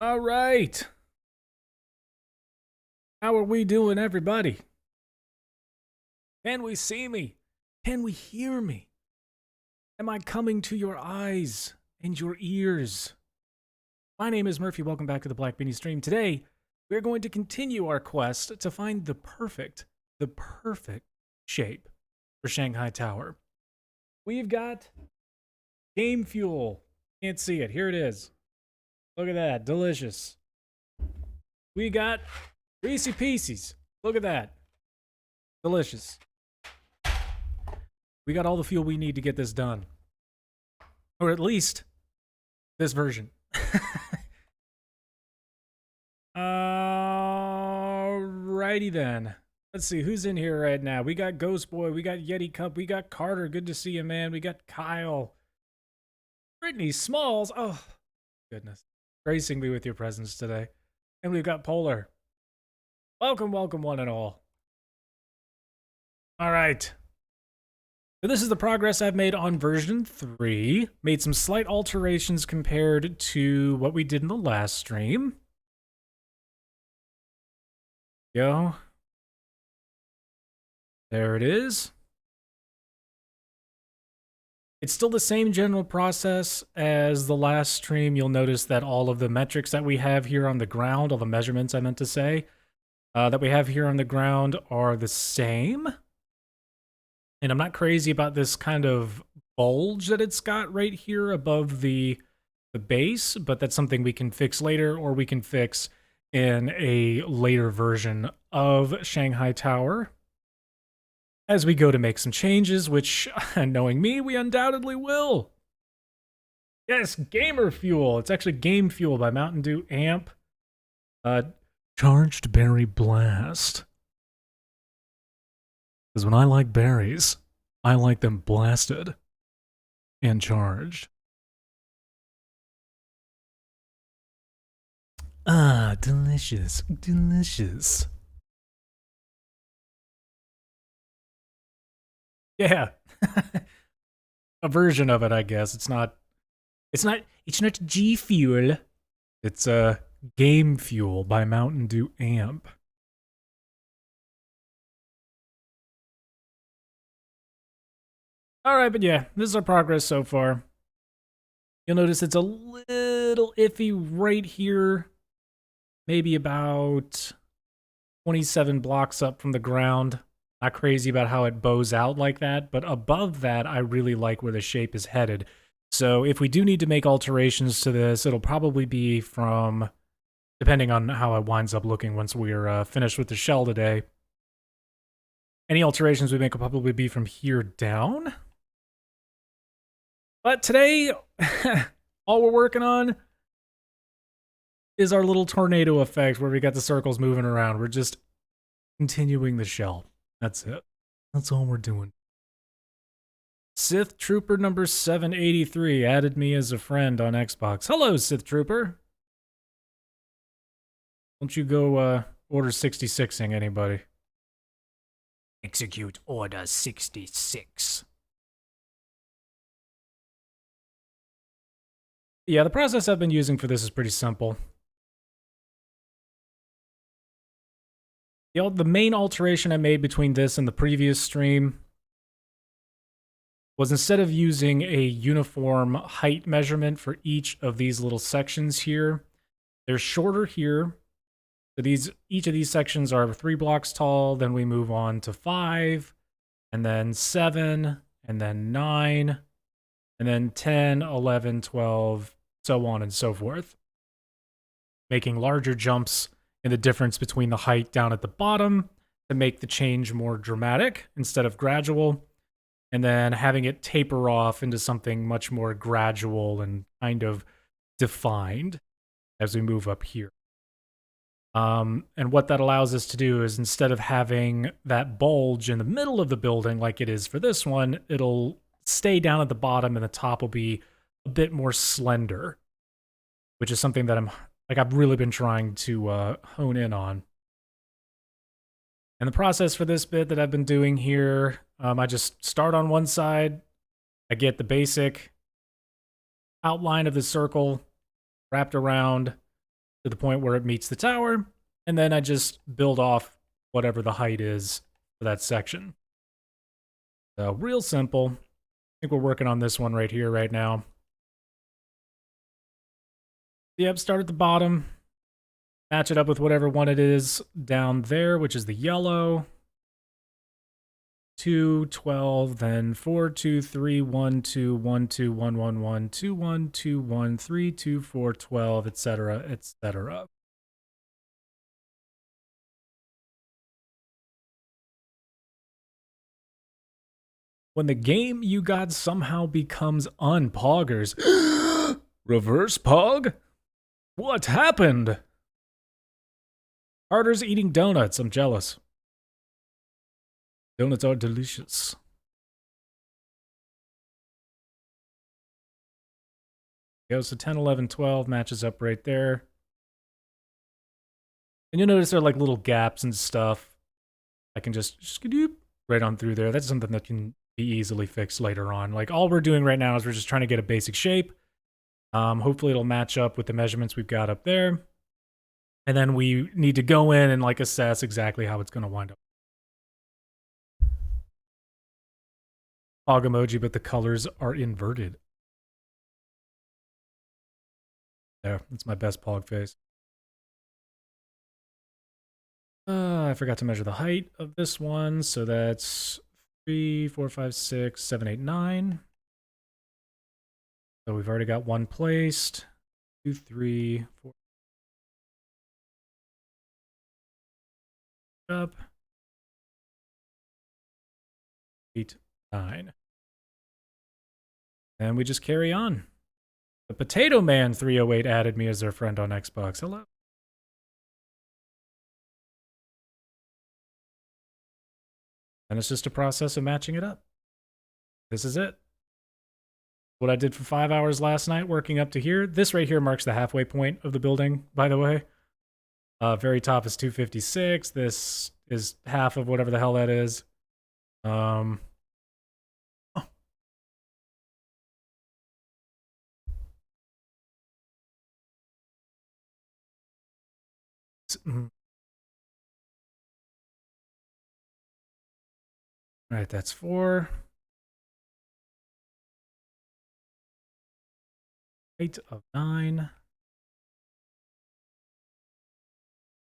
All right. How are we doing, everybody? Can we see me? Can we hear me? Am I coming to your eyes and your ears? My name is Murphy. Welcome back to the Black Beanie stream. Today, we're going to continue our quest to find the perfect shape for Shanghai Tower. We've got game fuel. Can't see it. Here it is. Look at that. Delicious. We got Reese's Pieces. Look at that. Delicious. We got all the fuel we need to get this done. Or at least this version. Alrighty then. Let's see who's in here right now. We got Ghost Boy, we got Yeti Cup, we got Carter. Good to see you, man. We got Kyle. Brittany Smalls. Oh, goodness. Gracing me with your presence today. And we've got Polar. Welcome, welcome, one and all. All right. So this is the progress I've made on version 3. Made some slight alterations compared to what we did in the last stream. Go. There it is. It's still the same general process as the last stream. You'll notice that all of the metrics that we have here on the ground, all the measurements I meant to say, that we have here on the ground are the same. And I'm not crazy about this kind of bulge that it's got right here above the base, but that's something we can fix later, or we can fix in a later version of Shanghai Tower as we go to make some changes, which, knowing me, we undoubtedly will. Yes, Gamer Fuel. It's actually Game Fuel by Mountain Dew Amp. Charged Berry Blast. Because when I like berries, I like them blasted and charged. Ah, delicious, delicious. Yeah. A version of it, I guess. It's not G Fuel. It's Game Fuel by Mountain Dew Amp. All right, but yeah, this is our progress so far. You'll notice it's a little iffy right here. Maybe about 27 blocks up from the ground. Not crazy about how it bows out like that, but above that, I really like where the shape is headed. So if we do need to make alterations to this, it'll probably be from, depending on how it winds up looking once we're finished with the shell today. Any alterations we make will probably be from here down. But today, all we're working on is our little tornado effect where we got the circles moving around. We're just continuing the shell. That's it. That's all we're doing. Sith Trooper number 783 added me as a friend on Xbox. Hello, Sith Trooper. Don't you go Order 66ing anybody. Execute Order 66. Yeah, the process I've been using for this is pretty simple. The main alteration I made between this and the previous stream was, instead of using a uniform height measurement for each of these little sections here, they're shorter here. So each of these sections are 3 blocks tall, then we move on to 5, and then 7, and then 9, and then 10, 11, 12, so on and so forth. Making larger jumps in the difference between the height down at the bottom to make the change more dramatic instead of gradual, and then having it taper off into something much more gradual and kind of defined as we move up here. And what that allows us to do is, instead of having that bulge in the middle of the building like it is for this one, it'll stay down at the bottom and the top will be a bit more slender, which is something that I've really been trying to hone in on. And the process for this bit that I've been doing here, I just start on one side, I get the basic outline of the circle wrapped around, to the point where it meets the tower, and then I just build off whatever the height is for that section. So real simple. I think we're working on this one right here right now. Yep, start at the bottom, match it up with whatever one it is down there, which is the yellow. 2, 12, then 4, 2, 3, 1, 2, 1, 2, 1, 1, 1, 2, 1, 2, 1, 3, 2, 4, 12, etc., etc. When the game you got somehow becomes unpoggers. Reverse pog? What happened? Carter's eating donuts. I'm jealous. Donuts are delicious. Goes to 10, 11, 12, matches up right there. And you'll notice there are like little gaps and stuff. I can just right on through there. That's something that can be easily fixed later on. Like all we're doing right now is we're just trying to get a basic shape. Hopefully it'll match up with the measurements we've got up there. And then we need to go in and like assess exactly how it's going to wind up. Pog emoji, but the colors are inverted. There, that's my best pog face. I forgot to measure the height of this one, so that's 3, 4, 5, 6, 7, 8, 9. So we've already got one placed. 2, 3, 4. Up. 8, 9. And we just carry on. The Potato Man 308 added me as their friend on Xbox. Hello. And it's just a process of matching it up. This is it. What I did for 5 hours last night working up to here. This right here marks the halfway point of the building, by the way. Very top is 256. This is half of whatever the hell that is. Oh. All right, that's 4. 8 of 9.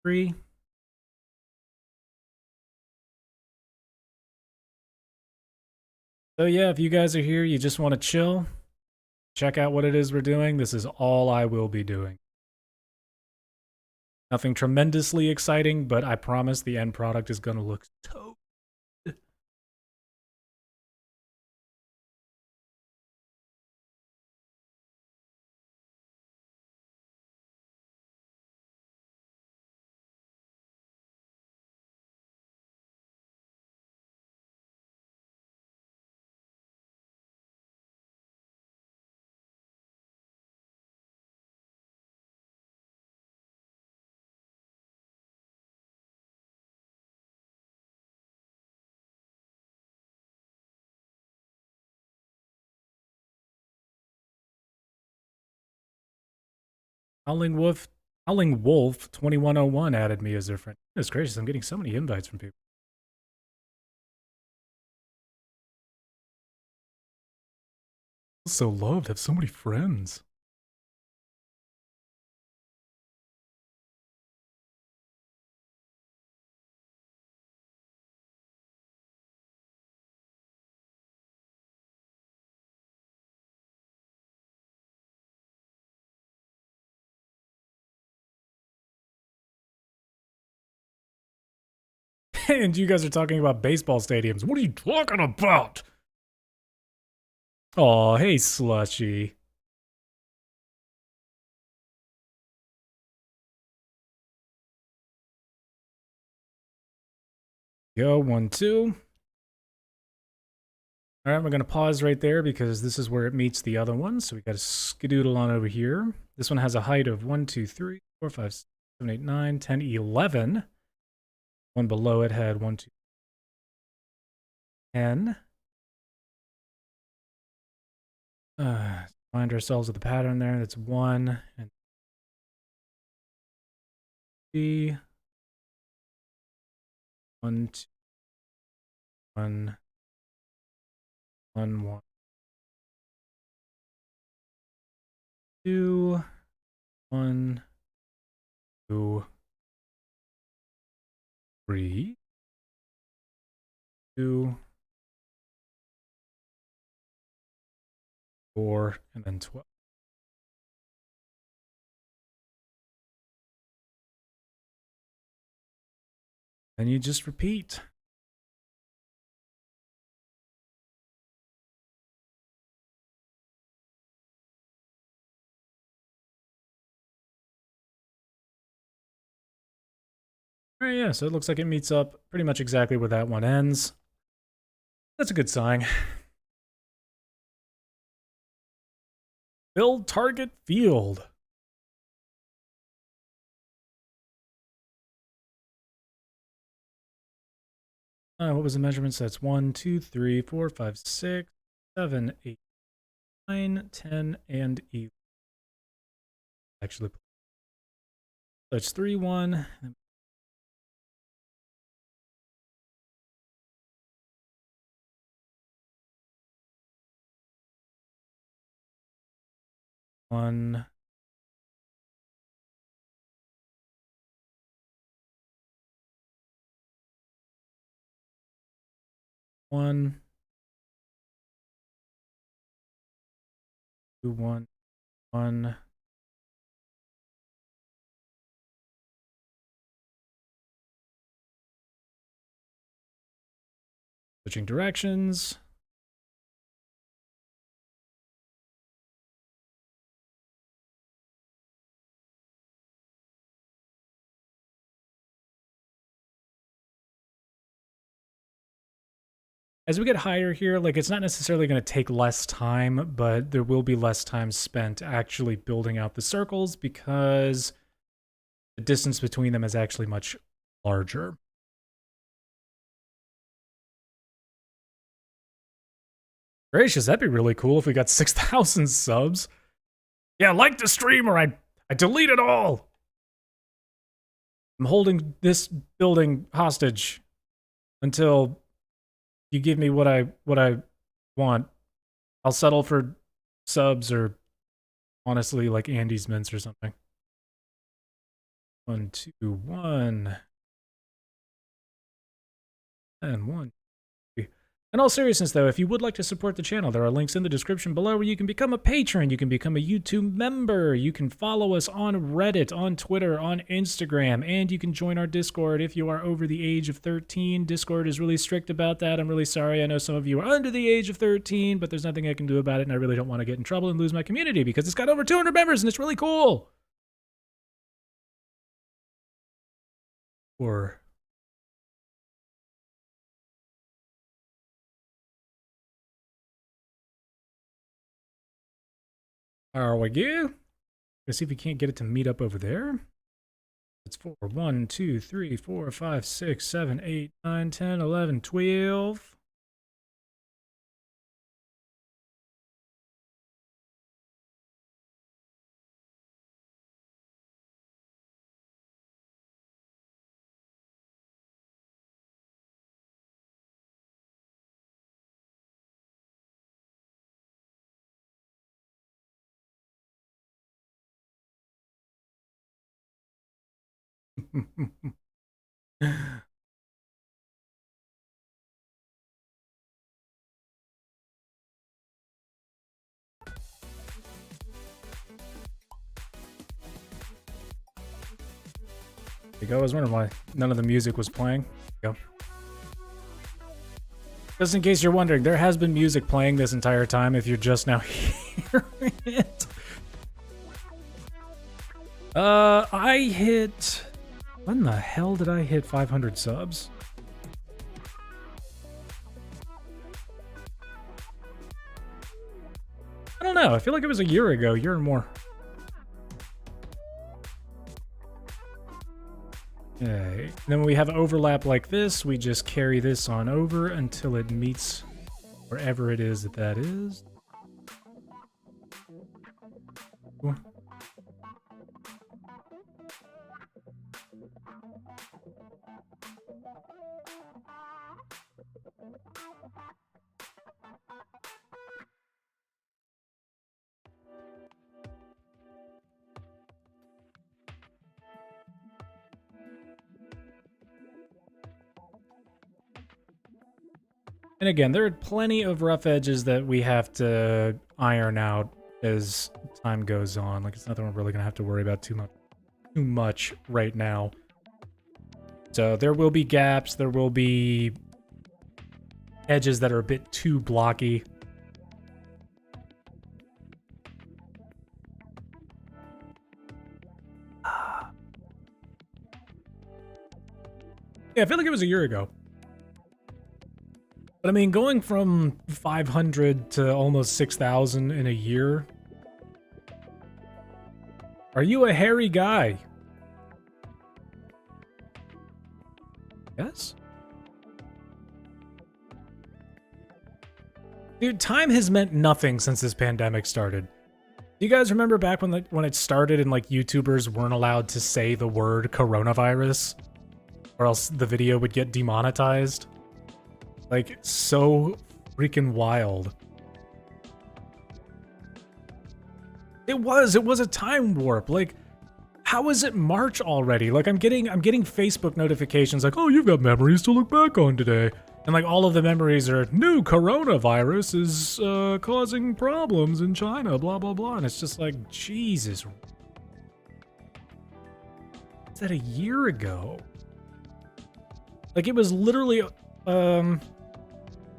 3. So yeah, if you guys are here, you just want to chill, check out what it is we're doing. This is all I will be doing. Nothing tremendously exciting, but I promise the end product is going to look so good. Howling Wolf 2101 added me as their friend. Goodness gracious, I'm getting so many invites from people. So loved, have so many friends. And you guys are talking about baseball stadiums. What are you talking about? Oh, hey, Slushy. Go, 1, 2. All right, we're going to pause right there because this is where it meets the other one. So we got to skedoodle on over here. This one has a height of 1, 2, 3, 4, 5, 7, 8, 9, 10, 11. One below it had 1, 2, 10. Find ourselves with a pattern there. That's 1 and 3, 1, 2, 1, 1, 1, 2, 1, 2, 3, 2, 4, and then 12. And you just repeat. All right, yeah, so it looks like it meets up pretty much exactly where that one ends. That's a good sign. Build target field. What was the measurement? So that's 1, 2, 3, 4, 5, 6, 7, 8, 9, 10, and 11. Actually, so it's 3, 1. 1. 1. 2, 1. 1. Switching directions. As we get higher here, like it's not necessarily going to take less time, but there will be less time spent actually building out the circles because the distance between them is actually much larger. Gracious, that'd be really cool if we got 6,000 subs. Yeah, like the stream or I delete it all. I'm holding this building hostage until you give me what I want. I'll settle for subs or honestly like Andy's mints or something. 1, 2, 1. And 1. In all seriousness, though, if you would like to support the channel, there are links in the description below where you can become a patron, you can become a YouTube member, you can follow us on Reddit, on Twitter, on Instagram, and you can join our Discord if you are over the age of 13. Discord is really strict about that. I'm really sorry. I know some of you are under the age of 13, but there's nothing I can do about it, and I really don't want to get in trouble and lose my community because it's got over 200 members, and it's really cool. Or... There we go. Let's see if we can't get it to meet up over there. It's 4, 1, 2, 3, 4, 5, 6, 7, 8, 9, 10, 11, 12. There you go. I was wondering why none of the music was playing. There you go. Just in case you're wondering, there has been music playing this entire time if you're just now hearing it. I hit... When the hell did I hit 500 subs? I don't know. I feel like it was a year ago, year or more. Okay. Then when we have overlap like this, we just carry this on over until it meets wherever it is that is. Ooh. And again, there are plenty of rough edges that we have to iron out as time goes on. Like, it's nothing we're really gonna have to worry about too much right now. So there will be gaps, there will be edges that are a bit too blocky. Yeah, I feel like it was a year ago. But I mean, going from 500 to almost 6,000 in a year. Are you a hairy guy? Yes? Dude, time has meant nothing since this pandemic started. Do you guys remember back when it started and like YouTubers weren't allowed to say the word coronavirus? Or else the video would get demonetized? Like, so freaking wild. It was a time warp. Like, how is it March already? Like, I'm getting Facebook notifications like, oh, you've got memories to look back on today. And like all of the memories are, new coronavirus is causing problems in China, blah, blah, blah. And it's just like, Jesus. Is that a year ago? Like, it was literally,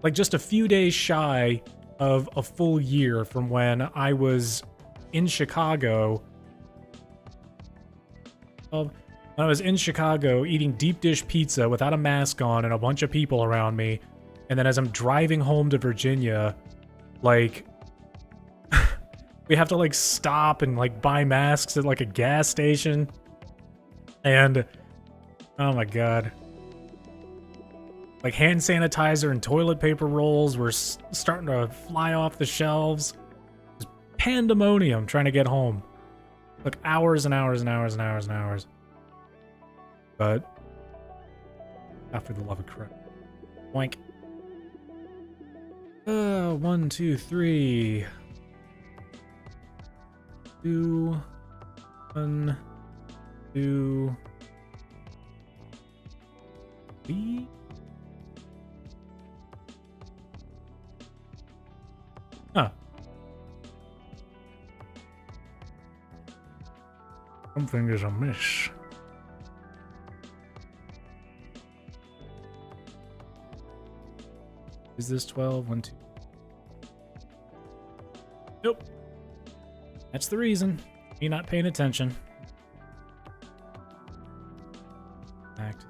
like just a few days shy of a full year from when I was in Chicago. When I was in Chicago eating deep dish pizza without a mask on and a bunch of people around me. And then as I'm driving home to Virginia, like, we have to like stop and like buy masks at like a gas station. And, oh my God. Like, hand sanitizer and toilet paper rolls were starting to fly off the shelves. It was pandemonium trying to get home. Like, hours and hours and hours and hours and hours. But, after the love of Christ. Boink. 1, 2, 3. 2. 1, 2. 3. Huh. Something is amiss. Is this 12? 1, 2. Nope. That's the reason. Me not paying attention. Act.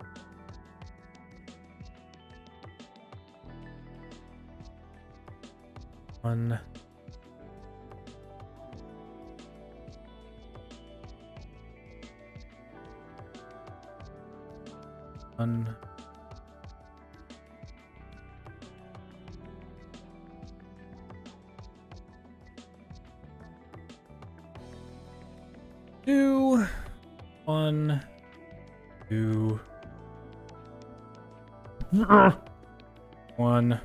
One. One. Two. 1. 2. 1.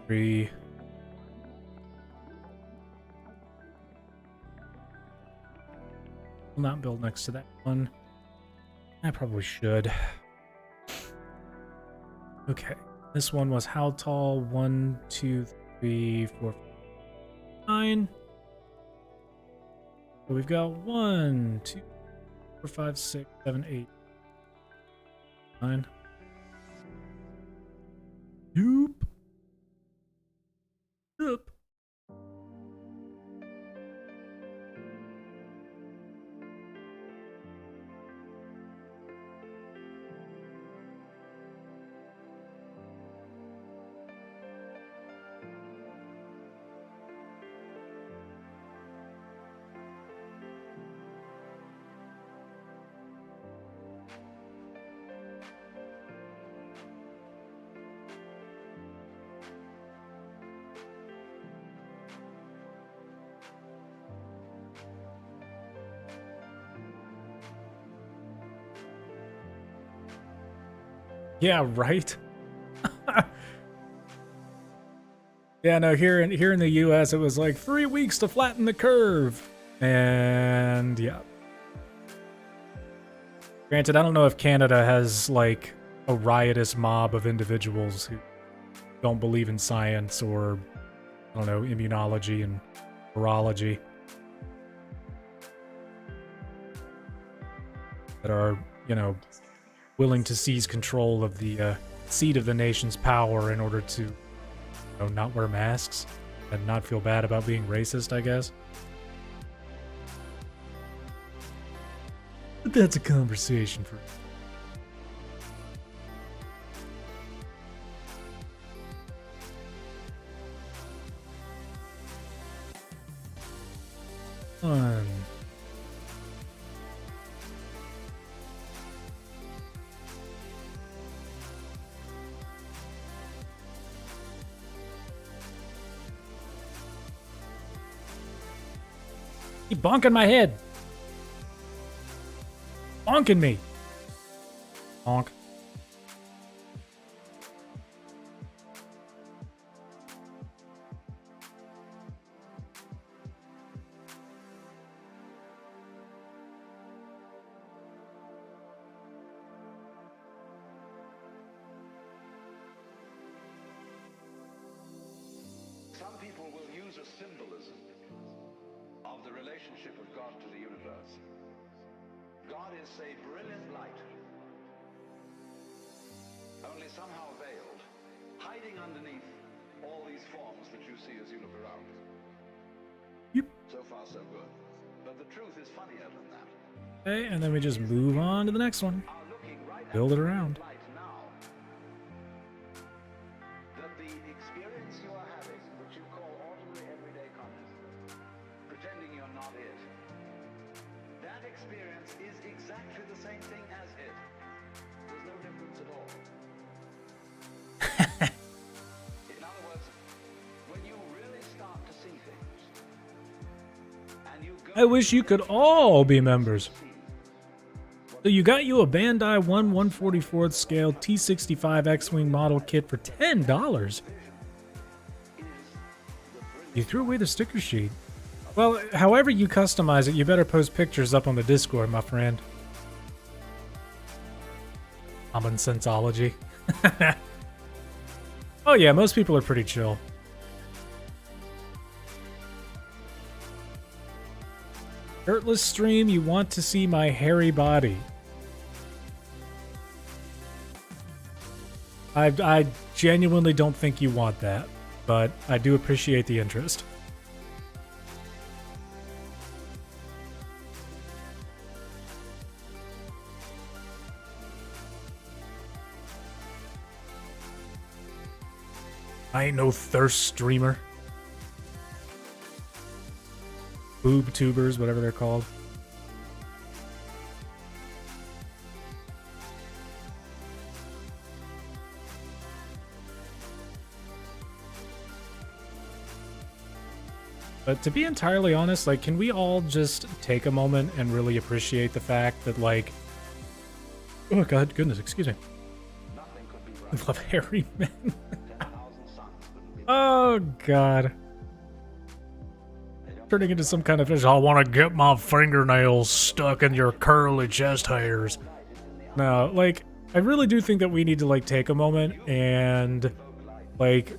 3. Will not build next to that one. I probably should. Okay. This one was how tall? 1, 2, 3, 4, 9. So we've got 1, 2, 4, 5, 6, 7, 8, 9. Yoop. Yoop. Yeah, right? Yeah, no, here in the US it was like 3 weeks to flatten the curve. And yeah. Granted, I don't know if Canada has like a riotous mob of individuals who don't believe in science or, I don't know, immunology and virology that are, you know, willing to seize control of the seat of the nation's power in order to, you know, not wear masks and not feel bad about being racist, I guess. But that's a conversation for... fun. Keep bonking my head. Bonking me. Bonk. Some people will use a symbolism of the relationship of God to the universe. God is a brilliant light, only somehow veiled, hiding underneath all these forms that you see as you look around. Yep. So far, so good. But the truth is funnier than that. Okay, and then we just move on to the next one. Build it around. Now, that the experience you are having, which you call ordinary everyday consciousness, pretending you're not it, that experience is exactly the same thing as it. There's no difference at all. In other words, when you really start to see things, and you go... I wish you could all be members. So you got you a Bandai 1/144th scale T65 X-Wing model kit for $10. You threw away the sticker sheet. Well, however you customize it, you better post pictures up on the Discord, my friend. Common sensology. Oh yeah, most people are pretty chill. Shirtless stream, you want to see my hairy body. I genuinely don't think you want that, but I do appreciate the interest. I ain't no thirst streamer. Boob tubers, whatever they're called. But to be entirely honest, like, can we all just take a moment and really appreciate the fact that, like... Oh, God, goodness, excuse me. I love hairy men. Oh, God. Turning into some kind of fish. I want to get my fingernails stuck in your curly chest hairs. No, like, I really do think that we need to, like, take a moment and, like...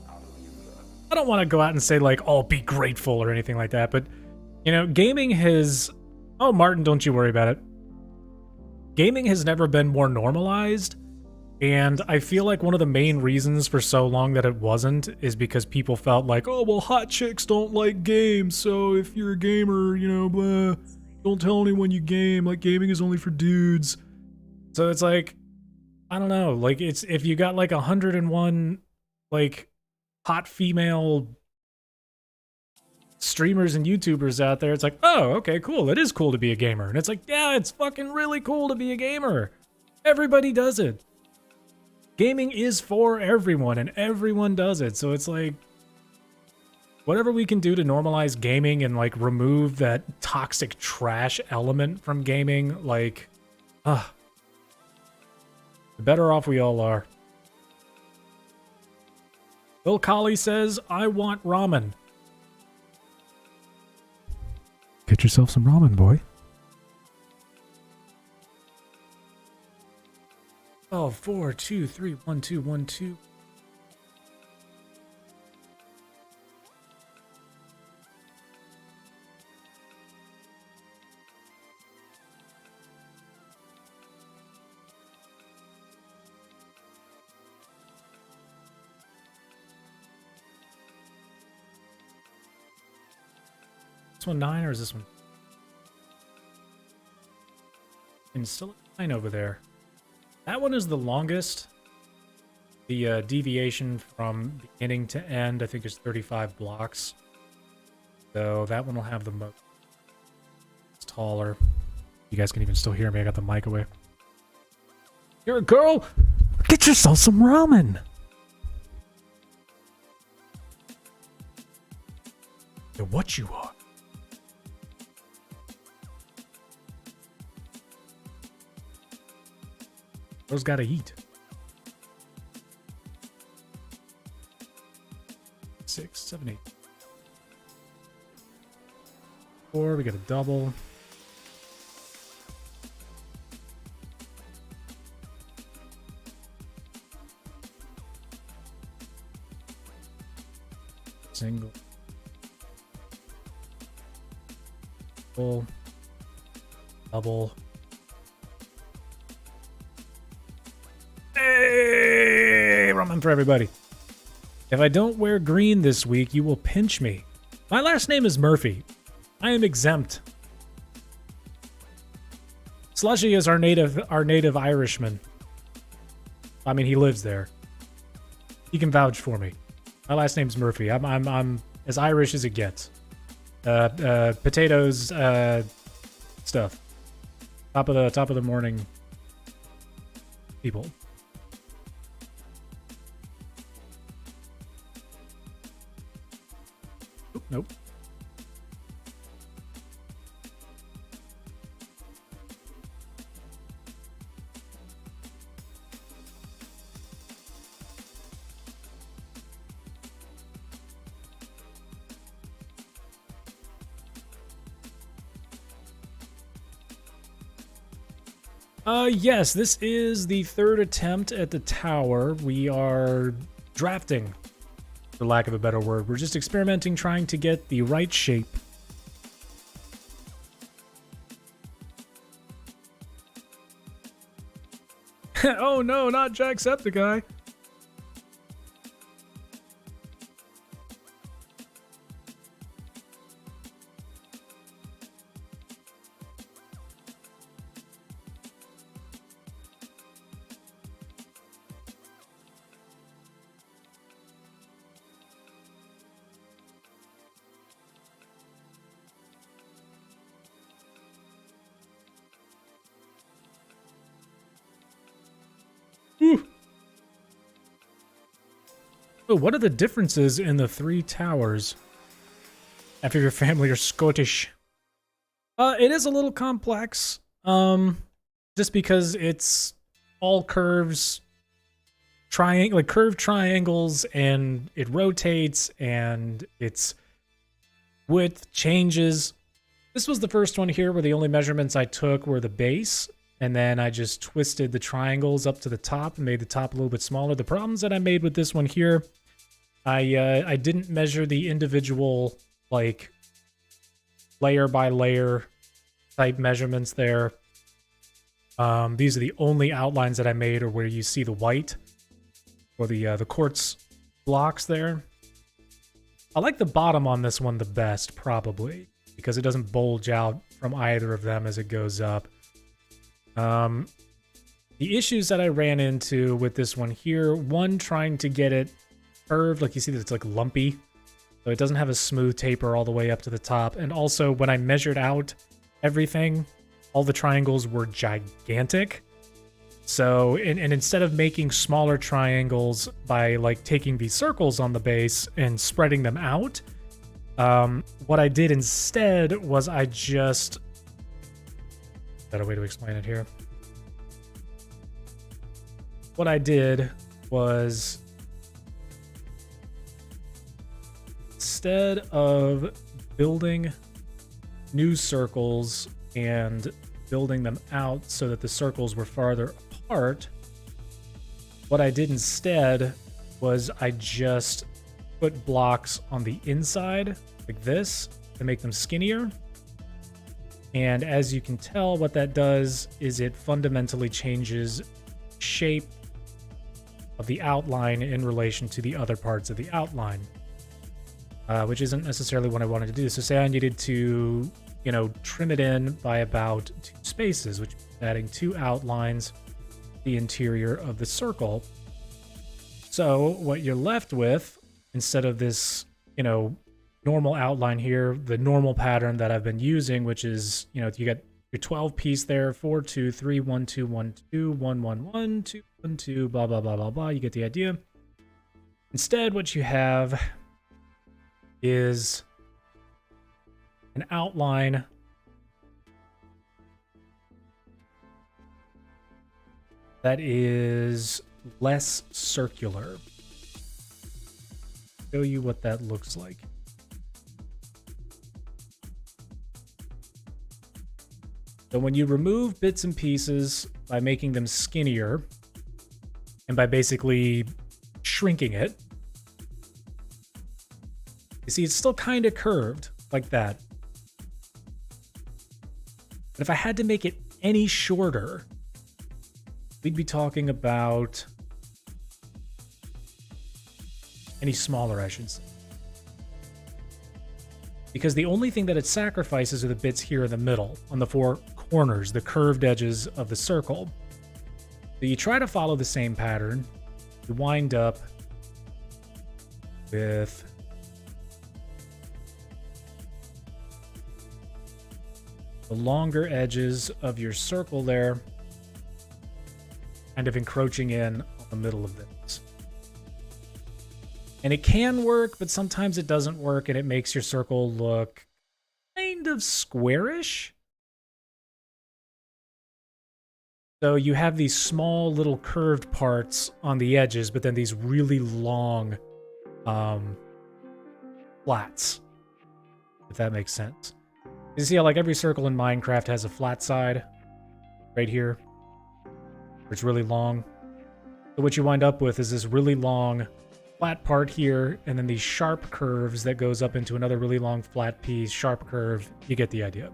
I don't want to go out and say, like, oh, be grateful or anything like that, but, you know, gaming has... Oh, Martin, don't you worry about it. Gaming has never been more normalized, and I feel like one of the main reasons for so long that it wasn't is because people felt like, oh, well, hot chicks don't like games, so if you're a gamer, you know, blah, don't tell anyone you game, like, gaming is only for dudes. So it's like, I don't know, like, it's, if you got, like, 101, like, hot female streamers and YouTubers out there, it's like, oh, okay, cool, it is cool to be a gamer. And it's like, yeah, it's fucking really cool to be a gamer. Everybody does it. Gaming is for everyone, and everyone does it. So it's like, whatever we can do to normalize gaming and, like, remove that toxic trash element from gaming, like, the better off we all are. Bill Colley says, I want ramen. Get yourself some ramen, boy. Oh, 4, 2, 3, 1, 2, 1, 2. This one 9 or is this one? And still a 9 over there. That one is the longest. The deviation from beginning to end, I think, is 35 blocks. So that one will have the most. It's taller. You guys can even still hear me. I got the mic away. You're a girl. Get yourself some ramen. You're what you are. Those gotta eat. 6, 7, 8. 4, we got a double. Single. Full. Double. Hey, ramen for everybody. If I don't wear green this week, you will pinch me. My last name is Murphy. I am exempt. Slushy is our native Irishman. I mean, he lives there. He can vouch for me. My last name's Murphy. I'm as Irish as it gets. Potatoes, stuff. Top of the morning. People. Oop, nope. Yes, this is the third attempt at the tower. We are drafting, for lack of a better word. We're just experimenting, trying to get the right shape. Oh no, not Jacksepticeye. Oh, what are the differences in the three towers? After your family are Scottish. It is a little complex. Just because it's all curves, curved triangles, and it rotates, and its width changes. This was the first one here where the only measurements I took were the base, and then I just twisted the triangles up to the top and made the top a little bit smaller. The problems that I made with this one here, I didn't measure the individual, like, layer by layer type measurements there. These are the only outlines that I made, or where you see the white or the quartz blocks there. I like the bottom on this one the best, probably, because it doesn't bulge out from either of them as it goes up. The issues that I ran into with this one here, one, trying to get it curved, like you see that it's like lumpy, so it doesn't have a smooth taper all the way up to the top. And also, when I measured out everything, all the triangles were gigantic. So, and instead of making smaller triangles by like taking these circles on the base and spreading them out, what I did instead was I just... Better way to explain it here. what I did was, instead of building new circles and building them out so that the circles were farther apart, what I did instead was I just put blocks on the inside like this to make them skinnier. And as you can tell, what that does is it fundamentally changes shape of the outline in relation to the other parts of the outline, which isn't necessarily what I wanted to do. So say I needed to, trim it in by about 2 spaces, which is adding 2 outlines to the interior of the circle. So what you're left with, instead of this, normal outline here, the normal pattern that I've been using, which is, you got your 12 piece there, 4 2 3 1 2 1 2 1 1 1 2 1 2, blah blah blah blah blah. You get the idea. Instead, what you have is an outline that is less circular. Show you what that looks like. So when you remove bits and pieces by making them skinnier and by basically shrinking it, you see it's still kind of curved like that. But if I had to make it any shorter, we'd be talking about any smaller, I should say. Because the only thing that it sacrifices are the bits here in the middle, on the 4 corners, the curved edges of the circle. So you try to follow the same pattern, you wind up with the longer edges of your circle there, kind of encroaching in on the middle of this. And it can work, but sometimes it doesn't work, and it makes your circle look kind of squarish. So you have these small little curved parts on the edges, but then these really long flats, if that makes sense. You see how like every circle in Minecraft has a flat side right here, where it's really long. So what you wind up with is this really long flat part here, and then these sharp curves that goes up into another really long flat piece, sharp curve. You get the idea.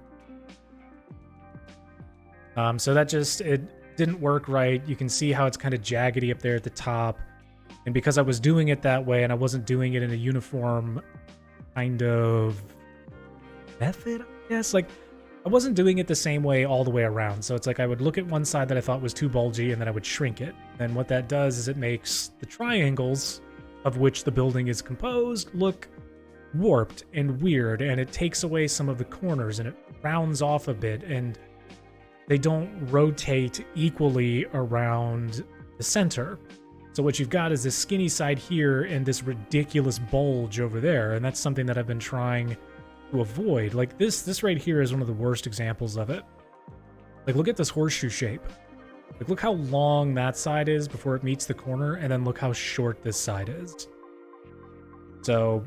So that just, it didn't work right. You can see how it's kind of jaggedy up there at the top. And because I was doing it that way and I wasn't doing it in a uniform kind of method, I guess, like I wasn't doing it the same way all the way around. So it's like I would look at one side that I thought was too bulgy and then I would shrink it. And what that does is it makes the triangles of which the building is composed look warped and weird, and it takes away some of the corners and it rounds off a bit, and they don't rotate equally around the center. So what you've got is this skinny side here and this ridiculous bulge over there, and that's something that I've been trying to avoid. Like this right here is one of the worst examples of it. Like look at this horseshoe shape. Like look how long that side is before it meets the corner, and then look how short this side is. So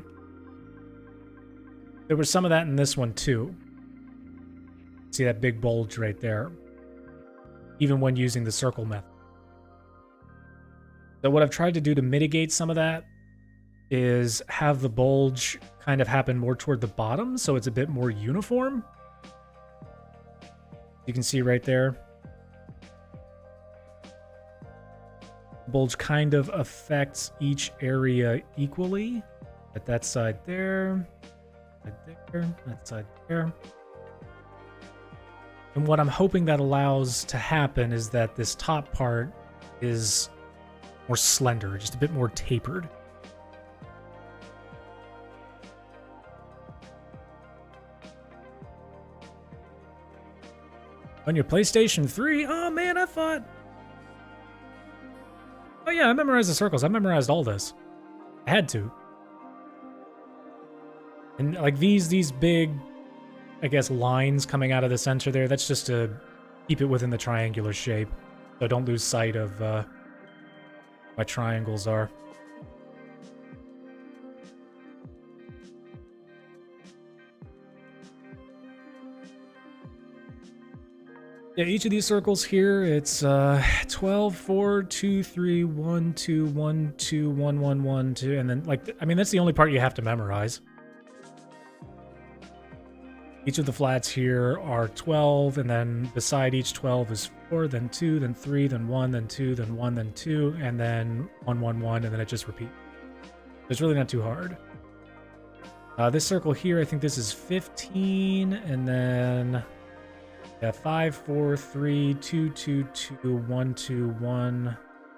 there was some of that in this one too. See that big bulge right there, even when using the circle method. So what I've tried to do to mitigate some of that is have the bulge kind of happen more toward the bottom, so it's a bit more uniform. You can see right there. The bulge kind of affects each area equally. At that side there, that side there. And what I'm hoping that allows to happen is that this top part is more slender, just a bit more tapered. On your PlayStation 3? Oh man, I thought... Oh yeah, I memorized the circles. I memorized all this. I had to. And like these big, I guess, lines coming out of the center there, that's just to keep it within the triangular shape. So don't lose sight of my triangles are. Yeah, each of these circles here, it's 12, 4, 2, 3, 1, 2, 1, 2, 1, 1, 1, 2, and then, like, I mean, that's the only part you have to memorize. Each of the flats here are 12, and then beside each 12 is 4, then 2, then 3, then 1, then 2, then 1, then 2, and then 1, 1, 1, and then it just repeats. It's really not too hard. This circle here, I think this is 15, and then... yeah, 5, 4, 3, 2, 2, 2, 1, 2, 1,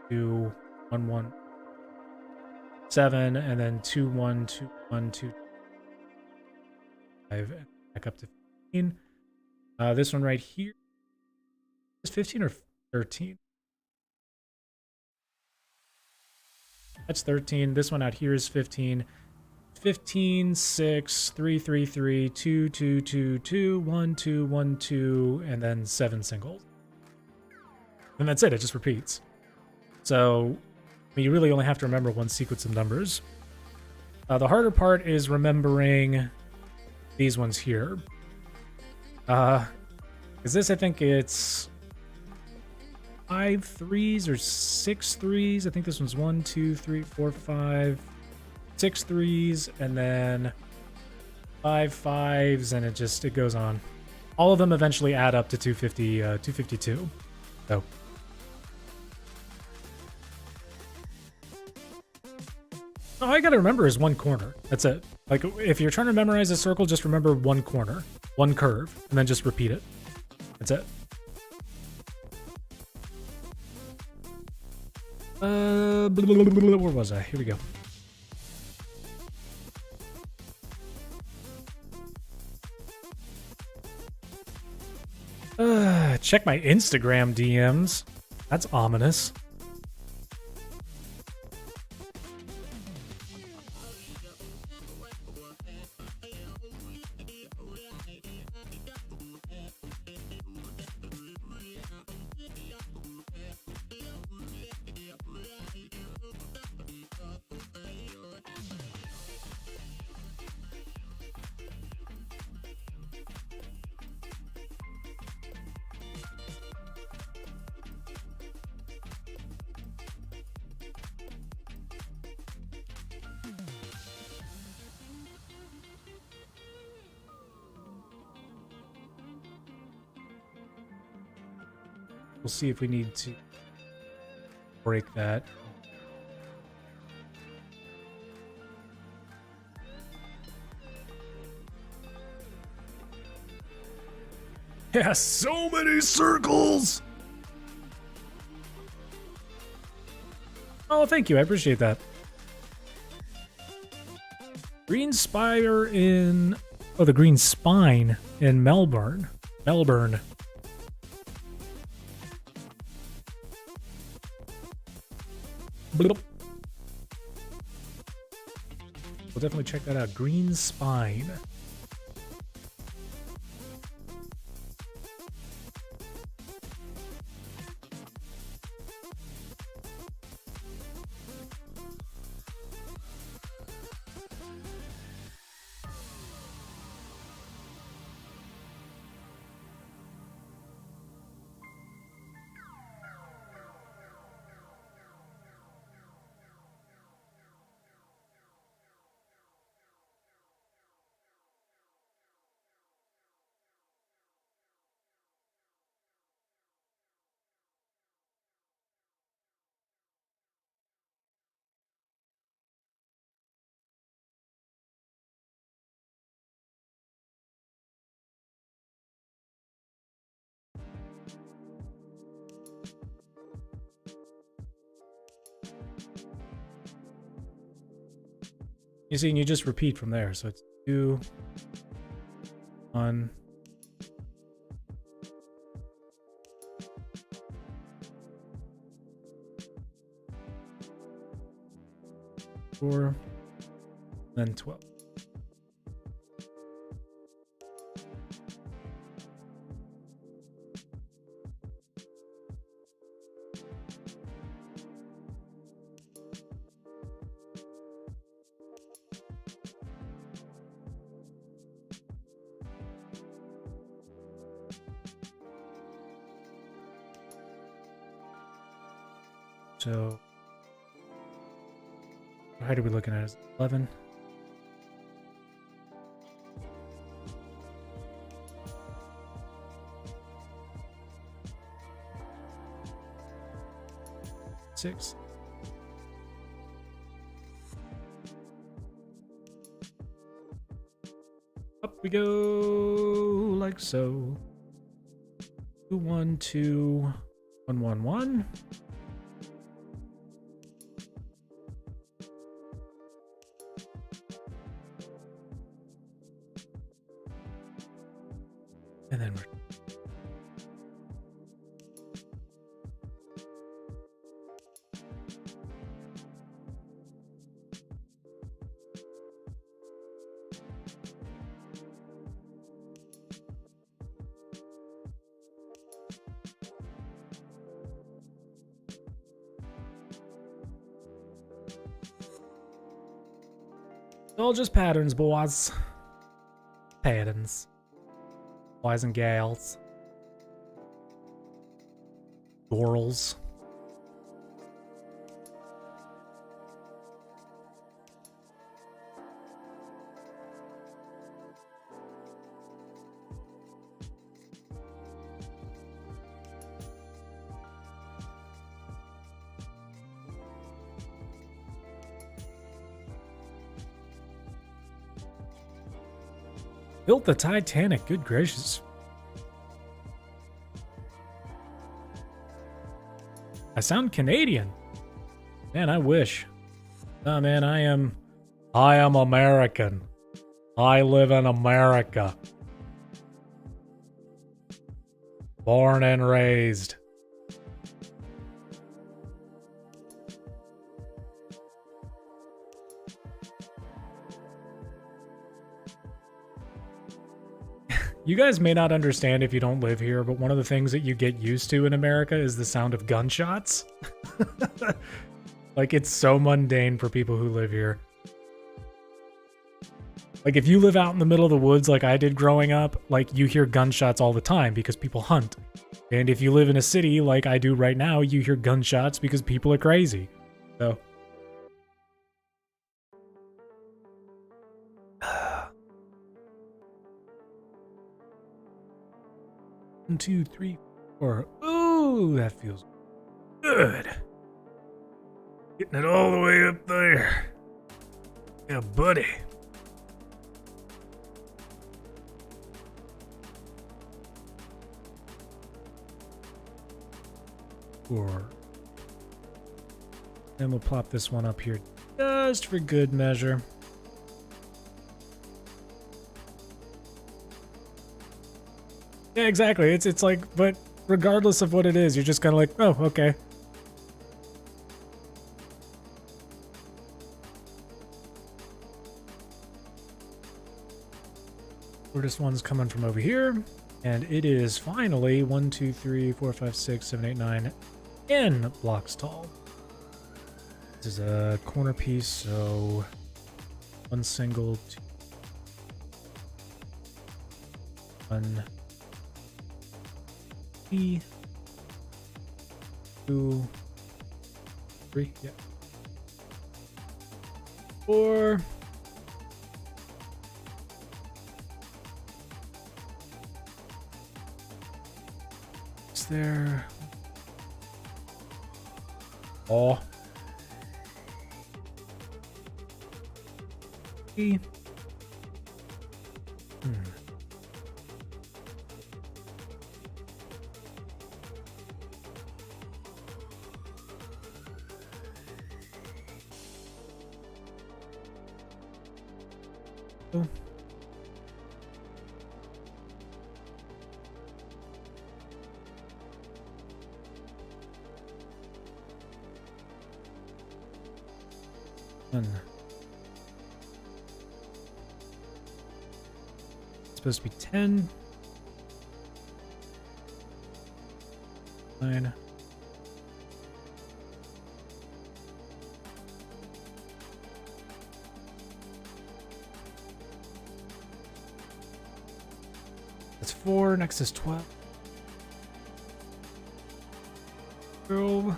2, 1, 1, 7, and then 2, 1, 2, 1, 2, 5, and back up to 15. This one right here is 15 or 13? That's 13. This one out here is 15. 15, 6, 3, 3, 3, 2, 2, 2, 2, 1, 2, 1, 2, and then 7 singles. And that's it. It just repeats. So, I mean, you really only have to remember one sequence of numbers. The harder part is remembering these ones here. Because this, I think it's 5 threes or 6 threes. I think this one's 1, 2, 3, 4, 5, 6 threes, and then 5 fives, and it goes on. All of them eventually add up to 252. So all I gotta remember is one corner. That's it. Like, if you're trying to memorize a circle, just remember one corner, one curve, and then just repeat it. That's it. Where was I? Here we go. Check my Instagram DMs. That's ominous. We'll see if we need to break that. Yeah, so many circles! Oh, thank you. I appreciate that. Green Spire in... oh, the Green Spine in Melbourne. Melbourne. Bloop. We'll definitely check that out. Green Spine. You see, and you just repeat from there. So it's 2, 1. Four, then 12. So, what height are we looking at? Is it 11? Six. Up we go, like so. 2, 1, 2, 1, 1, 1. And then we're all just patterns, boys. Patterns. Boys and gals. Girls. Built the Titanic, good gracious. I sound Canadian. Man, I wish. Oh man, I am American. I live in America. Born and raised. You guys may not understand if you don't live here, but one of the things that you get used to in America is the sound of gunshots. Like, it's so mundane for people who live here. Like, if you live out in the middle of the woods like I did growing up, like, you hear gunshots all the time because people hunt. And if you live in a city like I do right now, you hear gunshots because people are crazy. So... 1, 2, 3, 4. Ooh, that feels good. Getting it all the way up there. Yeah, buddy. Four. Then we'll plop this one up here just for good measure. Yeah, exactly. It's like, but regardless of what it is, you're just kind of like, oh, okay. Shortest one's coming from over here, and it is finally 1, 2, 3, 4, 5, 6, 7, 8, 9, 10 blocks tall. This is a corner piece, so one single, two, one. 2, 3, yeah. 4. It's there. Oh. 3. Oh. One. It's supposed to be 10. 9. That's 4. Next is 12. 12.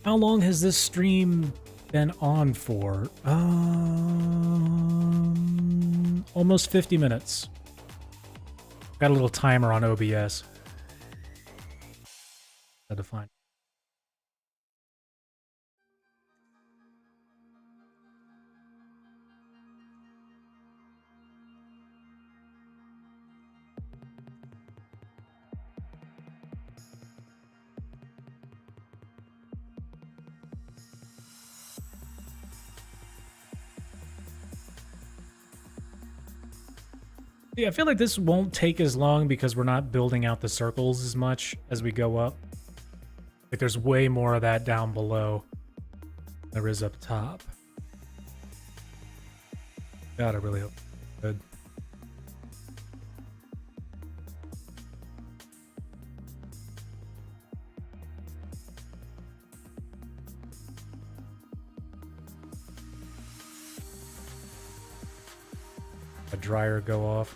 How long has this stream been on for? Almost 50 minutes. Got a little timer on OBS. Had to find. Yeah, I feel like this won't take as long because we're not building out the circles as much as we go up. Like there's way more of that down below than there is up top. God, I really hope it's good. A dryer go off.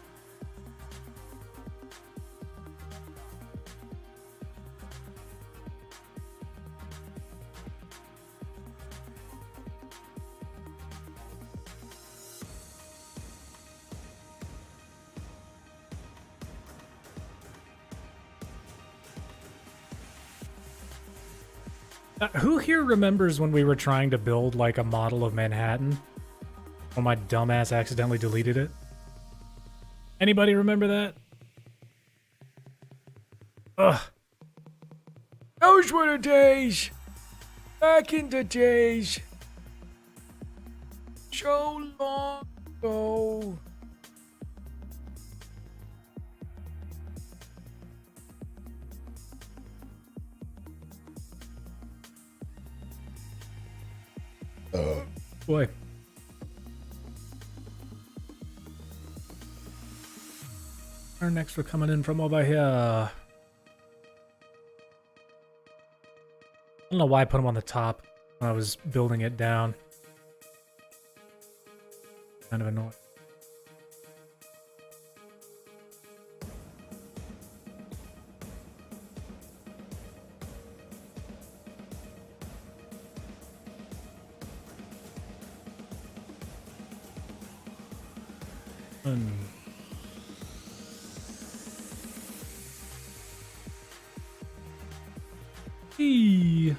Who here remembers when we were trying to build like a model of Manhattan? When my dumbass accidentally deleted it? Anybody remember that? Ugh. Those were the days. Back in the days. So long ago. Boy. Our next we're coming in from over here. I don't know why I put them on the top when I was building it down. Kind of annoying. E.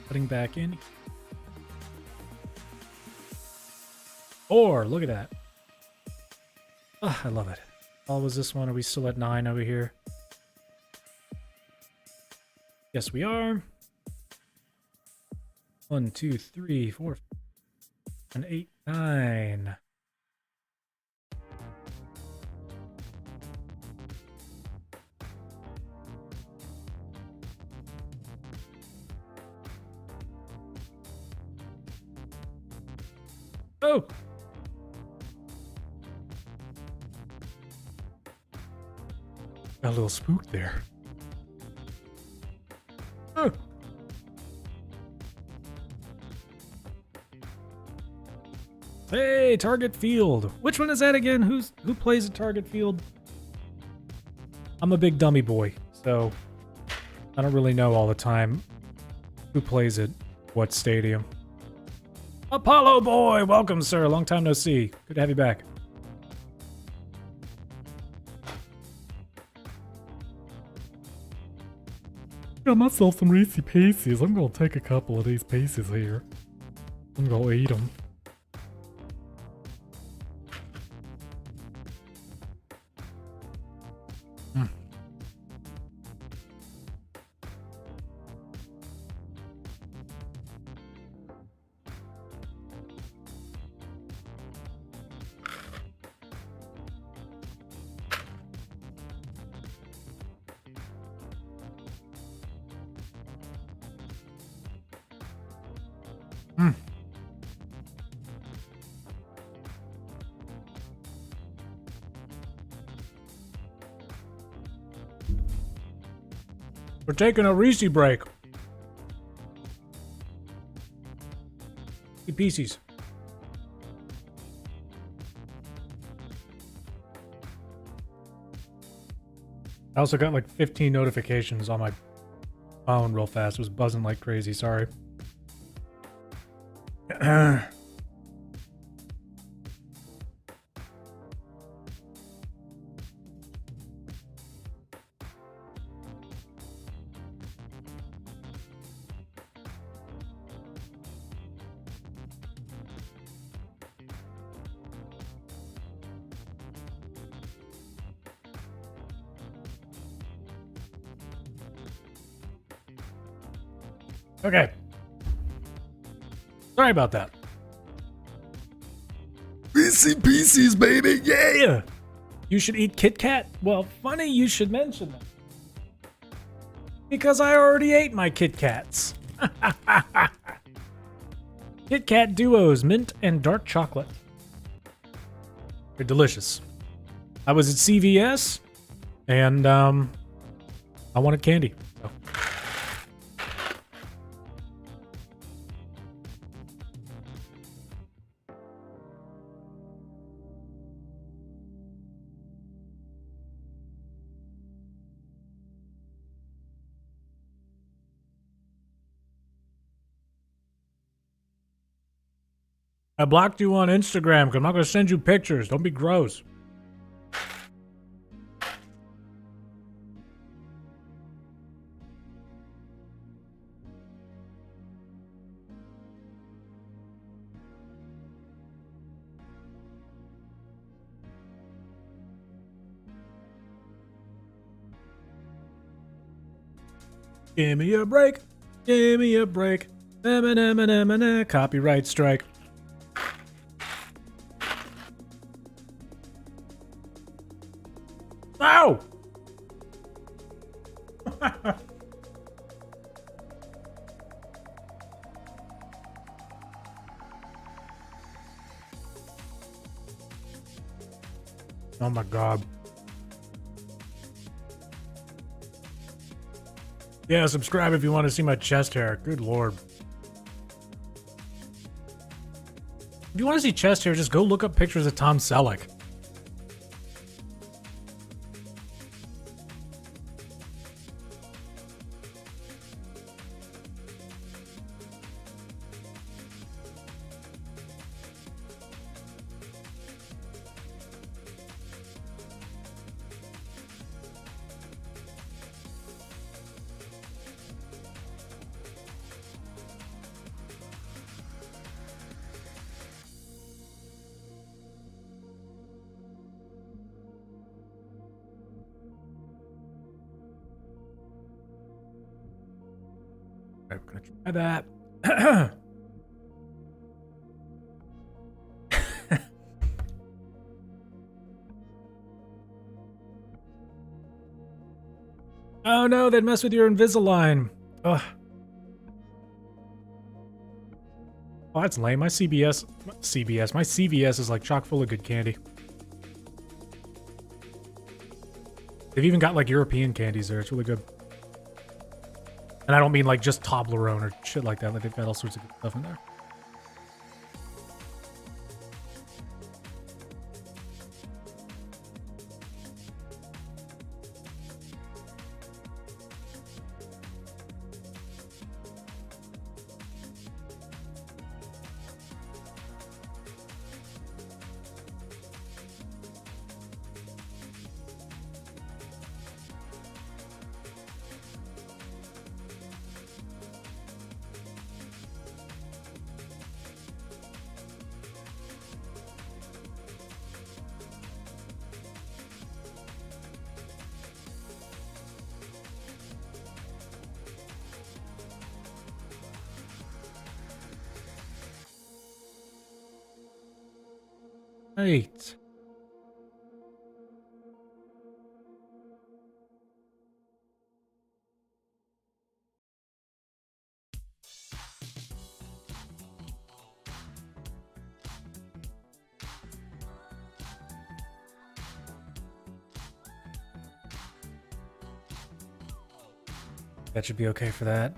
Putting back in. Or look at that. Oh, I love it. All was this one? Are we still at 9 over here? Yes, we are. 1, 2, 3, 4, 5, 8, 9. Oh! Got a little spook there. Oh. Hey, target field. Which one is that again? Who plays a target field? I'm a big dummy boy, so I don't really know all the time who plays it, what stadium. Apollo boy, welcome, sir. Long time no see. Good to have you back. Got myself some Reese's Pieces. I'm gonna take a couple of these pieces here. I'm gonna eat them. We're taking a Reese break. Pieces. I also got like 15 notifications on my phone real fast. It was buzzing like crazy. Sorry. Okay. Sorry about that. BC pieces, baby. Yeah. You should eat Kit Kat? Well, funny you should mention that. Because I already ate my Kit Kats. Kit Kat Duos, mint and dark chocolate. They're delicious. I was at CVS and I wanted candy. So. I blocked you on Instagram because I'm not going to send you pictures. Don't be gross. Give me a break. Give me a break. Copyright strike. Ow! Oh my god. Yeah, subscribe if you want to see my chest hair. Good lord. If you want to see chest hair, just go look up pictures of Tom Selleck. I'm gonna try that. Oh no, they'd mess with your Invisalign. Ugh. Oh, that's lame. My CVS is like chock full of good candy. They've even got like European candies there. It's really good. And I don't mean like just Toblerone or shit like that. Like they've got all sorts of good stuff in there. Right. That should be okay for that.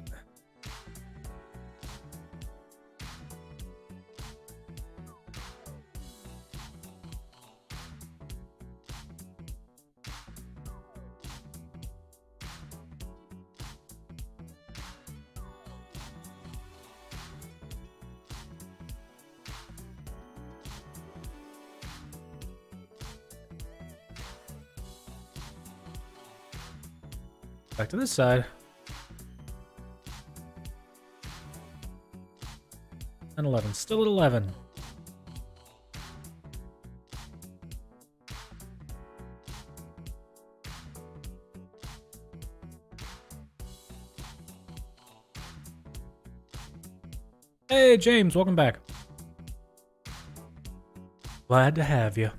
Back to this side. And 11. Still at 11. Hey, James, welcome back. Glad to have you.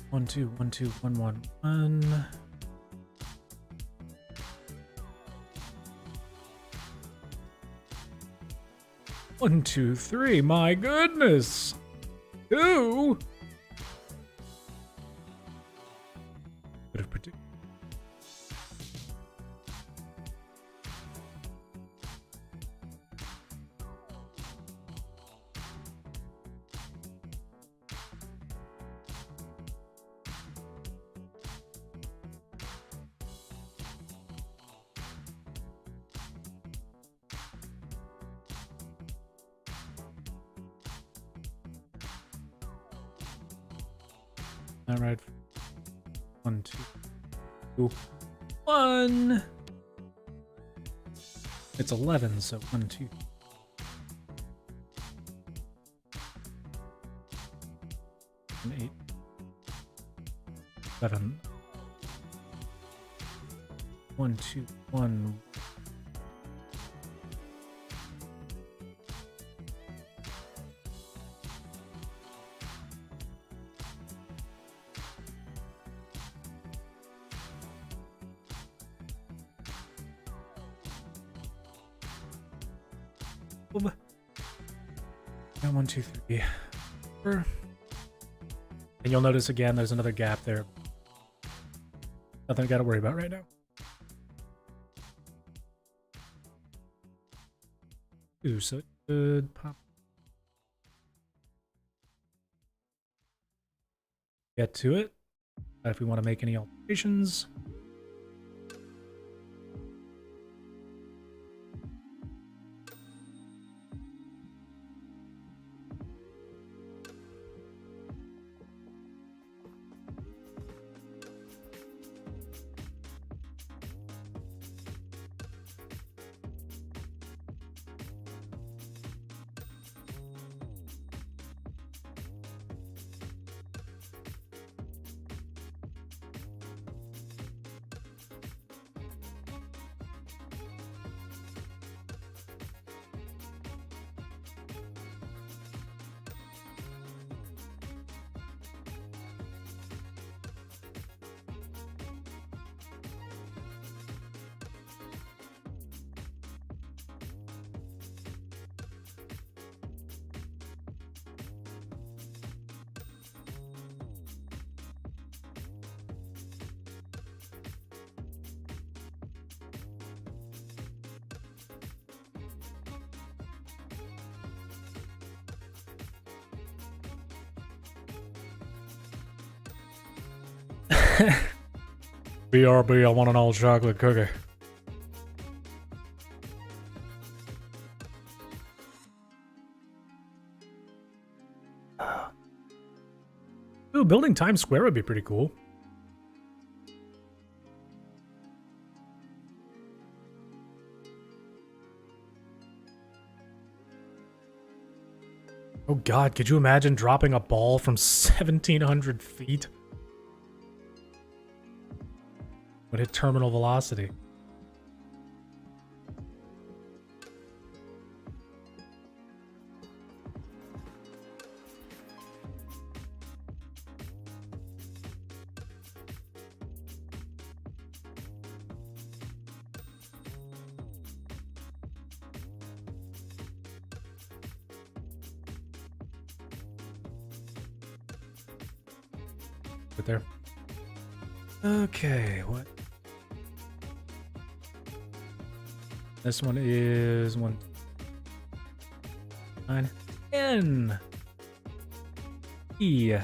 One, two, one, two, one, one, one. One, two, three. My goodness. Two. Could have predicted. All right. 1, 2, 2, 1. It's 11, so 1, 2. And 8. 7. 1, 2, 1. And 1, 2, 3. And you'll notice again there's another gap there. Nothing I gotta worry about right now. Ooh, so it could pop. Get to it. If we want to make any alterations. BRB, I want an all chocolate cookie. Ooh, building Times Square would be pretty cool. Oh god, could you imagine dropping a ball from 1,700 feet? Would hit terminal velocity. Right there. Okay, what? This one is 1, 9, N. E.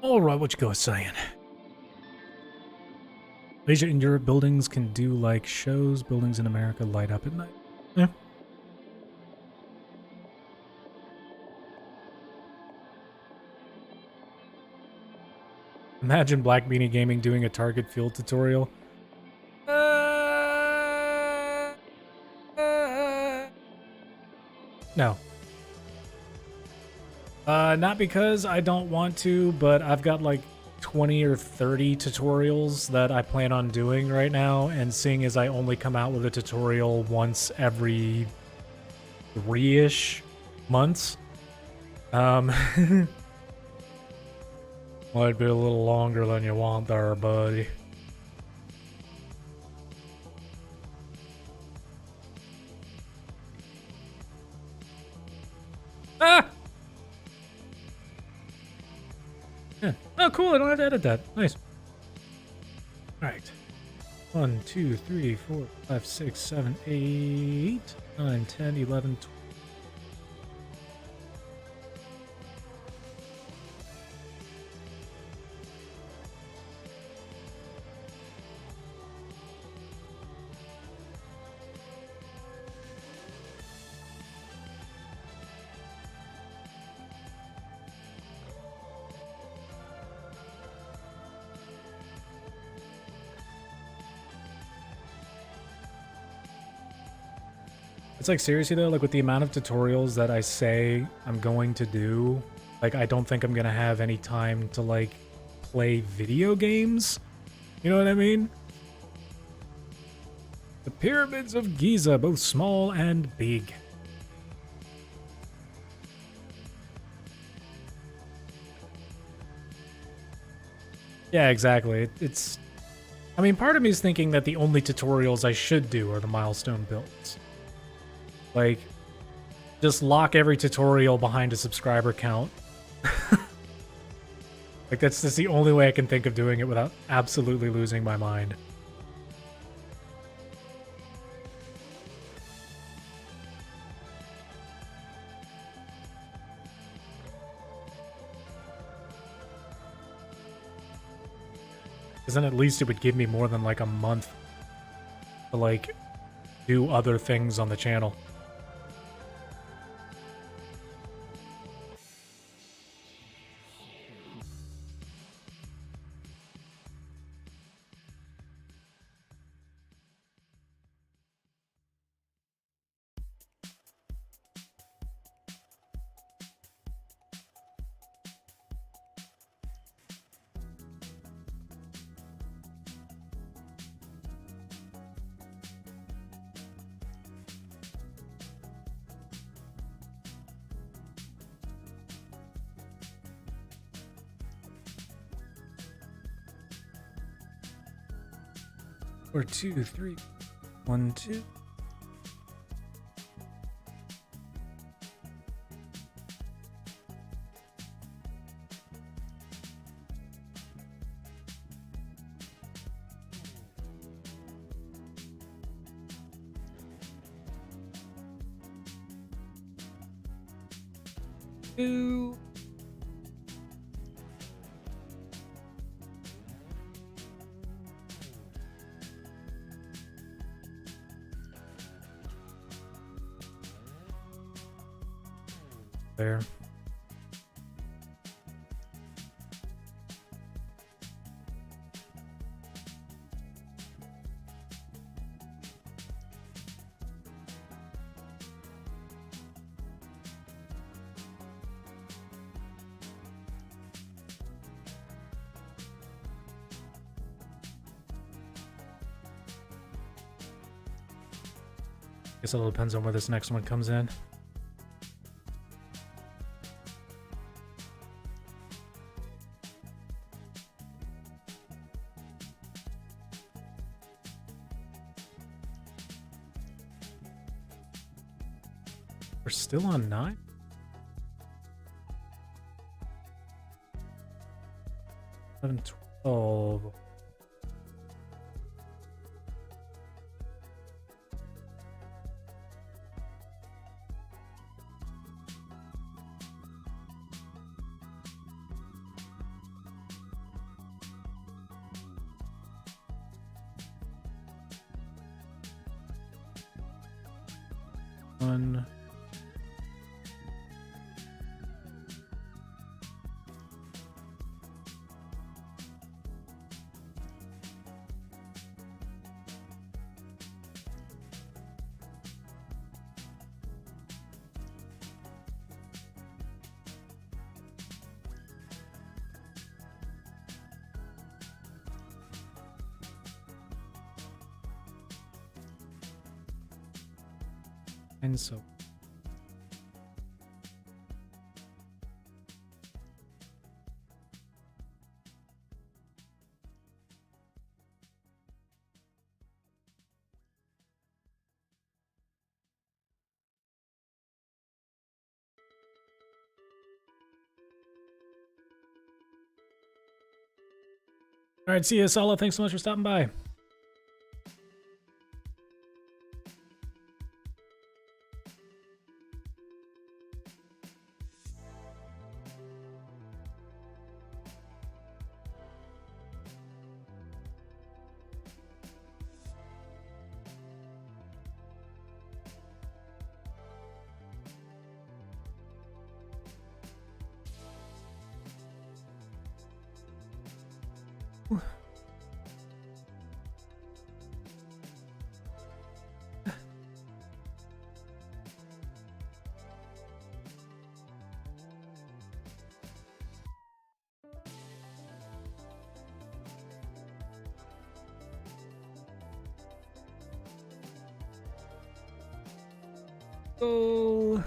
All right, what you guys saying? Asia and Europe buildings can do like shows. Buildings in America light up at night. Yeah. Imagine Black Beanie Gaming doing a target field tutorial. No. Not because I don't want to, but I've got like 20 or 30 tutorials that I plan on doing right now, and seeing as I only come out with a tutorial once every 3-ish months, might be a little longer than you want there, buddy. Ah! Yeah. Oh, cool. I don't have to edit that. Nice. All right. 1, 2, 3, 4, 5, 6, 7, 8, 9, 10, 11, 12. It's like, seriously though, like with the amount of tutorials that I say I'm going to do, like I don't think I'm gonna have any time to like play video games. You know what I mean? The pyramids of Giza, both small and big. Yeah, exactly. It's, I mean, part of me is thinking that the only tutorials I should do are the milestone builds. Like, just lock every tutorial behind a subscriber count. Like, that's just the only way I can think of doing it without absolutely losing my mind. Because then at least it would give me more than like a month to like do other things on the channel. Or 2, 3, 1, 2. Two. there. Guess it all depends on where this next one comes in. We're still on 9? 11, 12. One. And so. All right, see you, Sala. Thanks so much for stopping by. Oh.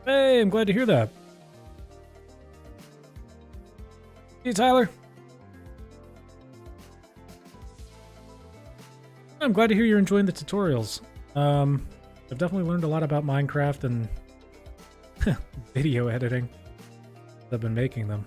Hey, I'm glad to hear that. Hey, Tyler. I'm glad to hear you're enjoying the tutorials. I've definitely learned a lot about Minecraft and video editing. I've been making them.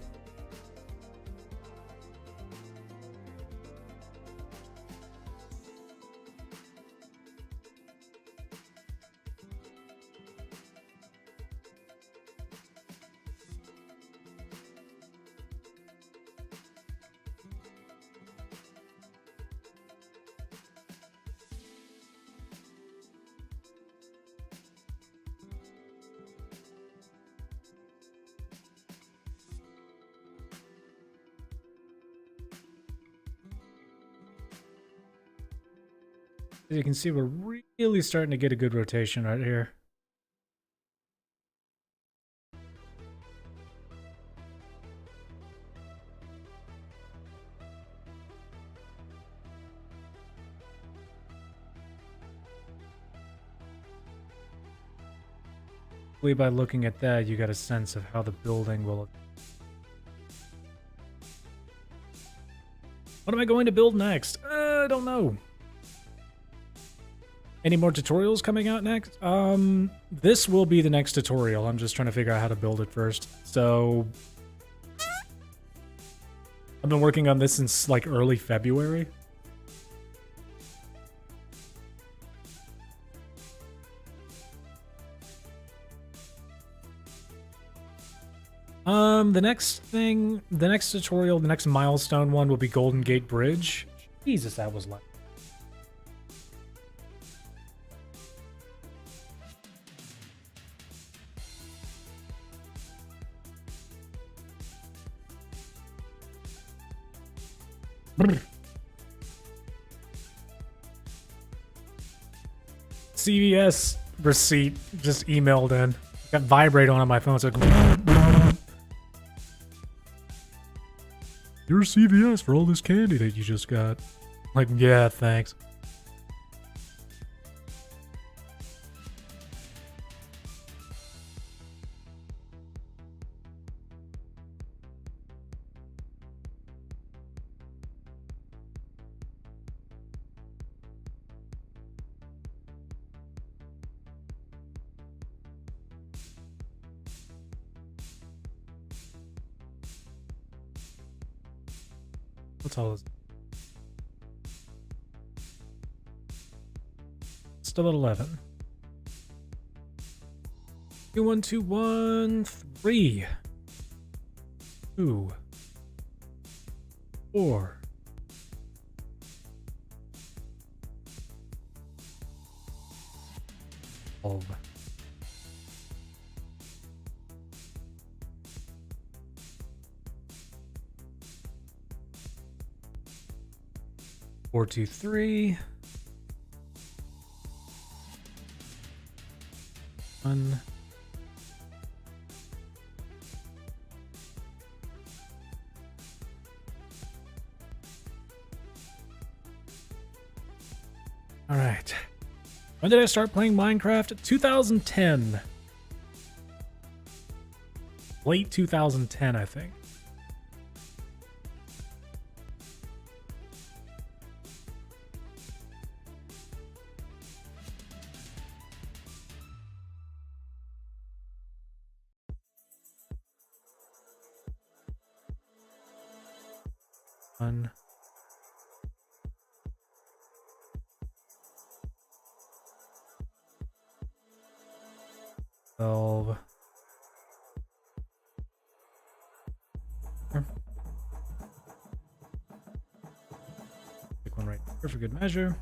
As you can see, we're really starting to get a good rotation right here. hopefully by looking at that, you got a sense of how the building will... What am I going to build next? I don't know. Any more tutorials coming out next? This will be the next tutorial. I'm just trying to figure out how to build it first. So... I've been working on this since, like, early February. The next tutorial, the next milestone one will be Golden Gate Bridge. Jesus, that was like... CVS receipt just emailed in. Got vibrate on my phone, so you're CVS for all this candy that you just got. Like, yeah, thanks. What's all this? Still at 11. 2 1 2 1 3 2 4 12 4 2 3 1 All right. When did I start playing Minecraft? 2010. Late 2010, I think. One. Pick one right here for good measure.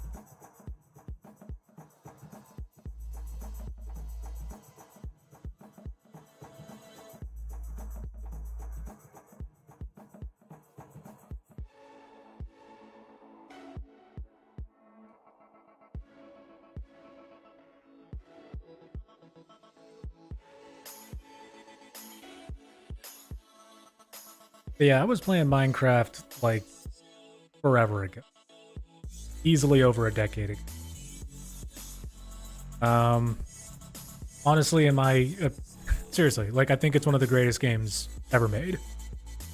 But yeah, I was playing Minecraft like forever ago. Easily over a decade ago. Honestly, in my... seriously, like, I think it's one of the greatest games ever made.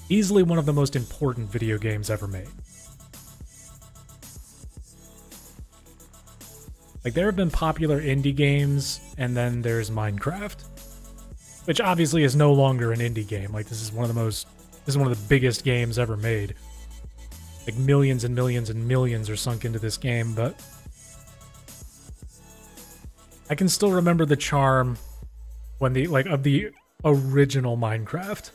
Easily one of the most important video games ever made. Like, there have been popular indie games, and then there's Minecraft. Which obviously is no longer an indie game. Like, this is one of the biggest games ever made. Like, millions and millions and millions are sunk into this game, but I can still remember the charm when of the original Minecraft.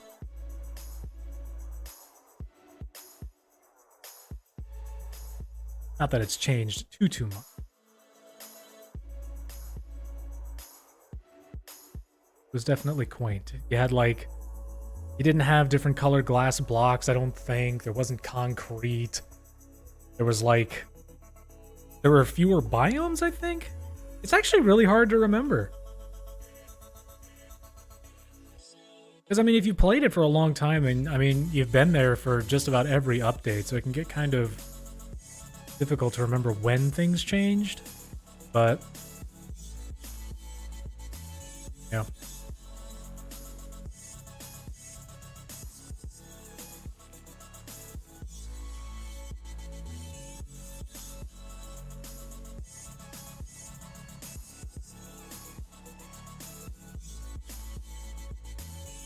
Not that it's changed too much. It was definitely quaint. You had like... You didn't have different colored glass blocks, I don't think. There wasn't concrete. There was like... There were fewer biomes, I think? It's actually really hard to remember. Because, I mean, if you played it for a long time, and, I mean, you've been there for just about every update, so it can get kind of difficult to remember when things changed. But... yeah.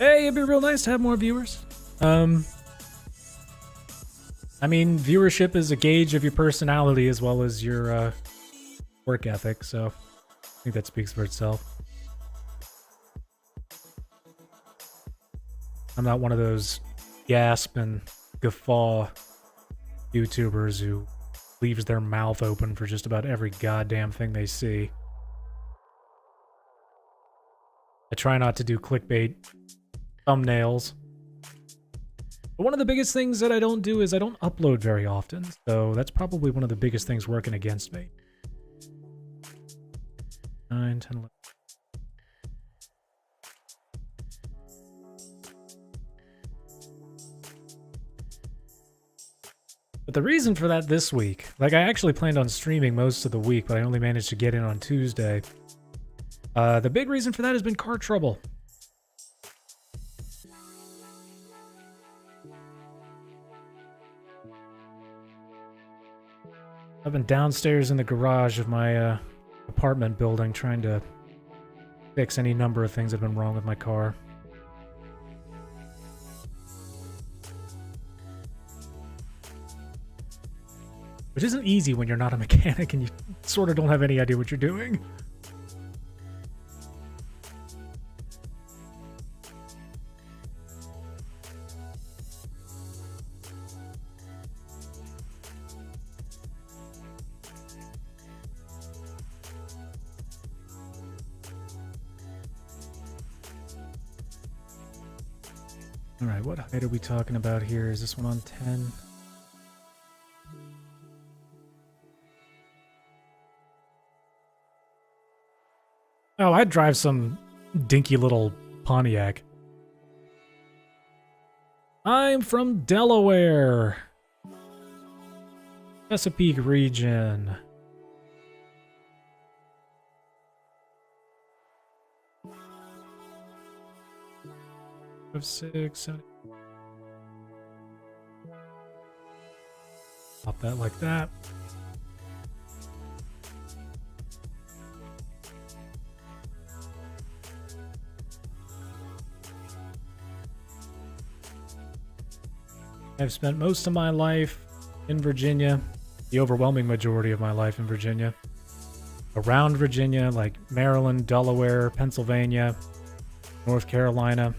Hey, it'd be real nice to have more viewers. I mean, viewership is a gauge of your personality as well as your work ethic, so I think that speaks for itself. I'm not one of those gasp and guffaw YouTubers who leaves their mouth open for just about every goddamn thing they see. I try not to do clickbait thumbnails. But one of the biggest things that I don't do is I don't upload very often, so that's probably one of the biggest things working against me. 9, 10, 11. But the reason for that this week, like I actually planned on streaming most of the week, but I only managed to get in on Tuesday. The big reason for that has been car trouble. I've been downstairs in the garage of my apartment building trying to fix any number of things that have been wrong with my car. Which isn't easy when you're not a mechanic and you sort of don't have any idea what you're doing. Alright, what height are we talking about here? Is this one on 10? Oh, I'd drive some dinky little Pontiac. I'm from Delaware. Chesapeake region. Of 6, 7. Pop that like that. I've spent most of my life in Virginia, the overwhelming majority of my life in Virginia. Around Virginia, like Maryland, Delaware, Pennsylvania, North Carolina.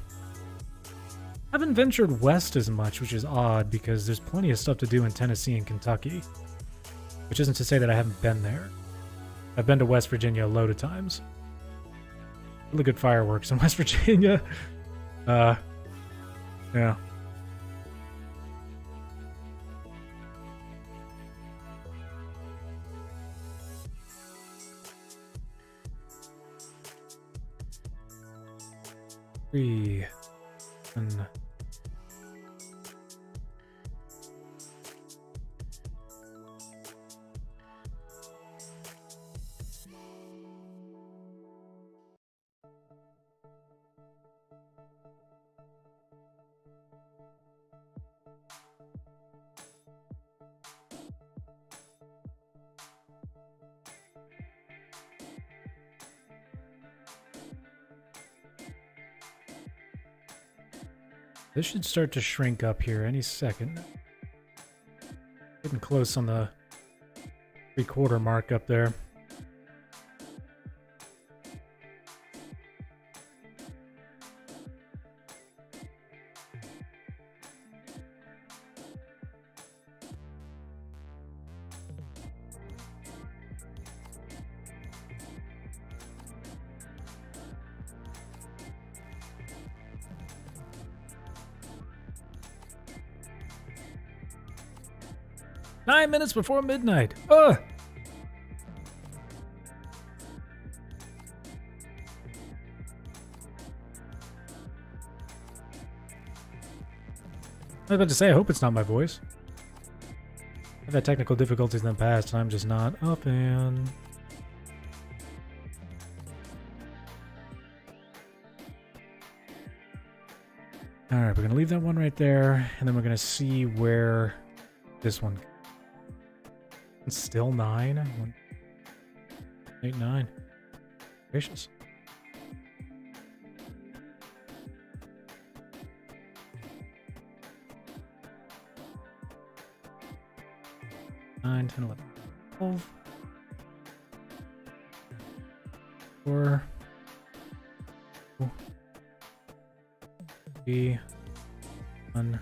I haven't ventured west as much, which is odd because there's plenty of stuff to do in Tennessee and Kentucky. Which isn't to say that I haven't been there. I've been to West Virginia a load of times. Really good fireworks in West Virginia. Yeah. Three. And 'This should start to shrink up here any second. Getting close on the 3/4 mark up there. Nine minutes before midnight. Ugh! I was about to say, I hope it's not my voice. I've had technical difficulties in the past, and I'm just not a fan. Alright, we're going to leave that one right there, and then we're going to see where this one... It's still 9? 1, 8, 9. Gracious. 9, 10, 11, 12. 4. 3. 1.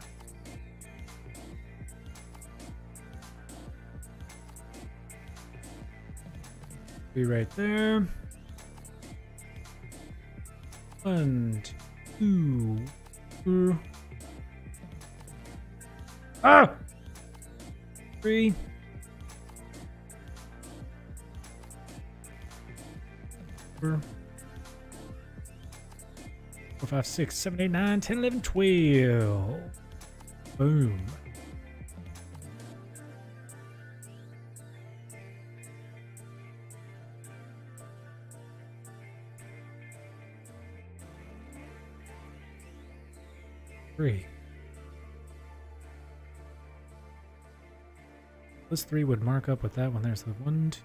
Be right there. 1, 2, 3. Ah! 3. 4, 5, 6, 7, 8, 9, 10, 11, 12. Boom. Three. This 3 would mark up with that one there. So 1, 2.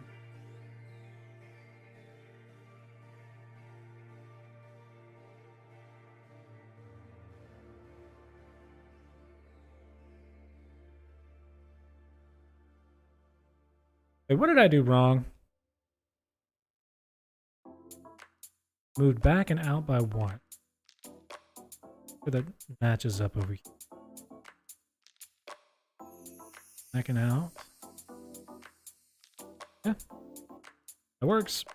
Wait, what did I do wrong? Moved back and out by 1. That matches up over here. Back and out. Yeah, that works.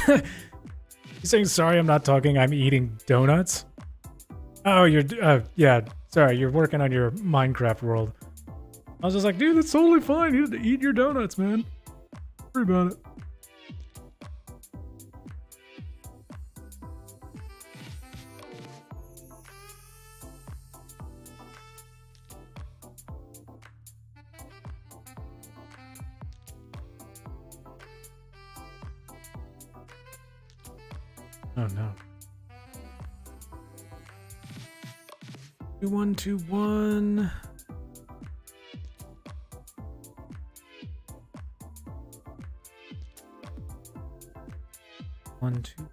You saying sorry I'm not talking, I'm eating donuts? Oh, you're yeah, sorry, you're working on your Minecraft world. I was just like, dude, that's totally fine. You have to eat your donuts, man. Don't worry about it. Oh no. 2, 1, 2, 1. One, 2.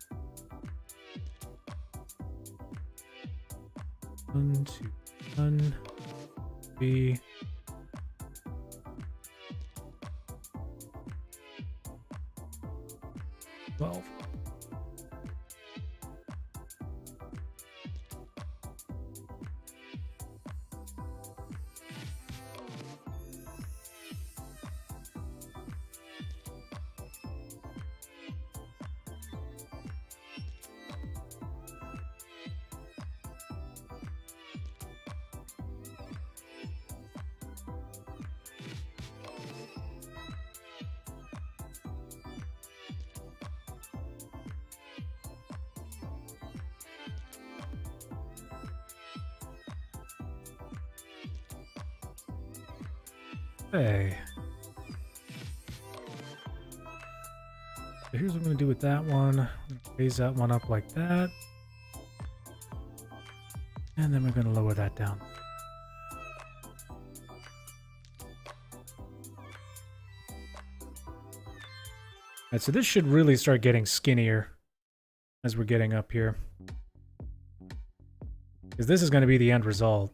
1, 2, 1. 3. 12. Hey. So here's what I'm going to do with that one. I'm going to raise that one up like that. And then we're going to lower that down. Alright, so this should really start getting skinnier as we're getting up here. Because this is going to be the end result.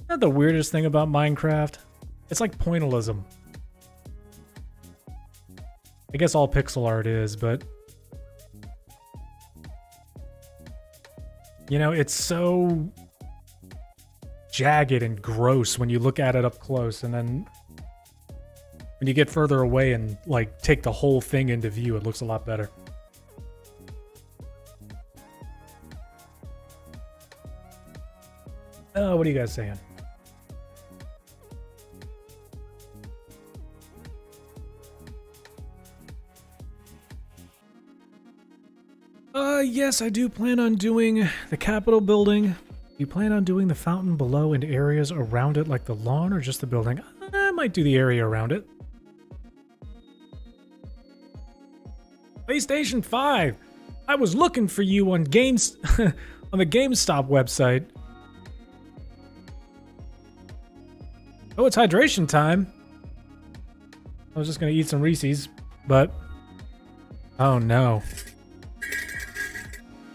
Isn't that the weirdest thing about Minecraft? It's like pointillism. I guess all pixel art is, but you know, it's so jagged and gross when you look at it up close, and then when you get further away and like take the whole thing into view, it looks a lot better. What are you guys saying? Yes, I do plan on doing the Capitol building. Do you plan on doing the fountain below and areas around it like the lawn or just the building? I might do the area around it. PlayStation 5! I was looking for you on games on the GameStop website. Oh, it's hydration time. I was just gonna eat some Reese's, but... Oh no.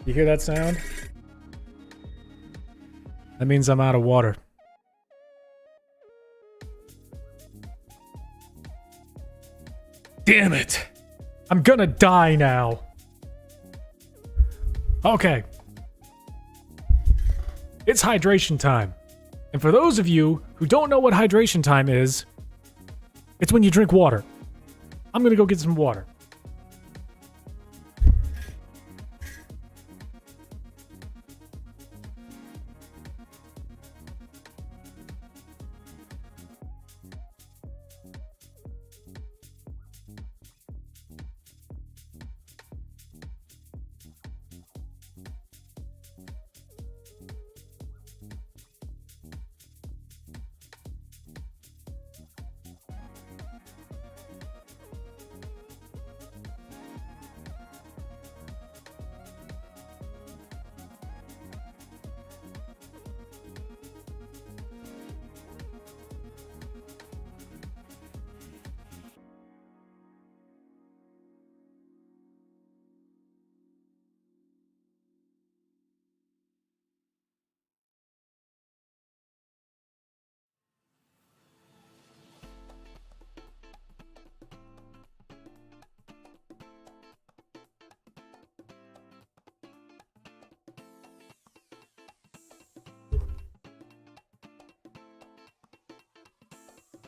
You hear that sound? That means I'm out of water. Damn it! I'm gonna die now. Okay. It's hydration time. And for those of you who don't know what hydration time is, it's when you drink water. I'm gonna go get some water.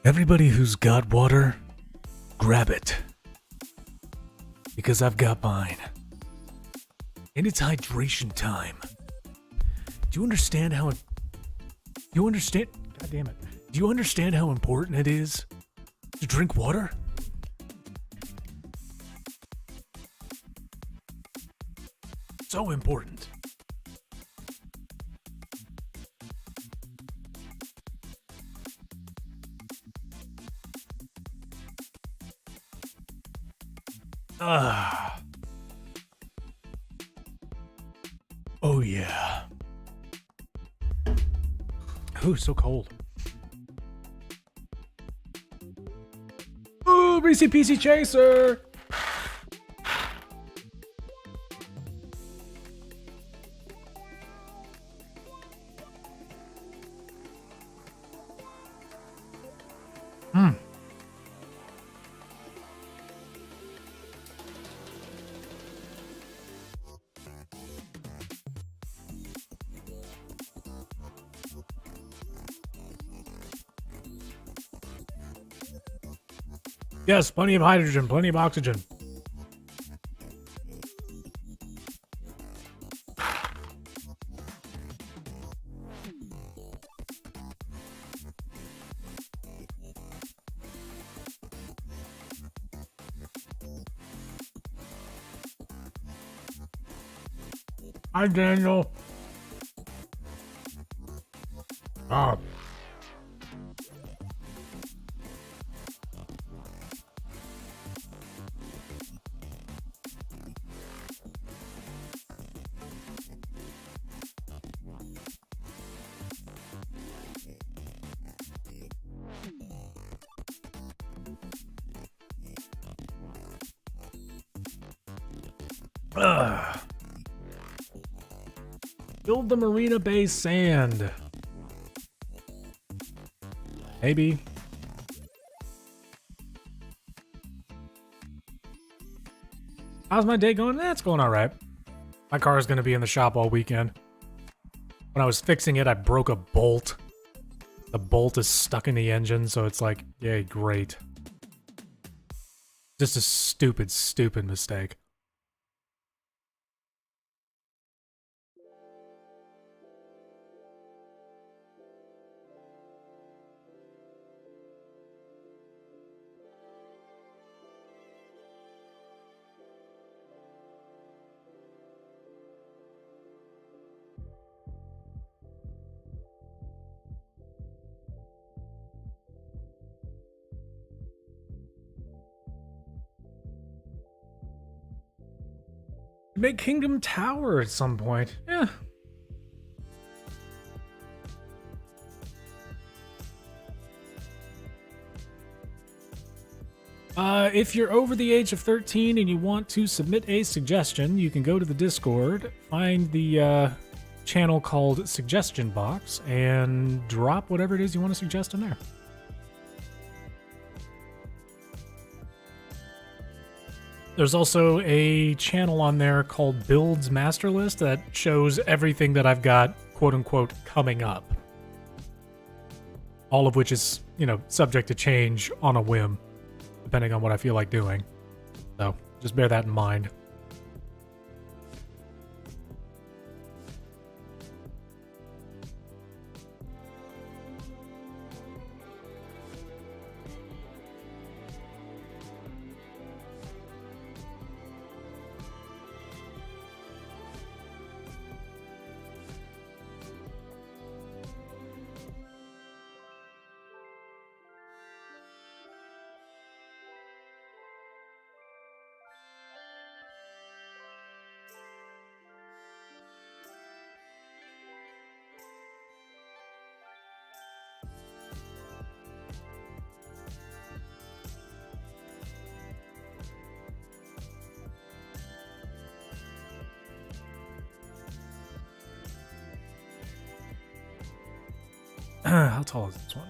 Everybody who's got water, grab it. Because I've got mine. And it's hydration time. Do you understand how... You understand... God damn it. Do you understand how important it is to drink water? So important. Oh yeah. Ooh, so cold. Ooh, Reese PC Chaser! Yes, plenty of hydrogen, plenty of oxygen. Hi, Daniel. Oh. Build the Marina Bay sand. Maybe. How's my day going? It's going all right. My car is going to be in the shop all weekend. When I was fixing it, I broke a bolt. The bolt is stuck in the engine, so it's like, yay, great. Just a stupid, stupid mistake. Make Kingdom Tower at some point. Yeah. If you're over the age of 13 and you want to submit a suggestion, you can go to the Discord, find the channel called Suggestion Box, and drop whatever it is you want to suggest in there. There's also a channel on there called Builds Master List that shows everything that I've got, quote unquote, coming up. All of which is, you know, subject to change on a whim, depending on what I feel like doing. So just bear that in mind. How tall is this one?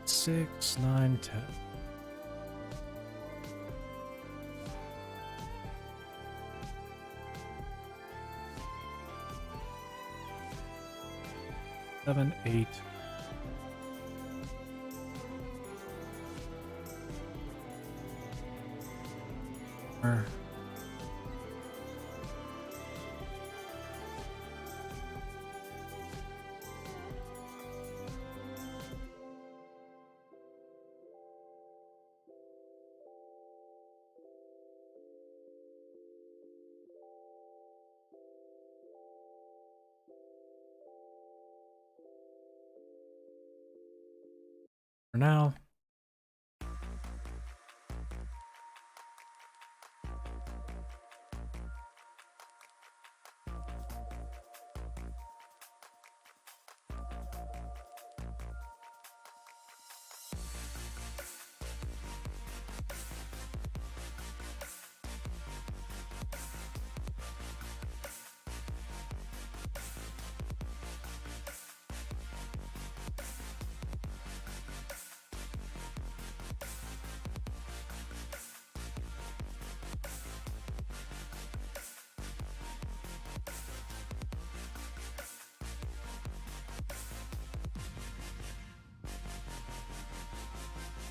6, 9, 10. Seven, 8. For now.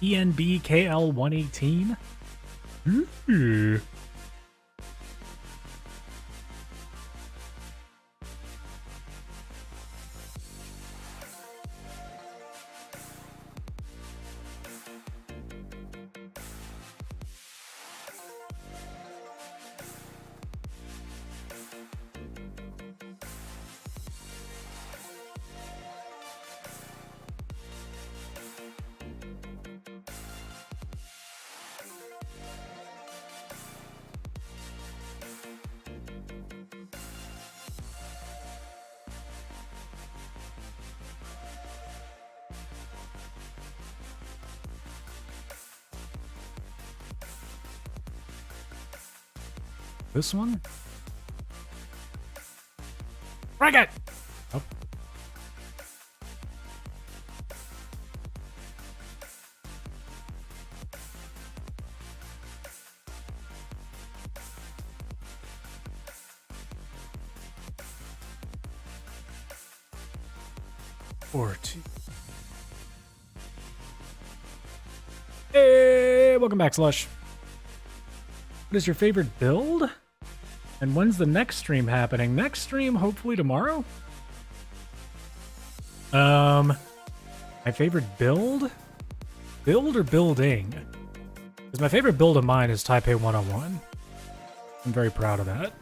ENBKL 118. Ooh. This one? Break it! Oh. 4, 2. Hey, welcome back, Slush. What is your favorite build? And when's the next stream happening? Next stream, hopefully tomorrow? My favorite build? Build or building? Because my favorite build of mine is Taipei 101. I'm very proud of that.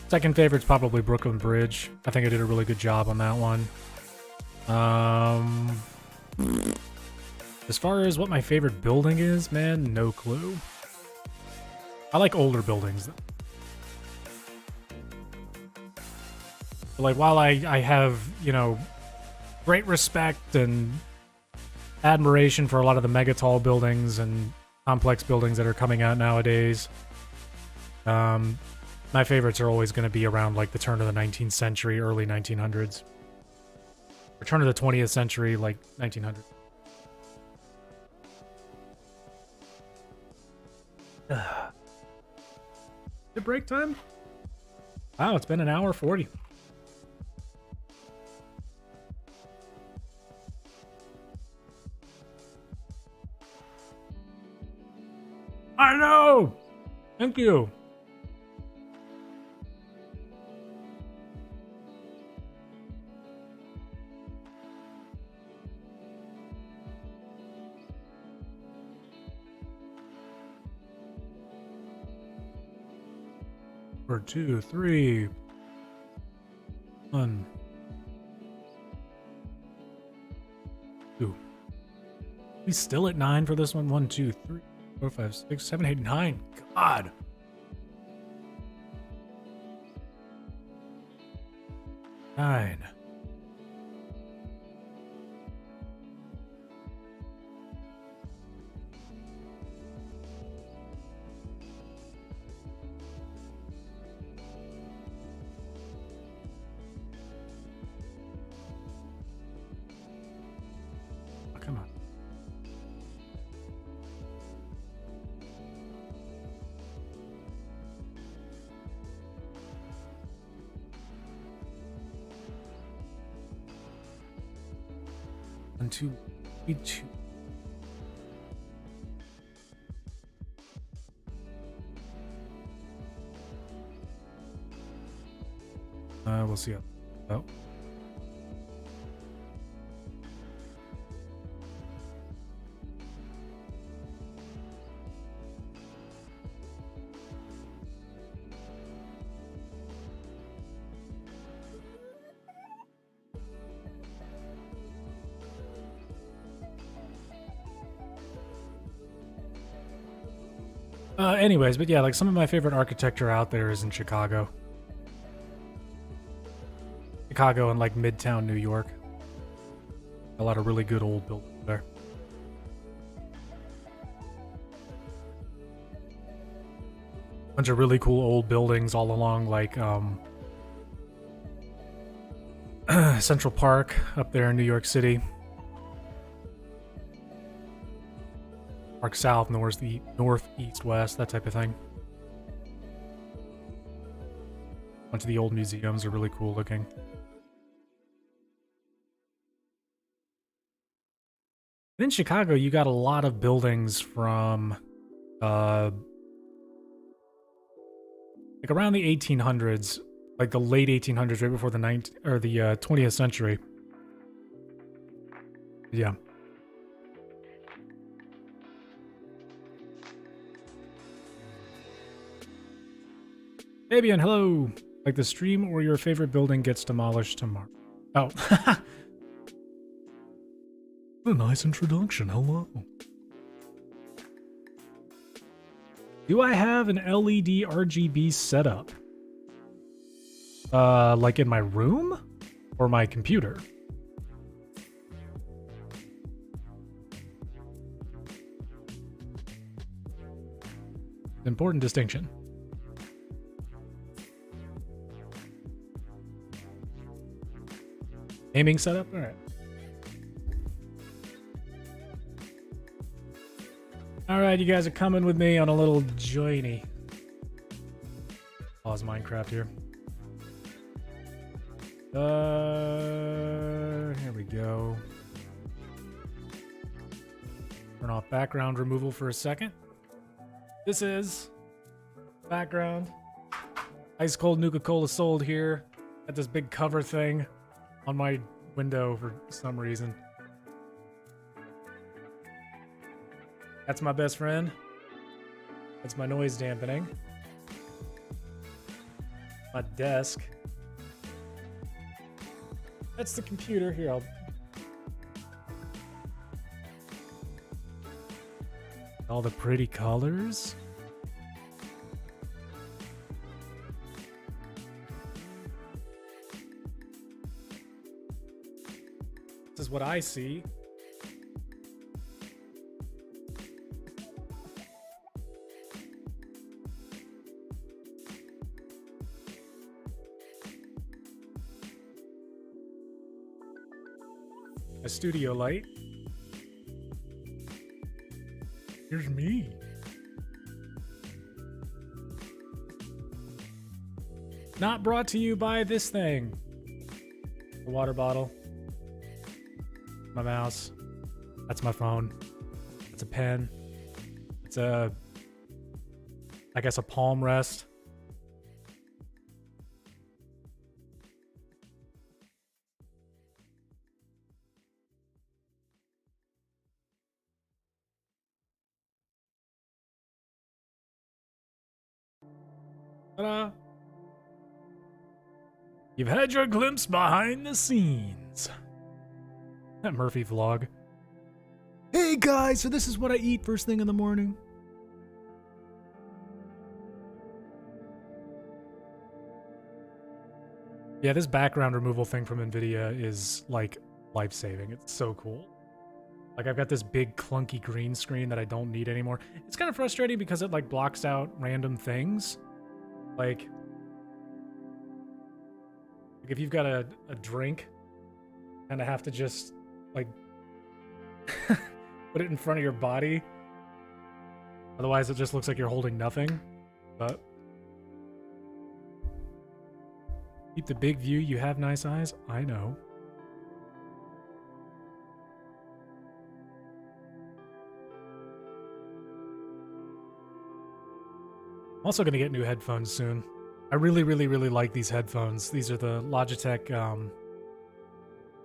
Second favorite's probably Brooklyn Bridge. I think I did a really good job on that one. As far as what my favorite building is, man, no clue. I like older buildings. But like, while I have, you know, great respect and admiration for a lot of the mega tall buildings and complex buildings that are coming out nowadays, my favorites are always going to be around like the turn of the 19th century, early 1900s. Or turn of the 20th century, like 1900. Is it break time? Wow, it's been an hour 40. I know! Thank you. Or 2, 3. 1. 2. We still at 9 for this one? 1, 2, 3, 4, 5, 6, 7, 8, 9. God. Nine. Oh, come on. One, two, three, two. We'll see. Oh. Anyways, but yeah, like some of my favorite architecture out there is in Chicago. Chicago and like Midtown New York. A lot of really good old buildings there. Bunch of really cool old buildings all along like Central Park up there in New York City. Park South, north, east, west, that type of thing. Bunch of the old museums are really cool looking. And in Chicago, you got a lot of buildings from like around the 1800s, like the late 1800s, right before the 20th century. Yeah. Fabian, hello. Like the stream or your favorite building gets demolished tomorrow. Oh. What a nice introduction. Hello. Do I have an LED RGB setup? Like in my room or my computer? Important distinction. Aiming setup? Alright. Alright, you guys are coming with me on a little journey. Pause Minecraft here. Here we go. Turn off background removal for a second. This is background. Ice cold Nuka-Cola sold here. Got this big cover thing on my window for some reason. That's my best friend. That's my noise dampening. My desk. That's the computer. Here, I'll... all the pretty colors. This is what I see. A studio light. Here's me. Not brought to you by this thing. A water bottle. My mouse. That's my phone. That's a pen. It's a, I guess, a palm rest. Ta-da! You've had your glimpse behind the scenes. That Murphy vlog. Hey guys, so this is what I eat first thing in the morning. Yeah, this background removal thing from NVIDIA is like life-saving. It's so cool. Like I've got this big clunky green screen that I don't need anymore. It's kind of frustrating because it like blocks out random things. Like if you've got a drink, kind of have to just like put it in front of your body. Otherwise it just looks like you're holding nothing. But keep the big view, you have nice eyes. I know. I'm also going to get new headphones soon. I really like these headphones. These are the Logitech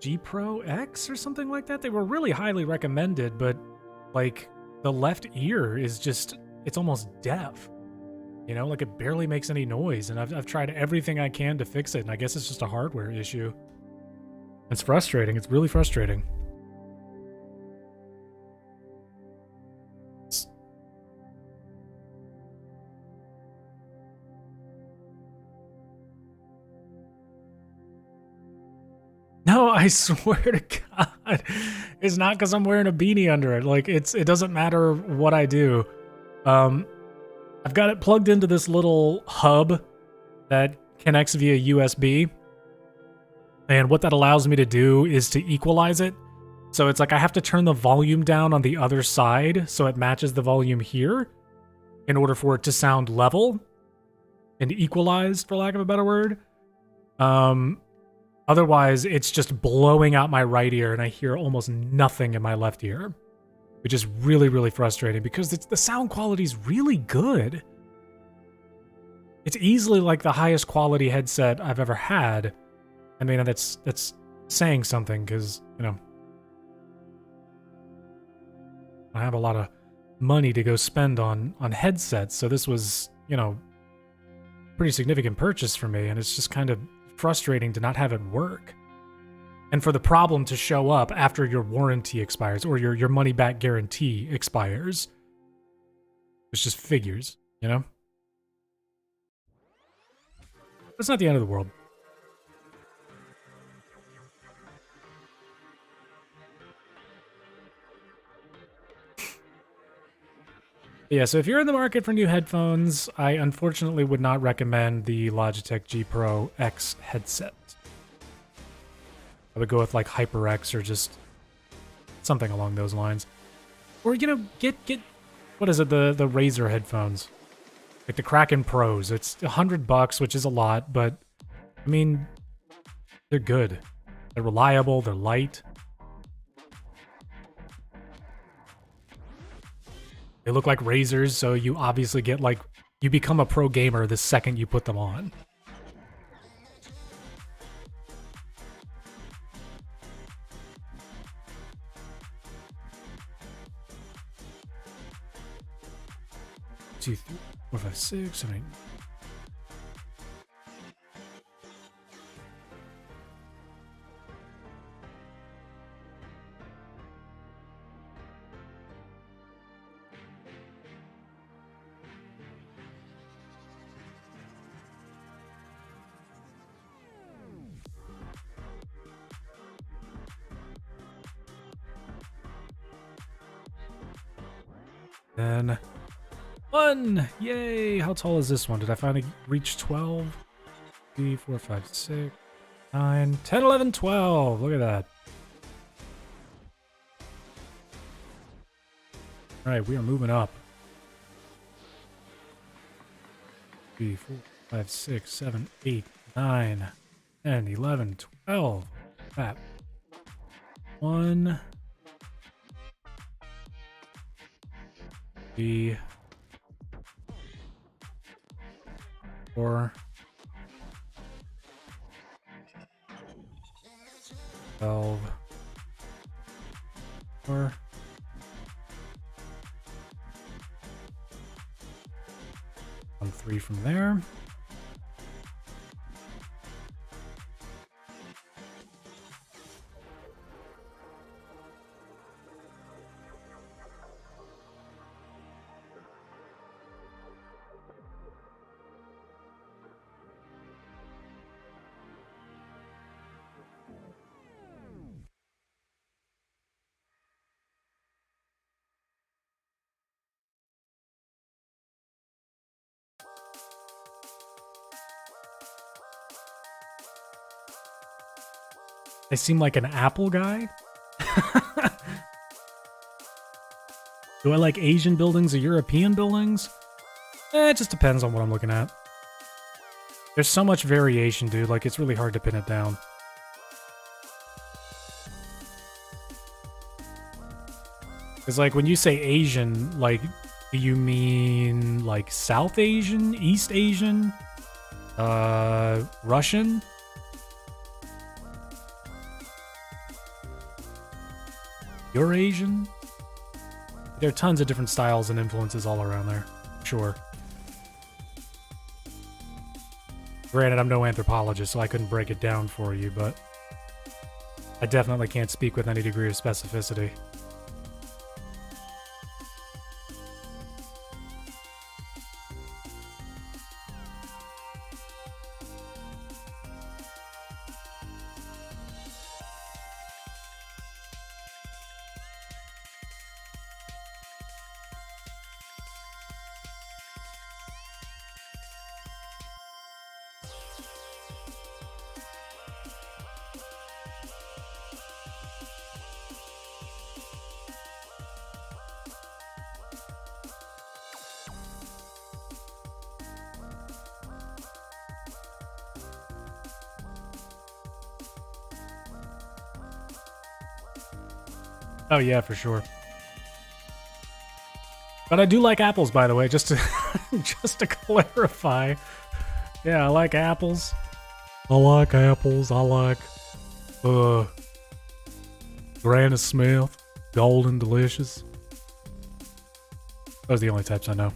G Pro X or something like that. They were really highly recommended, but like the left ear is just, it's almost deaf. You know, like it barely makes any noise, and I've tried everything I can to fix it, and I guess it's just a hardware issue. It's frustrating. It's really frustrating. No, I swear to God, it's not because I'm wearing a beanie under it. Like it doesn't matter what I do. I've got it plugged into this little hub that connects via USB. And what that allows me to do is to equalize it. So it's like I have to turn the volume down on the other side so it matches the volume here in order for it to sound level and equalized, for lack of a better word. Otherwise, it's just blowing out my right ear and I hear almost nothing in my left ear, which is really frustrating because the sound quality is really good. It's easily like the highest quality headset I've ever had. I mean, that's saying something because, you know, I have a lot of money to go spend on headsets. So this was, you know, pretty significant purchase for me, and it's just kind of frustrating to not have it work. And for the problem to show up after your warranty expires or your money back guarantee expires. It's just figures, you know? It's not the end of the world. Yeah, so if you're in the market for new headphones, I unfortunately would not recommend the Logitech G Pro X headset. I would go with like HyperX or just something along those lines. Or, you know, get what is it, the Razer headphones. Like the Kraken Pros. It's $100, which is a lot, but I mean, they're good. They're reliable, they're light. They look like razors, so you obviously get like, you become a pro gamer the second you put them on. Two, three, 4, 5, 6, 7, 8. Then 1! Yay! How tall is this one? Did I finally reach 12? 3, 4, 5, 6, 9, 10, 11, 12. Look at that. Alright, we are moving up. 3, 4, 5, 6, 7, 8, 9, 10, 11, 12. That. 1. 3, 4, 12, 4. On 3 from there. I seem like an Apple guy. Do I like Asian buildings or European buildings? It just depends on what I'm looking at. There's so much variation, dude. Like, it's really hard to pin it down. Because, like, when you say Asian, like, do you mean, like, South Asian? East Asian? Russian? Eurasian? There are tons of different styles and influences all around there. Sure. Granted, I'm no anthropologist, so I couldn't break it down for you, but I definitely can't speak with any degree of specificity. Oh yeah, for sure. But I do like apples, by the way, just to just to clarify. Yeah, I like apples. I like apples. I like Granny Smith, Golden Delicious. Those are the only types I know.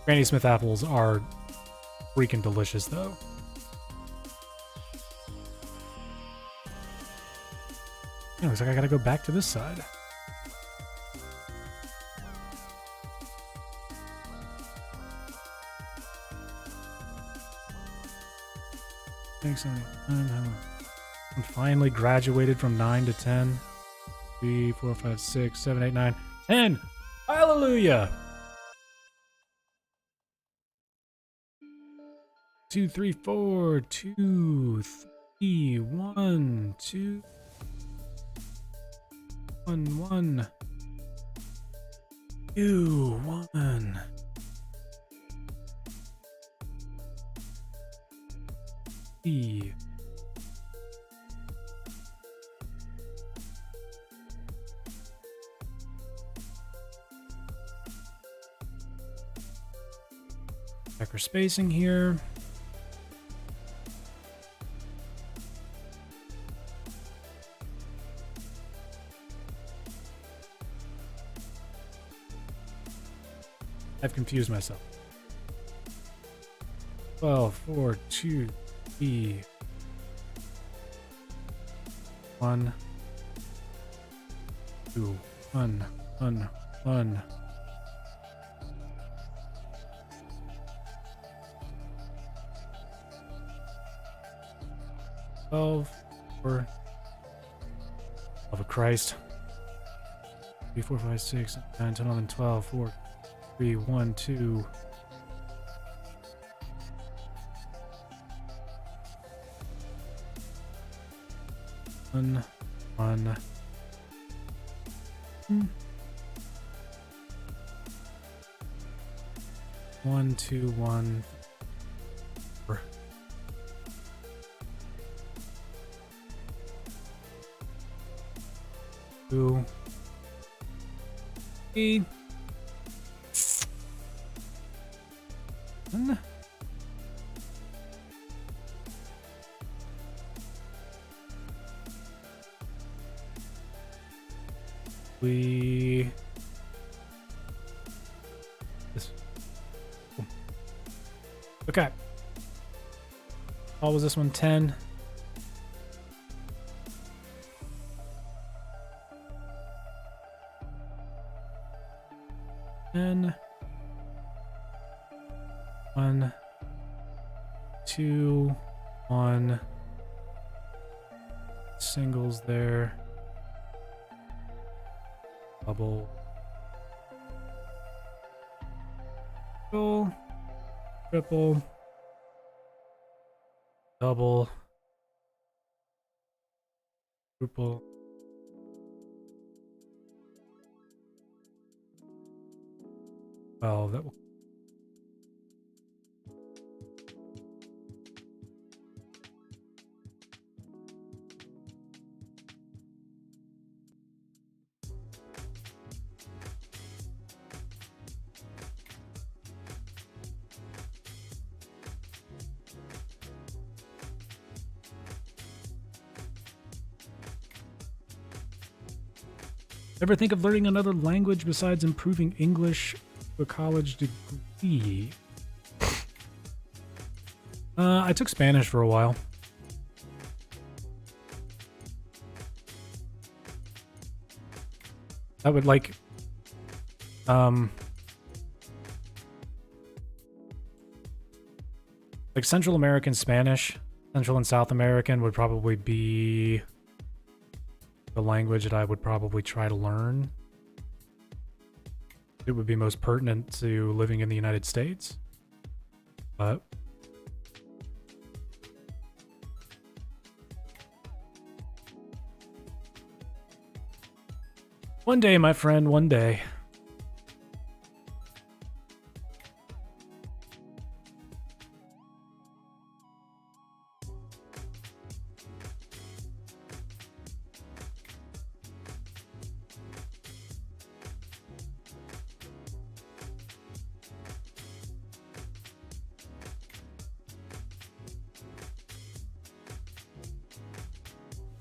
Granny Smith apples are freaking delicious, though. Yeah, looks like I gotta go back to this side. I'm finally graduated from 9 to 10. 3, 4, 5, 6, 7, 8, 9, 10. Hallelujah! 2, 3, 4, 2, 3, 1, 2, 1, 1, 2, 1. E. Check our spacing here. I've confused myself. 12, 4, 2, 3, 1, 2, 1, 1, 1. 12, 4. Love of Christ. 3, 4, 5, 6, 9, 10, 11, 12, 4, 3, 1, 2. 1, 1. 1, 2, 1. 4. 2. 3. 1. This. Oh. Okay. What was this one? 10. 10. 1, 2, 1. Singles there. Double. Triple. Triple. Double. Triple. Well, that will. Ever think of learning another language besides improving English to a college degree? I took Spanish for a while. I would like Central American Spanish, Central and South American would probably be the language that I would probably try to learn. It would be most pertinent to living in the United States. But one day, my friend, one day.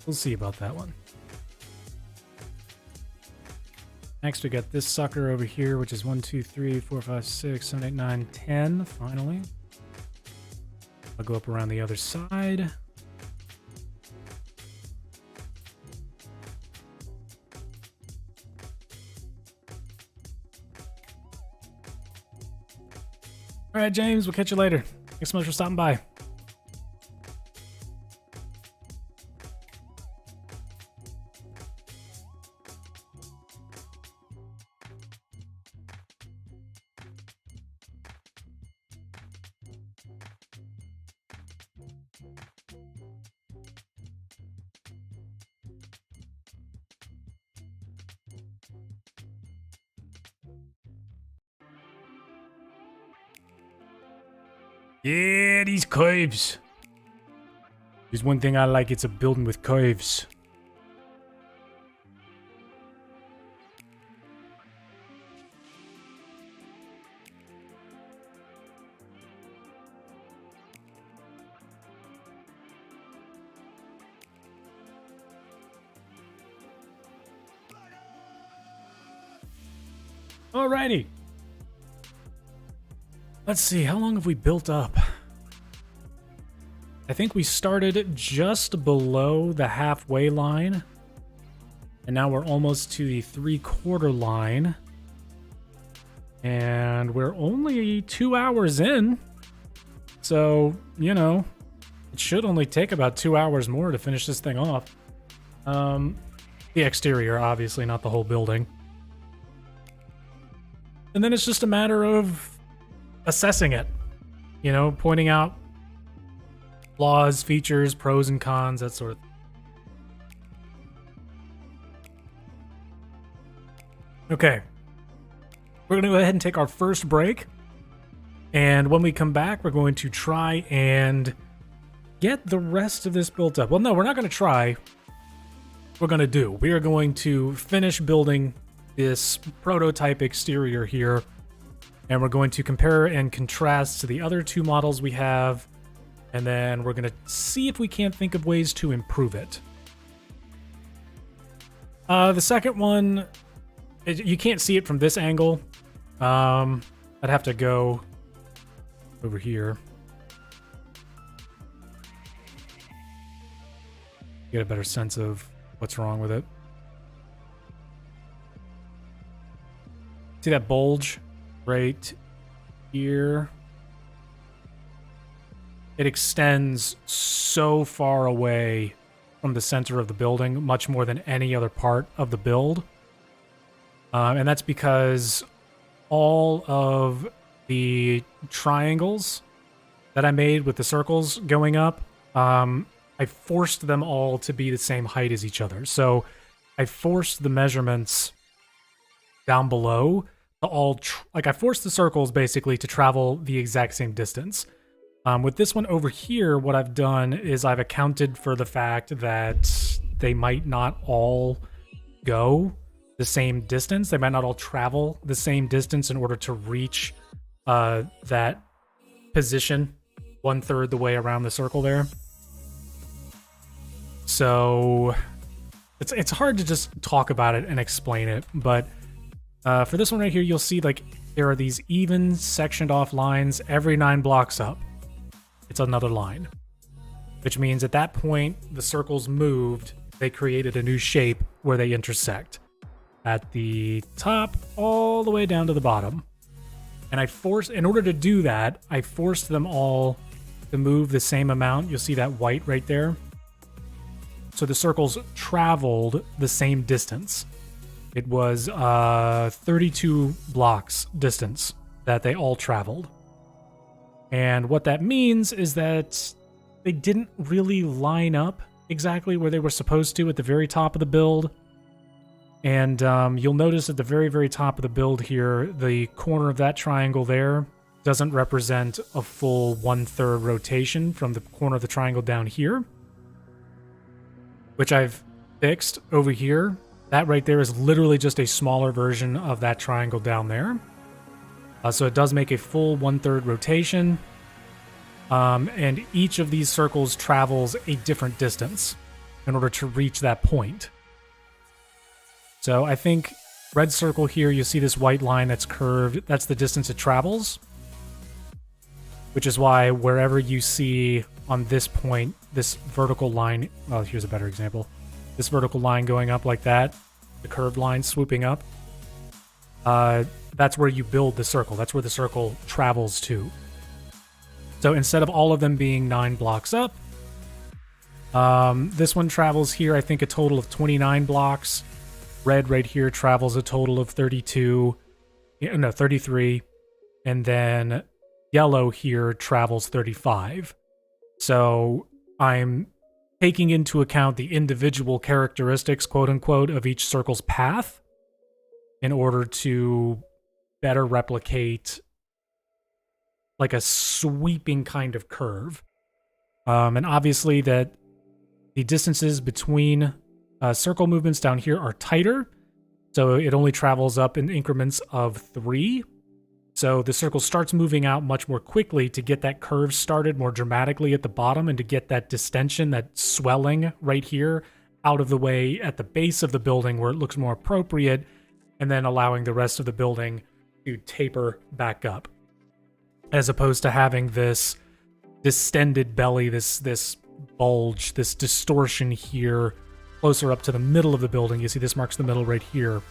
We'll see about that one. Next, we got this sucker over here, which is 1, 2, 3, 4, 5, 6, 7, 8, 9, 10. Finally. I'll go up around the other side. All right, James, we'll catch you later. Thanks so much for stopping by. Yeah, these caves. There's one thing I like, it's a building with curves. Alrighty. Let's see, how long have we built up? I think we started just below the halfway line. And now we're almost to the 3/4 line. And we're only 2 hours in. So, you know, it should only take about 2 hours more to finish this thing off. The exterior, obviously, not the whole building. And then it's just a matter of assessing it. You know, pointing out flaws, features, pros and cons, that sort of thing. Okay. We're going to go ahead and take our first break. And when we come back, we're going to try and get the rest of this built up. Well, no, we're not going to try. We're going to do. We are going to finish building this prototype exterior here. And we're going to compare and contrast to the other two models we have. And then we're going to see if we can't think of ways to improve it. The second one, you can't see it from this angle. I'd have to go over here. Get a better sense of what's wrong with it. See that bulge right here? It extends so far away from the center of the building, much more than any other part of the build. And that's because all of the triangles that I made with the circles going up, I forced them all to be the same height as each other. So I forced the measurements down below to all, I forced the circles basically to travel the exact same distance. With this one over here, what I've done is I've accounted for the fact that they might not all go the same distance. They might not all travel the same distance in order to reach that position 1/3 the way around the circle there. So it's hard to just talk about it and explain it, but for this one right here, you'll see like there are these even sectioned off lines every 9 blocks up. It's another line, which means at that point the circles moved. They created a new shape where they intersect at the top all the way down to the bottom. And in order to do that, I forced them all to move the same amount. You'll see that white right there. So the circles traveled the same distance. It was 32 blocks distance that they all traveled. And what that means is that they didn't really line up exactly where they were supposed to at the very top of the build. And you'll notice at the very, very top of the build here, the corner of that triangle there doesn't represent a full 1/3 rotation from the corner of the triangle down here, which I've fixed over here. That right there is literally just a smaller version of that triangle down there. So it does make a full 1/3 rotation. And each of these circles travels a different distance in order to reach that point. So I think red circle here, you see this white line that's curved. That's the distance it travels. Which is why wherever you see on this point, this vertical line, well, here's a better example. This vertical line going up like that, the curved line swooping up, that's where you build the circle. That's where the circle travels to. So instead of all of them being 9 blocks up, this one travels here, I think, a total of 29 blocks. Red right here travels a total of 33. And then yellow here travels 35. So I'm taking into account the individual characteristics, quote unquote, of each circle's path in order to better replicate like a sweeping kind of curve. And obviously that the distances between circle movements down here are tighter. So it only travels up in increments of 3. So the circle starts moving out much more quickly to get that curve started more dramatically at the bottom and to get that distension, that swelling right here out of the way at the base of the building where it looks more appropriate, and then allowing the rest of the building to taper back up. As opposed to having this distended belly, this bulge, this distortion here closer up to the middle of the building. You see this marks the middle right here.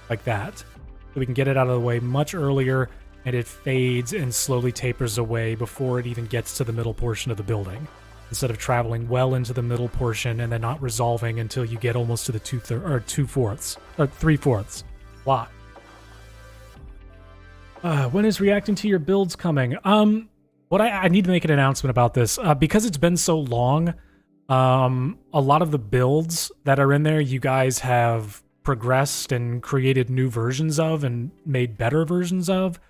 Like that. So we can get it out of the way much earlier, and it fades and slowly tapers away before it even gets to the middle portion of the building, instead of traveling well into the middle portion and then not resolving until you get almost to the 3/4 block. When is reacting to your builds coming? What I need to make an announcement about this because it's been so long. A lot of the builds that are in there, you guys have progressed and created new versions of and made better versions of.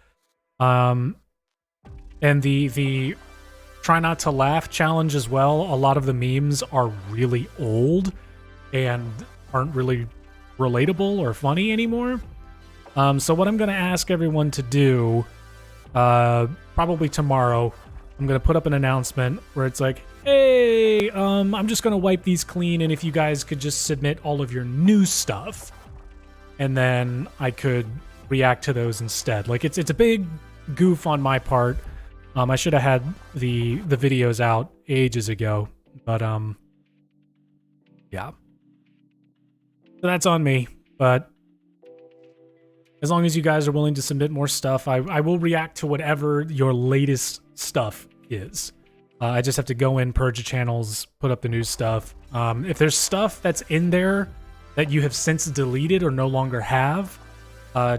And the try not to laugh challenge as well. A lot of the memes are really old and aren't really relatable or funny anymore. So what I'm going to ask everyone to do, probably tomorrow, I'm going to put up an announcement where it's like, hey, I'm just going to wipe these clean, and if you guys could just submit all of your new stuff, and then I could react to those instead. Like, it's a big goof on my part. I should have had the videos out ages ago, but yeah. So that's on me, but as long as you guys are willing to submit more stuff, I will react to whatever your latest stuff is. I just have to go in, purge the channels, put up the new stuff. If there's stuff that's in there that you have since deleted or no longer have,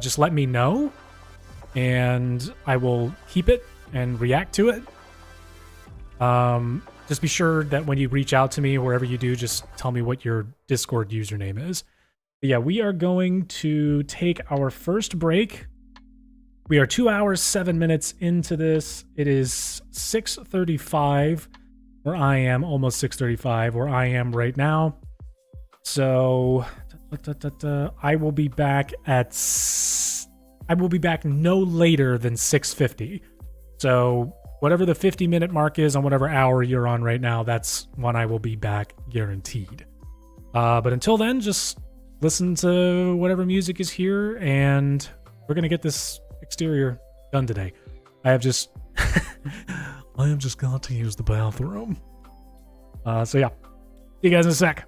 just let me know, and I will keep it and react to it. Just be sure that when you reach out to me, wherever you do, just tell me what your Discord username is. But yeah, we are going to take our first break. We are 2 hours, 7 minutes into this. It is 6:35 where I am, almost 6:35 where I am right now. So I will be back no later than 6:50. So whatever the 50-minute mark is on whatever hour you're on right now, that's when I will be back, guaranteed. But until then, just listen to whatever music is here, and we're gonna get this exterior done today. I have just got to use the bathroom. So yeah, see you guys in a sec.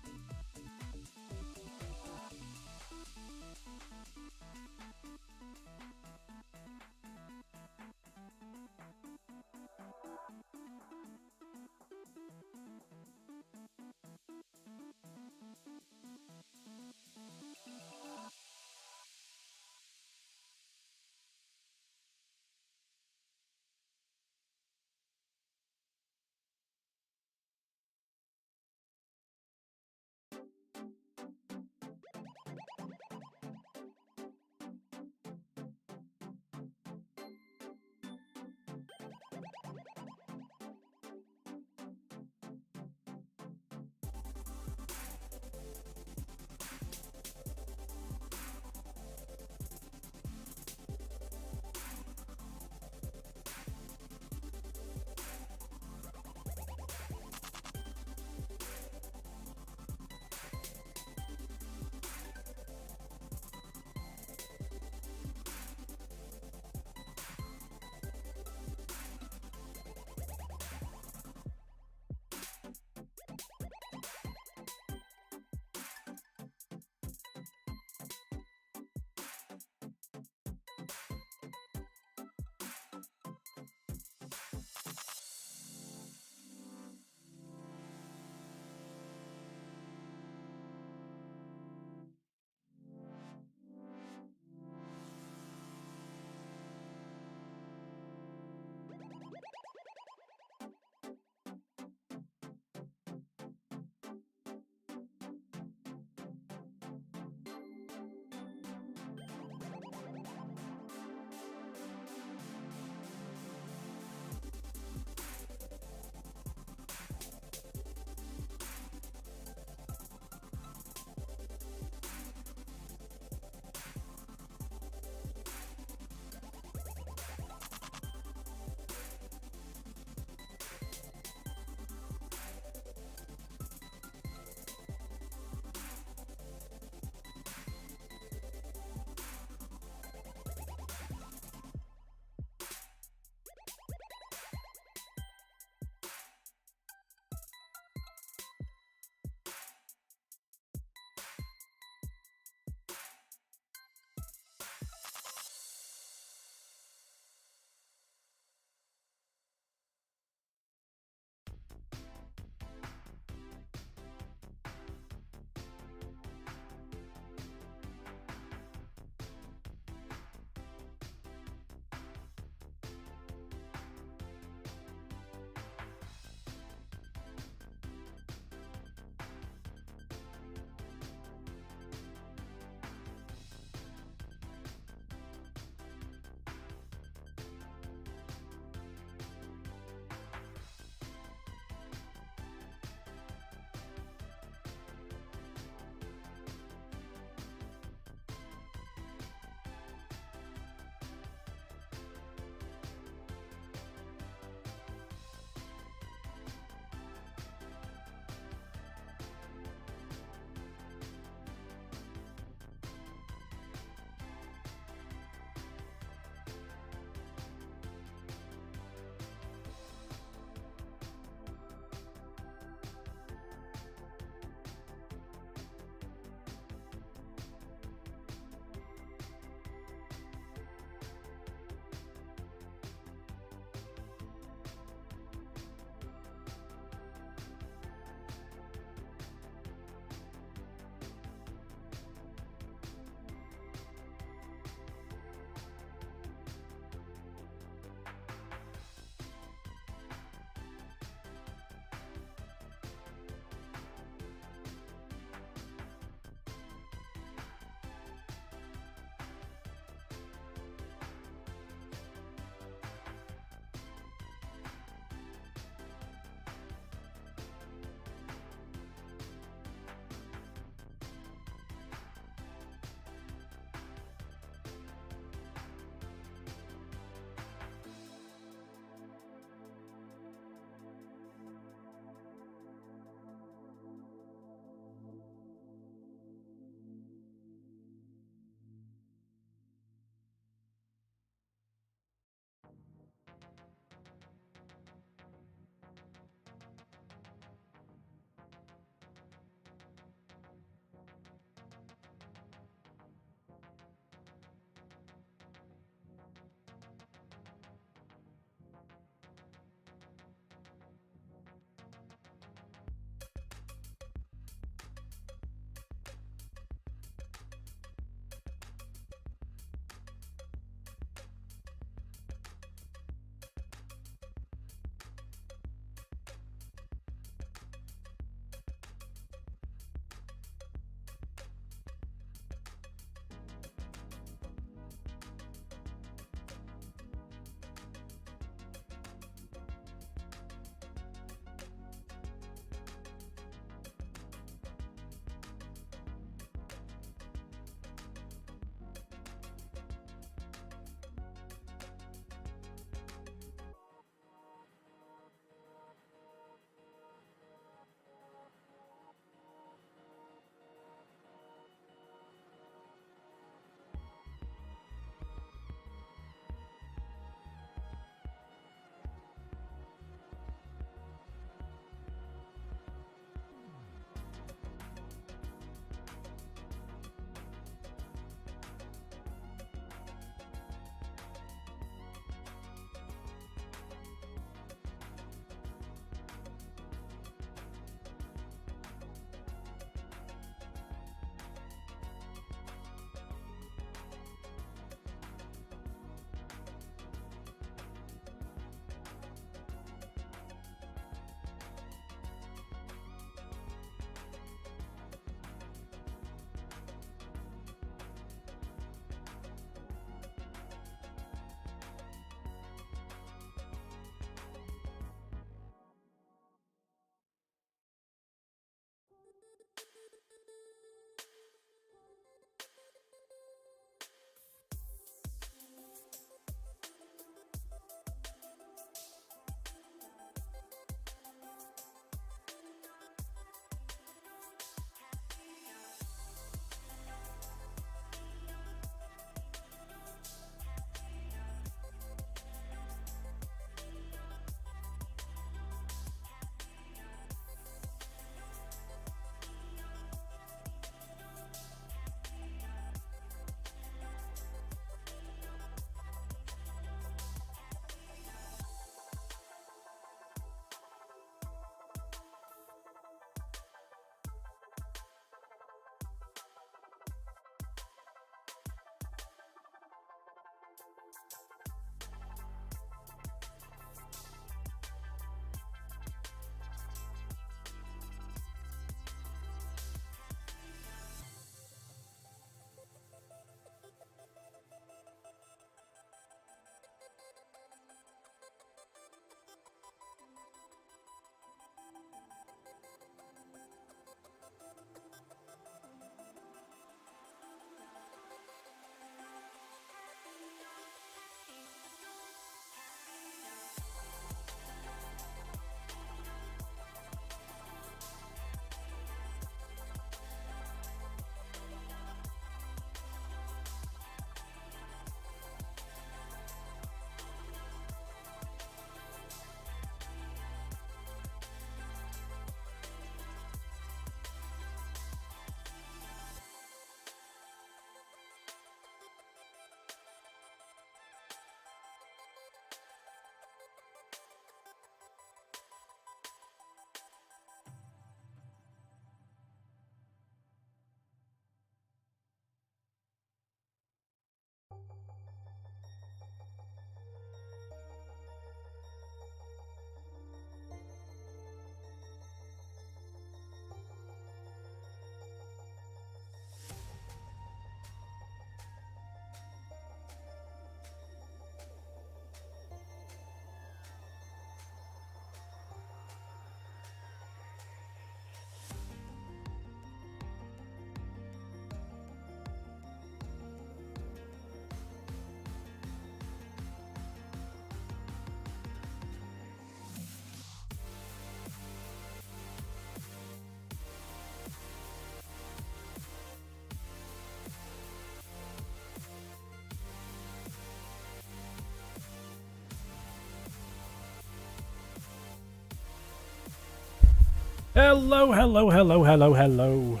Hello, hello, hello, hello, hello.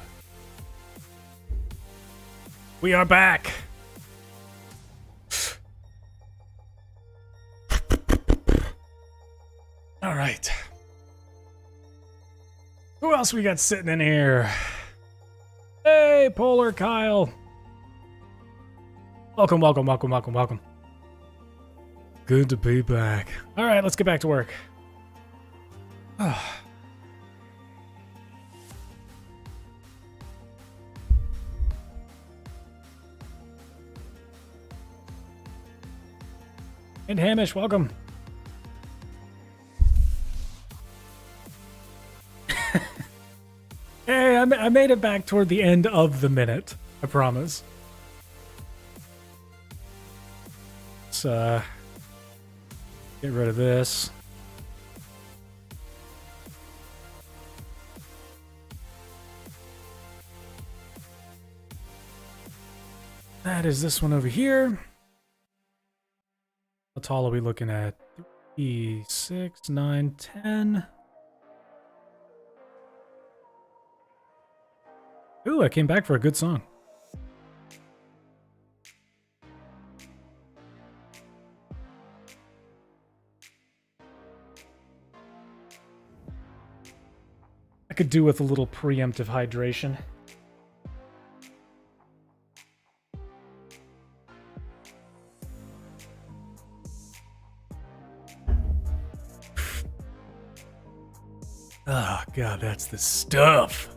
We are back. All right. Who else we got sitting in here? Hey, Polar Kyle. Welcome, welcome, welcome, welcome, welcome. Good to be back. All right, let's get back to work. And Hamish, welcome. Hey, I made it back toward the end of the minute. I promise. Let's get rid of this. That is this one over here. How tall are we looking at? 3, 6, 9, 10. Ooh, I came back for a good song. I could do with a little preemptive hydration. Oh, God, that's the stuff.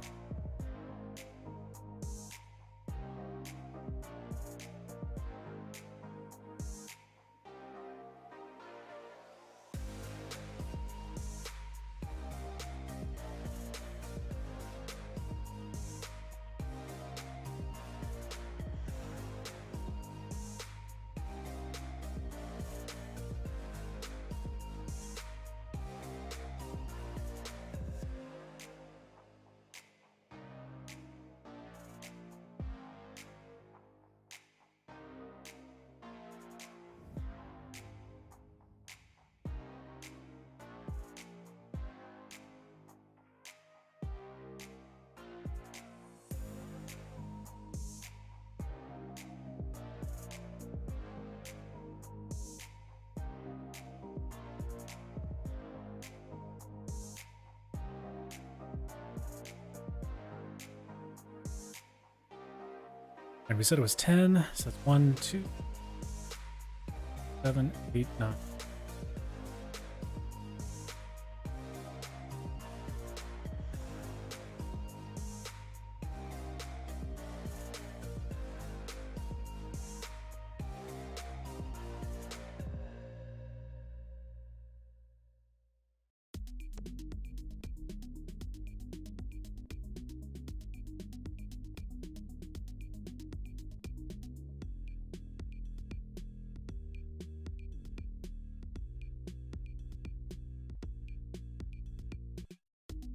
And we said it was 10, so that's 1, 2, 7, 8, 9.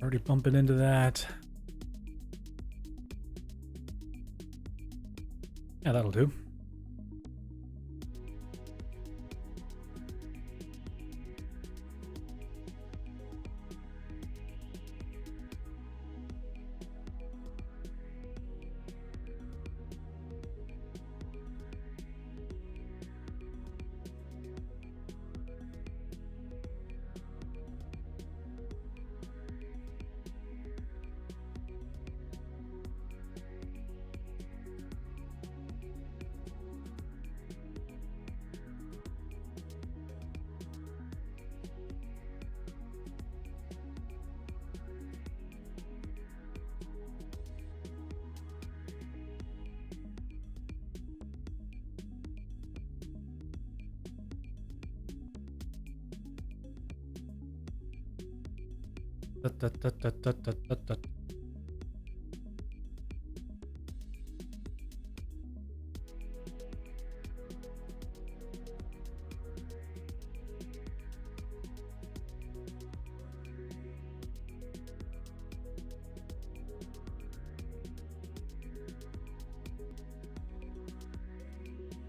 Already bumping into that. Yeah, that'll do.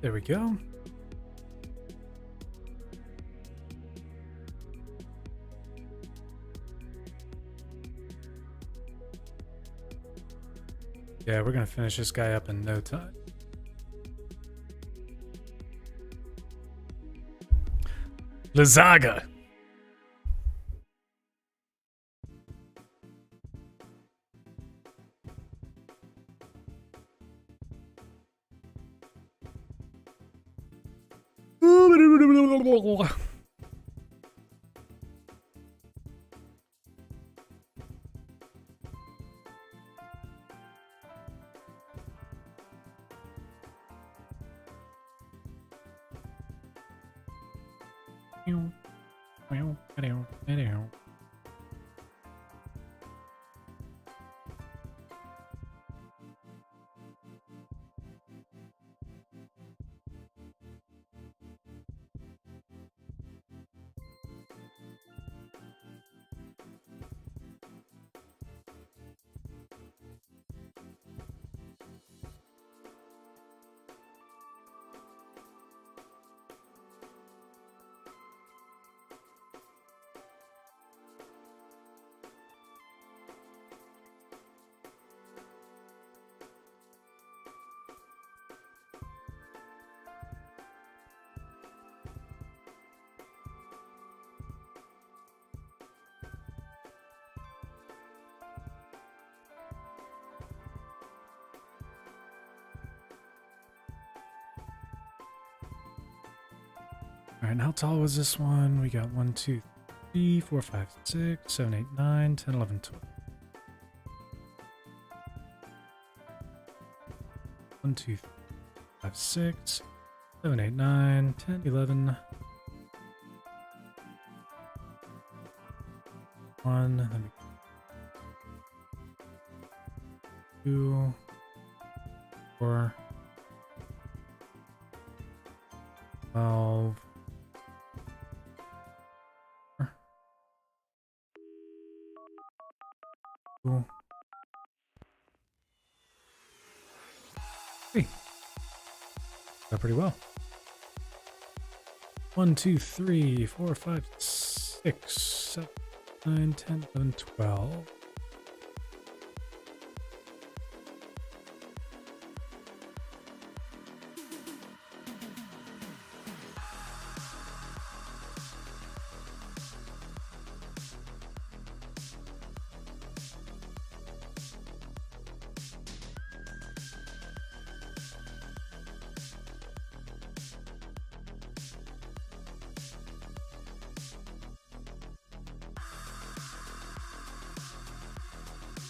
There we go. Yeah, we're gonna finish this guy up in no time. Lazaga. All right, how tall was this one? We got 1, 2, 3, 4, 5, 6, 7, 8, 9, 10, 11, 12. 1, 2, 3, 5, 6, 7, 8, 9, 10, 11. 1, let me 2, 4, 12. Cool. 3. Got pretty well. 1, 2, 3, 4, 5, 6, 7, 9, 10, 11, 12.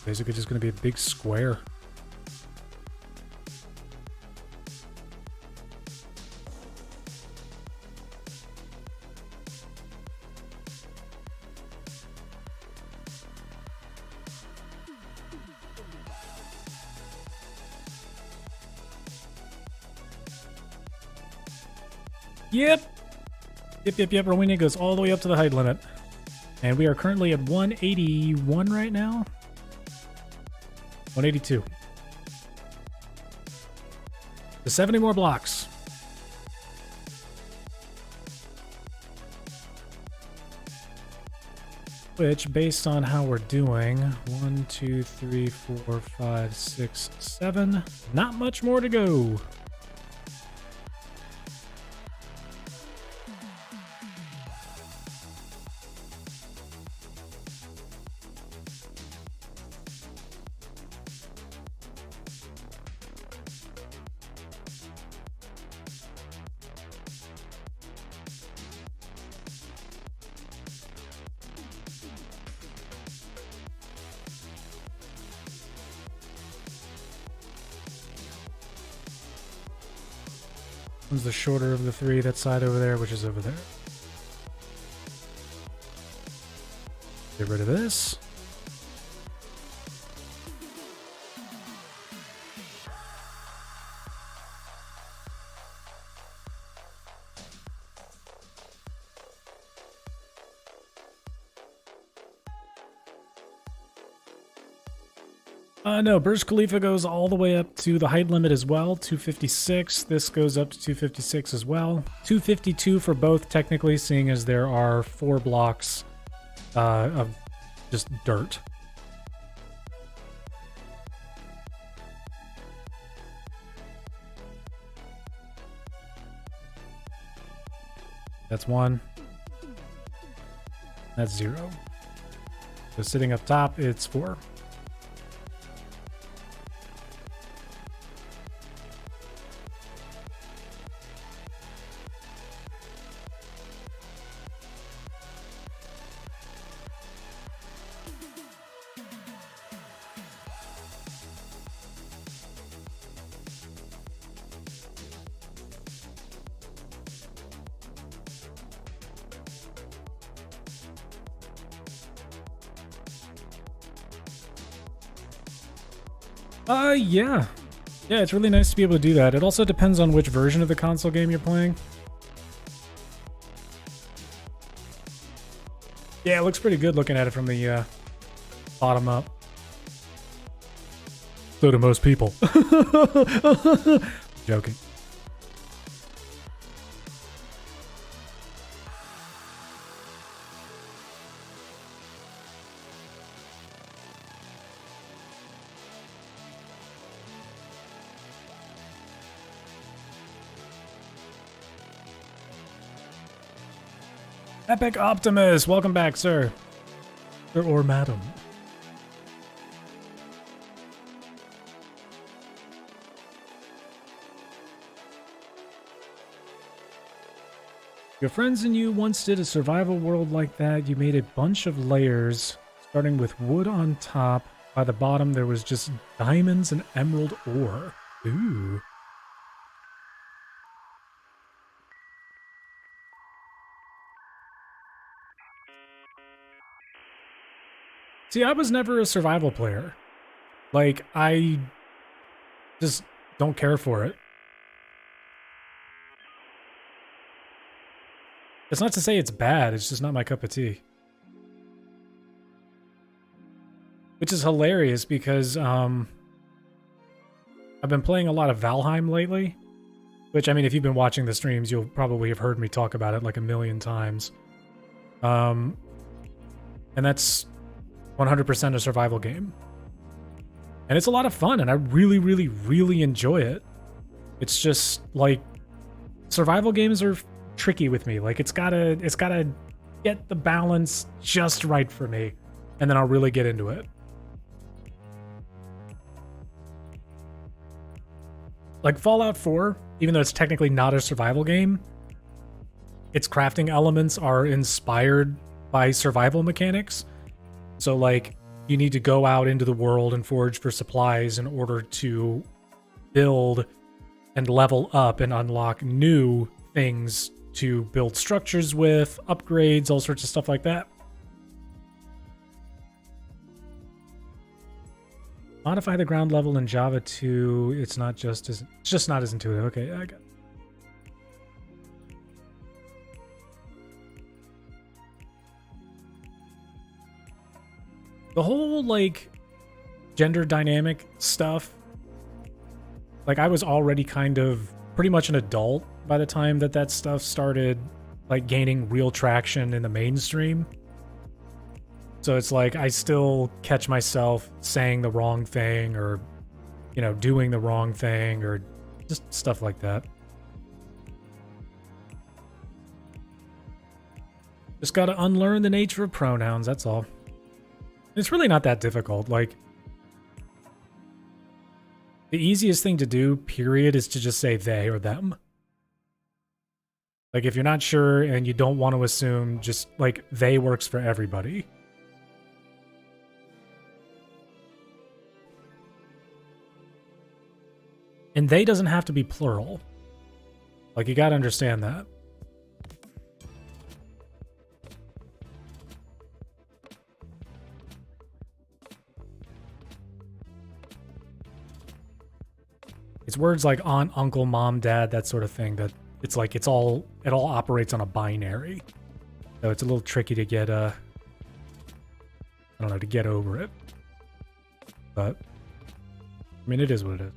Basically just going to be a big square. Yep. Yep. Rowena goes all the way up to the height limit. And we are currently at 181 right now. 182. The 70 more blocks. Which, based on how we're doing, 1, 2, 3, 4, 5, 6, 7, not much more to go. One's the shorter of the three, that side over there, which is over there. Get rid of this. No, Burj Khalifa goes all the way up to the height limit as well, 256. This goes up to 256 as well. 252 for both, technically, seeing as there are 4 blocks of just dirt. That's 1. That's 0. So sitting up top, it's 4. Yeah. Yeah, it's really nice to be able to do that. It also depends on which version of the console game you're playing. Yeah, it looks pretty good looking at it from the bottom up. So do most people. Joking. Epic Optimus, welcome back, sir. Sir or madam. Your friends and you once did a survival world like that. You made a bunch of layers, starting with wood on top. By the bottom, there was just diamonds and emerald ore. Ooh. See, I was never a survival player. Like, I just don't care for it. It's not to say it's bad, it's just not my cup of tea. Which is hilarious because I've been playing a lot of Valheim lately. Which, I mean, if you've been watching the streams, you'll probably have heard me talk about it like a million times. And that's 100% a survival game. And it's a lot of fun, and I really, really, really enjoy it. It's just, like, survival games are tricky with me. Like, it's gotta get the balance just right for me, and then I'll really get into it. Like, Fallout 4, even though it's technically not a survival game, its crafting elements are inspired by survival mechanics. So, like, you need to go out into the world and forage for supplies in order to build and level up and unlock new things to build structures with, upgrades, all sorts of stuff like that. Modify the ground level in Java 2. It's just not as intuitive. Okay, I got it. The whole, like, gender dynamic stuff, like, I was already kind of pretty much an adult by the time that stuff started, like, gaining real traction in the mainstream. So it's like, I still catch myself saying the wrong thing or, you know, doing the wrong thing or just stuff like that. Just gotta unlearn the nature of pronouns, that's all. It's really not that difficult. Like, the easiest thing to do, period, is to just say they or them. Like, if you're not sure and you don't want to assume, just, like, they works for everybody. And they doesn't have to be plural. Like, you gotta understand that. It's words like aunt, uncle, mom, dad, that sort of thing that it's like it all operates on a binary. So it's a little tricky to get I don't know, to get over it. But I mean, it is what it is.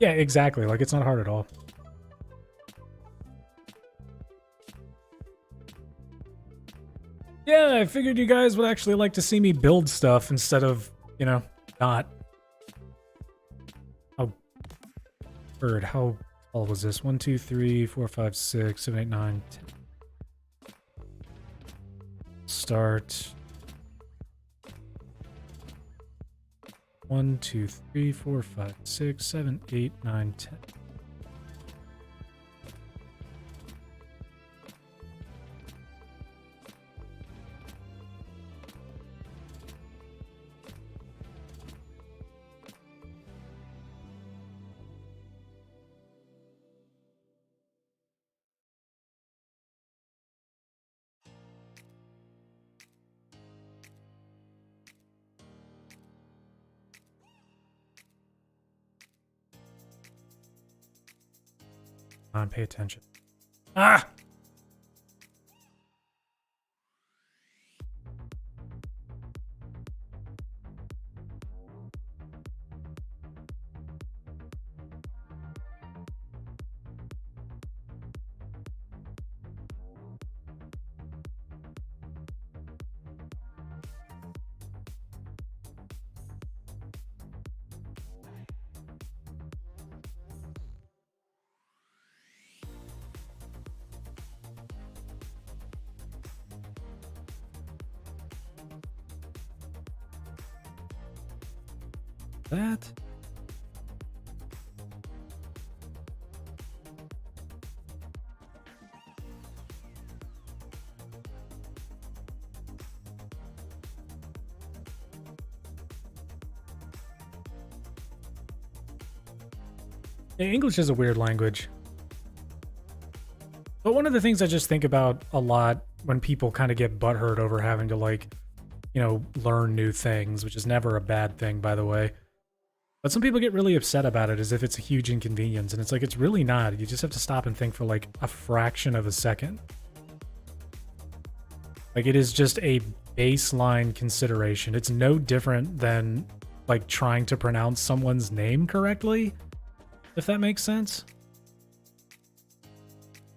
Yeah, exactly. Like, it's not hard at all. Yeah, I figured you guys would actually like to see me build stuff instead of, you know, not. Oh, bird, how tall was this? 1, 2, 3, 4, 5, 6, 7, 8, 9, 10. Start. 1, 2, 3, 4, 5, 6, 7, 8, 9, 10. Come on, pay attention. Ah! That. Yeah, English is a weird language. But one of the things I just think about a lot when people kind of get butthurt over having to, like, you know, learn new things, which is never a bad thing, by the way. But some people get really upset about it as if it's a huge inconvenience, and it's like, it's really not. You just have to stop and think for like a fraction of a second. Like, it is just a baseline consideration. It's no different than like trying to pronounce someone's name correctly, if that makes sense.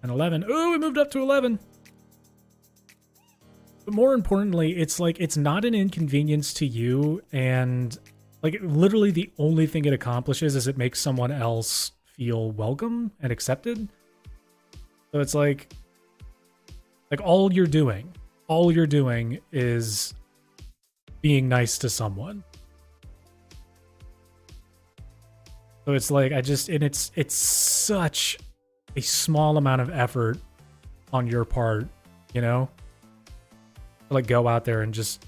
And 11. Oh, we moved up to 11. But more importantly, it's like, it's not an inconvenience to you, and like, literally the only thing it accomplishes is it makes someone else feel welcome and accepted. So it's like all you're doing is being nice to someone. So it's like, it's such a small amount of effort on your part, you know? To like go out there and just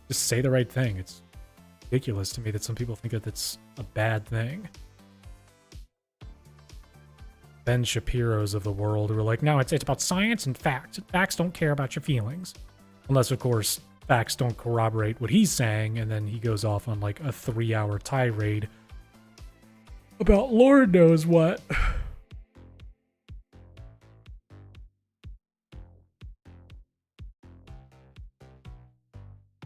say the right thing. It's ridiculous to me that some people think that that's a bad thing. Ben Shapiro's of the world who are like, no, it's about science and facts. Facts don't care about your feelings. Unless, of course, facts don't corroborate what he's saying, and then he goes off on like a 3-hour tirade about Lord knows what.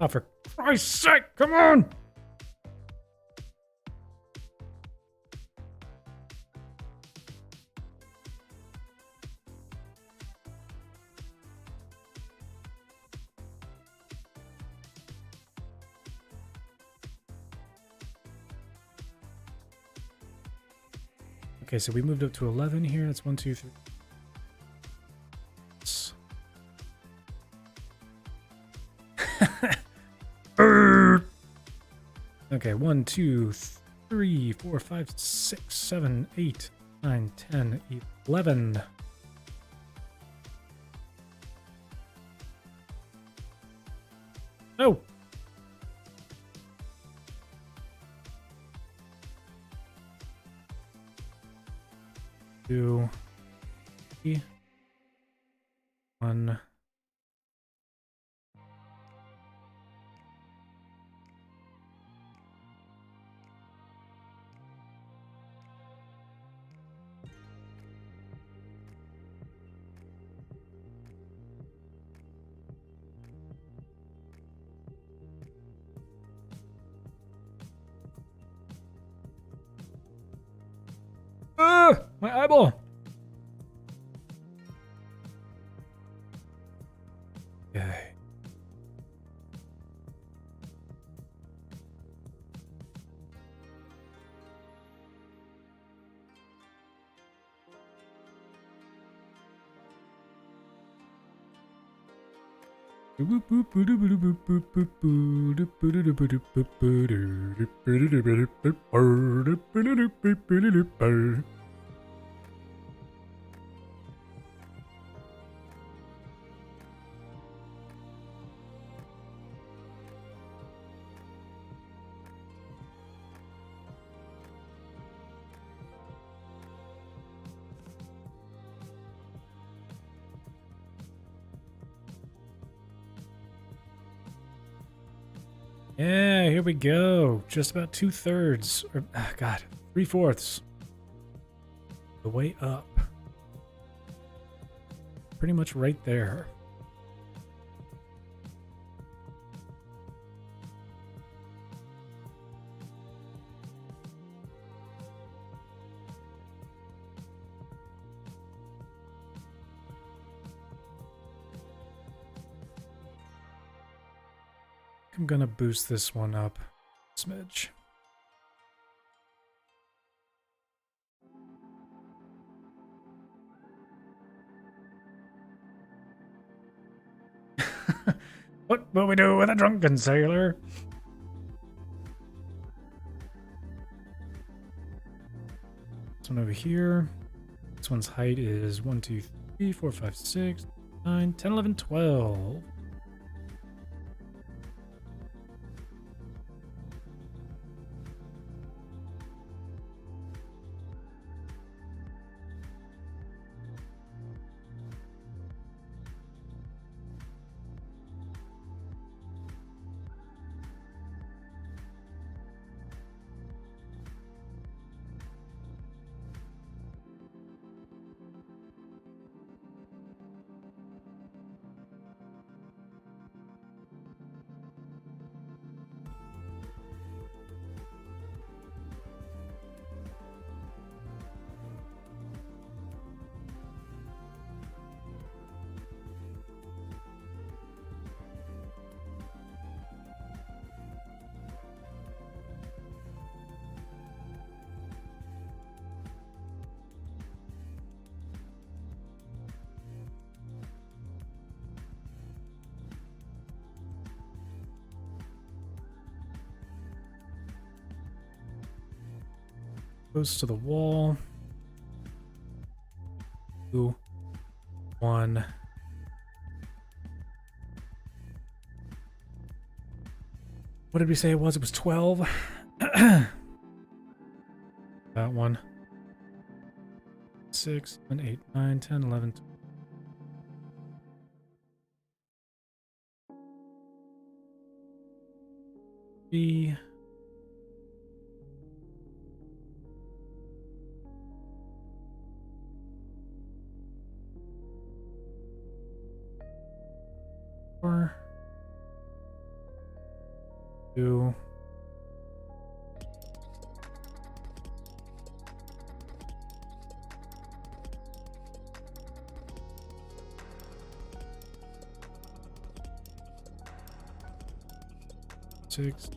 Oh, for Christ's sake, come on! Okay, so we moved up to 11 here. That's 1, 2, 3. Okay, 1, 2, 3, 4, 5, 6, 7, 8, 9, 10, 11. No! Two, 3, 1. My eyeball! Okay. Yeah, here we go. Just about 2/3, or God, 3/4 the way up. Pretty much right there. I'm gonna boost this one up a smidge. What will we do with a drunken sailor? This one over here. This one's height is 1, 2, 3, 4, 5, 6, 9, 10, 11, 12. Close to the wall. 2, 1. What did we say it was? It was 12. That one. 6, 7, 8, 9, 10, 11, 12. Three. Four. 2. Six.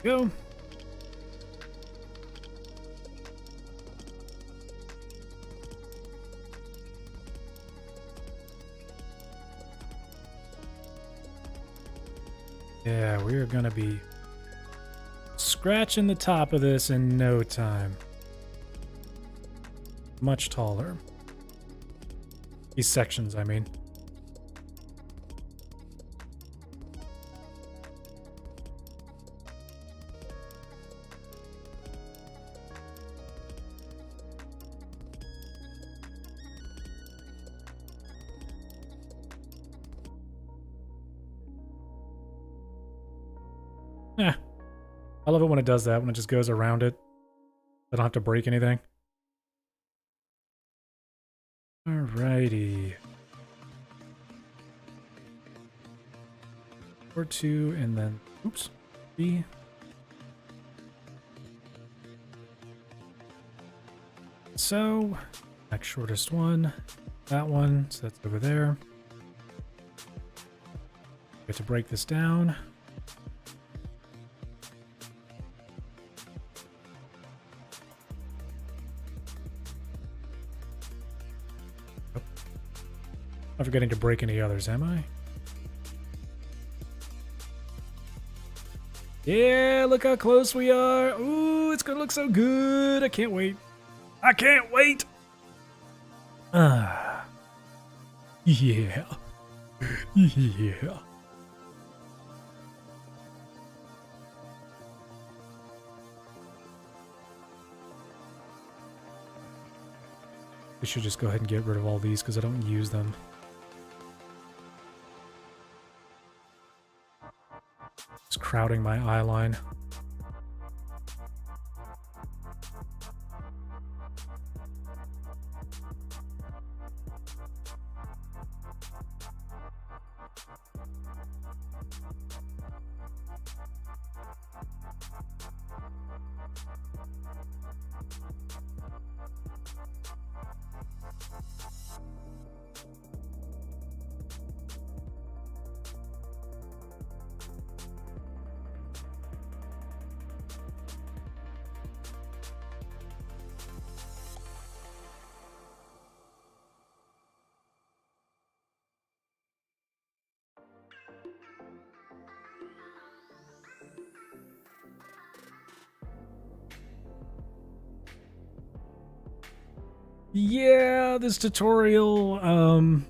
Go. Yeah, we are gonna be scratching the top of this in no time. Much taller. These sections, I mean. Eh. I love it when it does that, when it just goes around it. I don't have to break anything. Alrighty. 4, 2, and then, oops, 3. So, next shortest one, that one, so that's over there. We have to break this down. Oh. I'm forgetting to break any others, am I? Yeah, look how close we are. Ooh, it's gonna look so good. I can't wait. I can't wait. Yeah. Yeah. We should just go ahead and get rid of all these because I don't use them. It's crowding my eye line. Yeah, this tutorial, I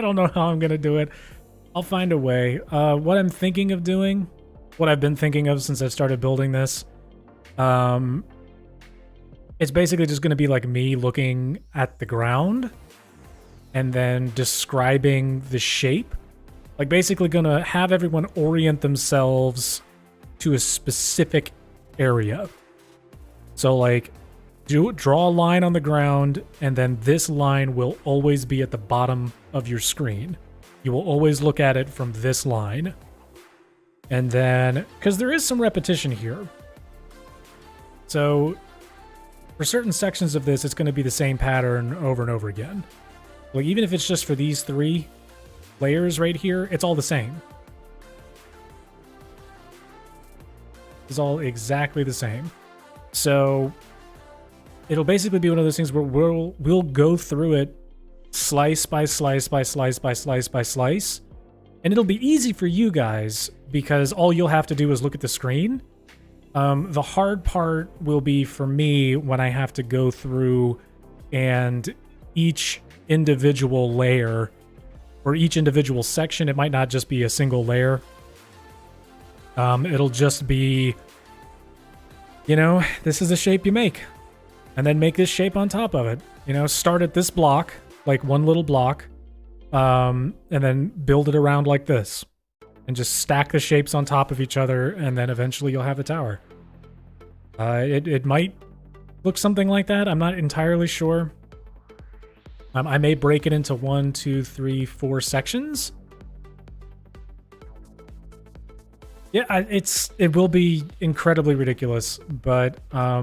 don't know how I'm gonna do it. I'll find a way. What I'm thinking of doing, what I've been thinking of since I started building this, it's basically just gonna be like me looking at the ground and then describing the shape. Like basically gonna have everyone orient themselves to a specific area. So like, draw a line on the ground, and then this line will always be at the bottom of your screen. You will always look at it from this line. And then, because there is some repetition here. So, for certain sections of this, it's going to be the same pattern over and over again. Like, even if it's just for these 3 layers right here, it's all the same. It's all exactly the same. So it'll basically be one of those things where we'll go through it slice by slice by slice by slice by slice, and it'll be easy for you guys because all you'll have to do is look at the screen. The hard part will be for me when I have to go through and each individual layer or each individual section. It might not just be a single layer. It'll just be, you know, this is the shape you make. And then make this shape on top of it. You know, start at this block, like one little block, and then build it around like this. And just stack the shapes on top of each other, and then eventually you'll have a tower. It might look something like that. I'm not entirely sure. I may break it into 1, 2, 3, 4 sections. Yeah, it will be incredibly ridiculous, but I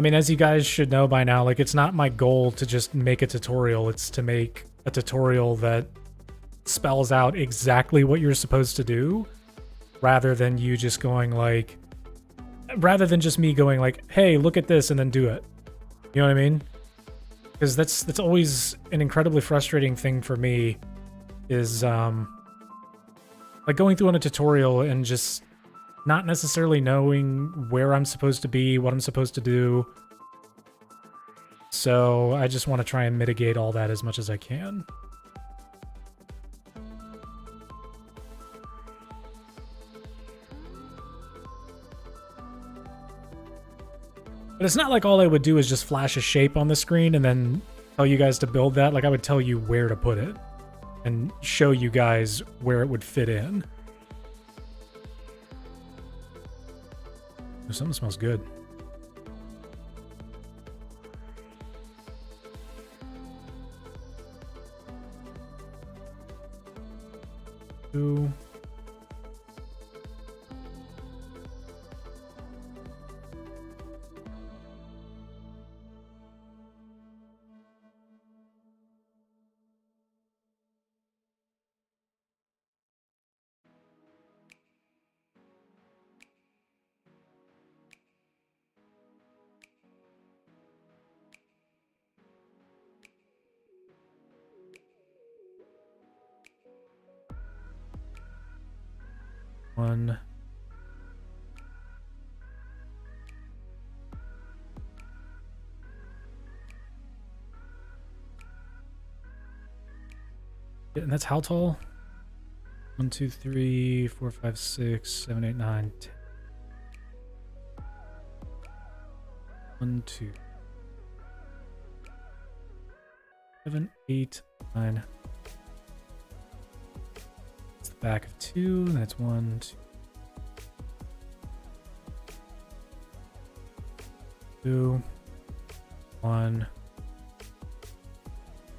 mean, as you guys should know by now, like, it's not my goal to just make a tutorial. It's to make a tutorial that spells out exactly what you're supposed to do, rather than you just going like, rather than just me going like, hey, look at this and then do it. You know what I mean? Because that's always an incredibly frustrating thing for me, is like going through on a tutorial and just not necessarily knowing where I'm supposed to be, what I'm supposed to do. So I just want to try and mitigate all that as much as I can. But it's not like all I would do is just flash a shape on the screen and then tell you guys to build that. Like, I would tell you where to put it. and show you guys where it would fit in. Oh, something smells good. Two. One. And that's how tall? 1, 2, 3, 4, 5, 6, 7, 8, 9, 10. 1, 2, 7, 8, 9. It's the back of 2, and that's 1, 2, 1,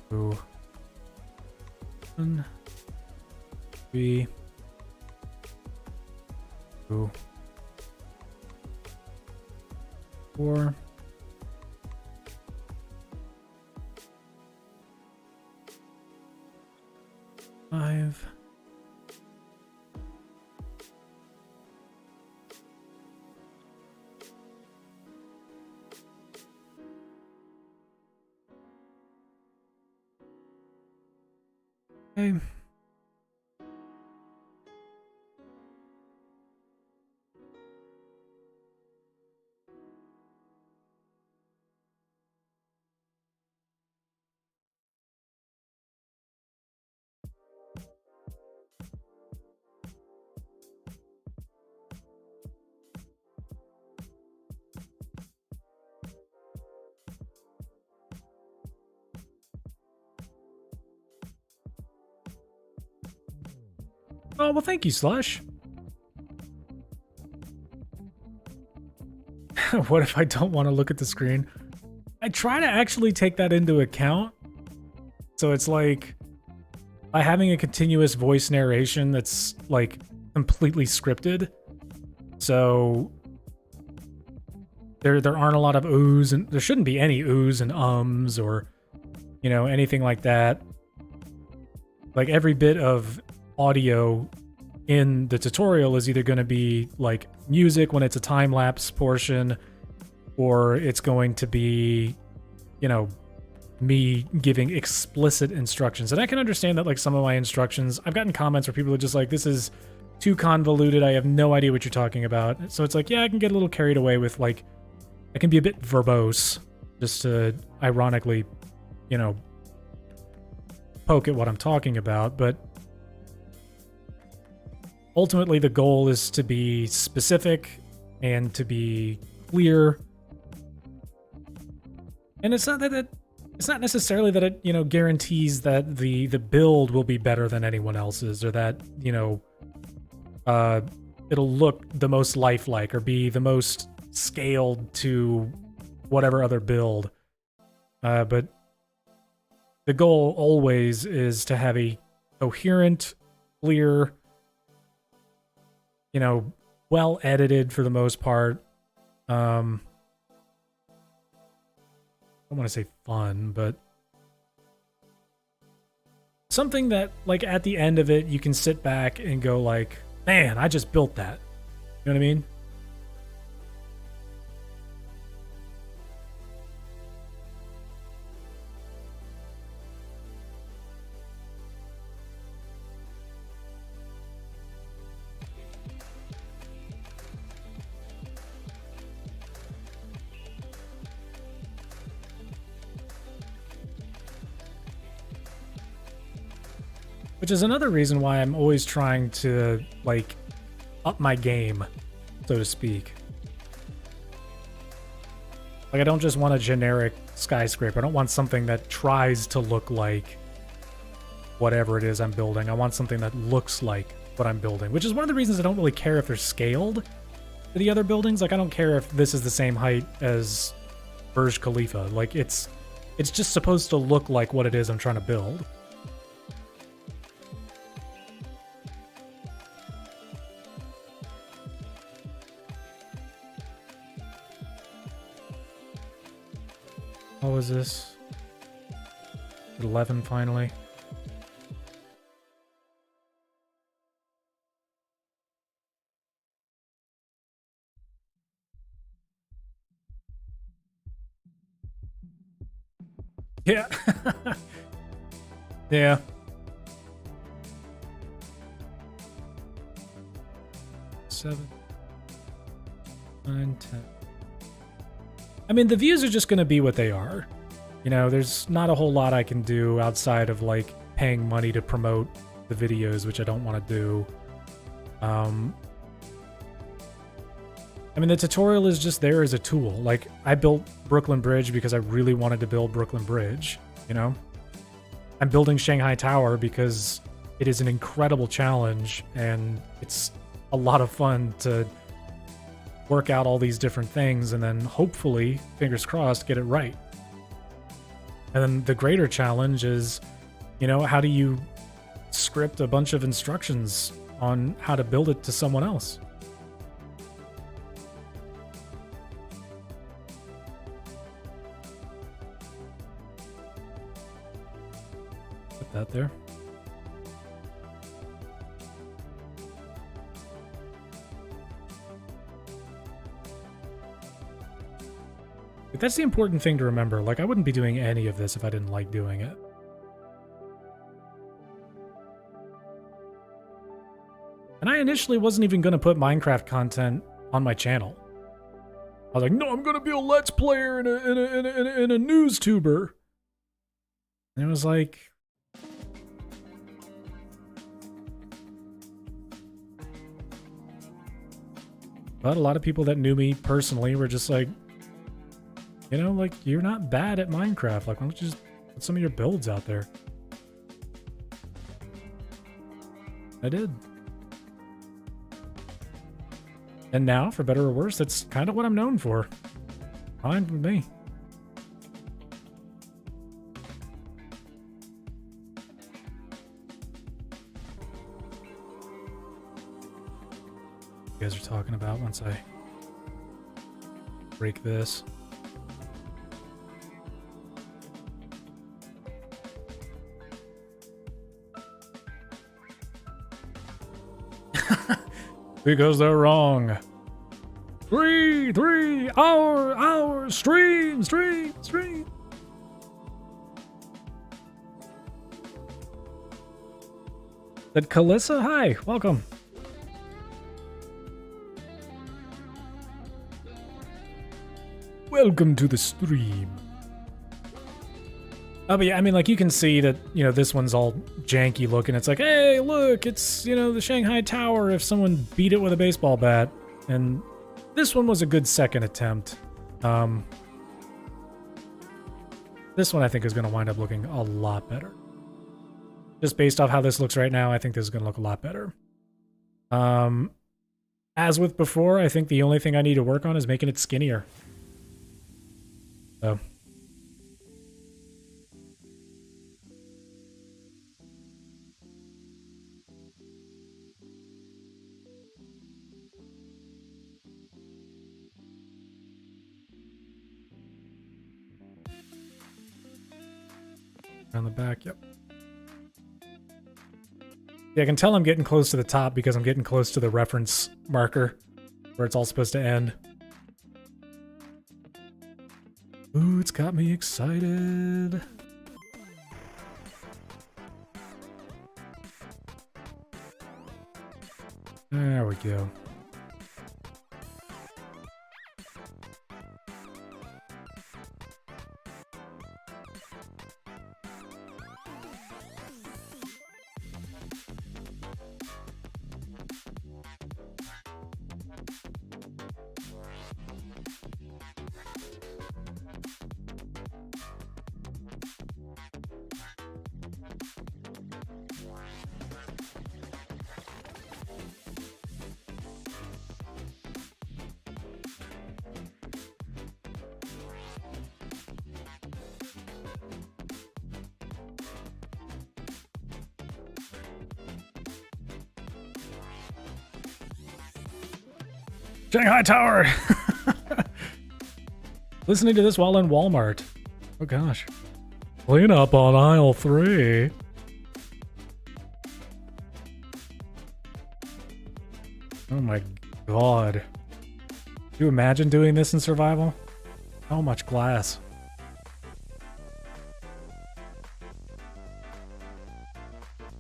2, 1, 3, 2, 4. 5. Okay. Oh, well, thank you, Slush. What if I don't want to look at the screen? I try to actually take that into account. So it's like by having a continuous voice narration that's like completely scripted. So there aren't a lot of oohs, and there shouldn't be any oohs and ums or, you know, anything like that. Like every bit of audio in the tutorial is either going to be like music when it's a time-lapse portion, or it's going to be, you know, me giving explicit instructions. And I can understand that, like, some of my instructions, I've gotten comments where people are just like, this is too convoluted, I have no idea what you're talking about. So it's like, yeah, I can get a little carried away with, like, I can be a bit verbose just to ironically, you know, poke at what I'm talking about. But ultimately the goal is to be specific and to be clear. And it's not that it's not necessarily that it, you know, guarantees that the build will be better than anyone else's, or that, you know, it'll look the most lifelike or be the most scaled to whatever other build. But the goal always is to have a coherent, clear, you know, well edited for the most part. I don't want to say fun, but something that, like, at the end of it, you can sit back and go like, man, I just built that. You know what I mean? Which is another reason why I'm always trying to, like, up my game, so to speak. Like, I don't just want a generic skyscraper. I don't want something that tries to look like, whatever it is I'm building. I want something that looks like what I'm building, which is one of the reasons I don't really care if they're scaled to the other buildings. Like, I don't care if this is the same height as Burj Khalifa. Like, it's just supposed to look like what it is I'm trying to build. What was this? 11 finally. Yeah. Yeah. Seven, 9, 10. I mean, the views are just going to be what they are. You know, there's not a whole lot I can do outside of, like, paying money to promote the videos, which I don't want to do. I mean, the tutorial is just there as a tool. Like, I built Brooklyn Bridge because I really wanted to build Brooklyn Bridge, you know? I'm building Shanghai Tower because it is an incredible challenge, and it's a lot of fun to work out all these different things and then hopefully, fingers crossed, get it right. And then the greater challenge is, you know, how do you script a bunch of instructions on how to build it to someone else? Put that there. But that's the important thing to remember. Like, I wouldn't be doing any of this if I didn't like doing it. And I initially wasn't even going to put Minecraft content on my channel. I was like, no, I'm going to be a Let's Player and a news tuber. And it was like... But a lot of people that knew me personally were just like, you know, like, you're not bad at Minecraft. Like, why don't you just put some of your builds out there? I did. And now, for better or worse, that's kind of what I'm known for. Fine with me. You guys are talking about once I break this. Because they're wrong. Three, hour, stream. That Kalissa? Hi, welcome. Welcome to the stream. Oh, but yeah, I mean, like, you can see that, you know, this one's all janky looking. It's like, hey, look, it's, you know, the Shanghai Tower if someone beat it with a baseball bat. And this one was a good second attempt. This one I think is going to wind up looking a lot better. Just based off how this looks right now, I think this is going to look a lot better. As with before, I think the only thing I need to work on is making it skinnier. So... Around the back, yep. Yeah, I can tell I'm getting close to the top because I'm getting close to the reference marker where it's all supposed to end. Ooh, it's got me excited. There we go. Shanghai Tower! Listening to this while in Walmart. Oh gosh. Clean up on aisle 3. Oh my god. Can you imagine doing this in survival? How much glass?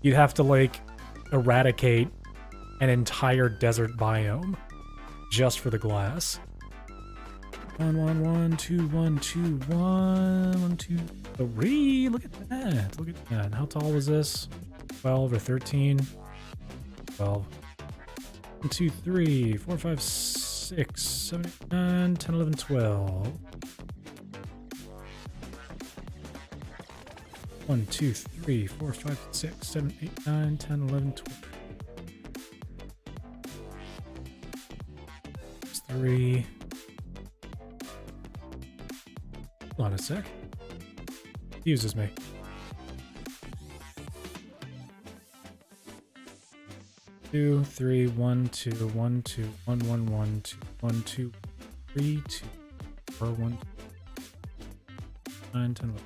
You'd have to, like, eradicate an entire desert biome just for the glass. 1 1 1 2 1 2 1 1 2 3. Look at that. Look at that. How tall was this? 12 or 13? 12. 1 2 3 4 5 6 7 8 9 10 11 12. 1 2 3 4 5 6 7 8 9 10 11 12. 3. Hold on a sec. Uses me. Two, 3, 1 2 1 2 1 1 1 2 1 2 3 2 4 1 9 10 11.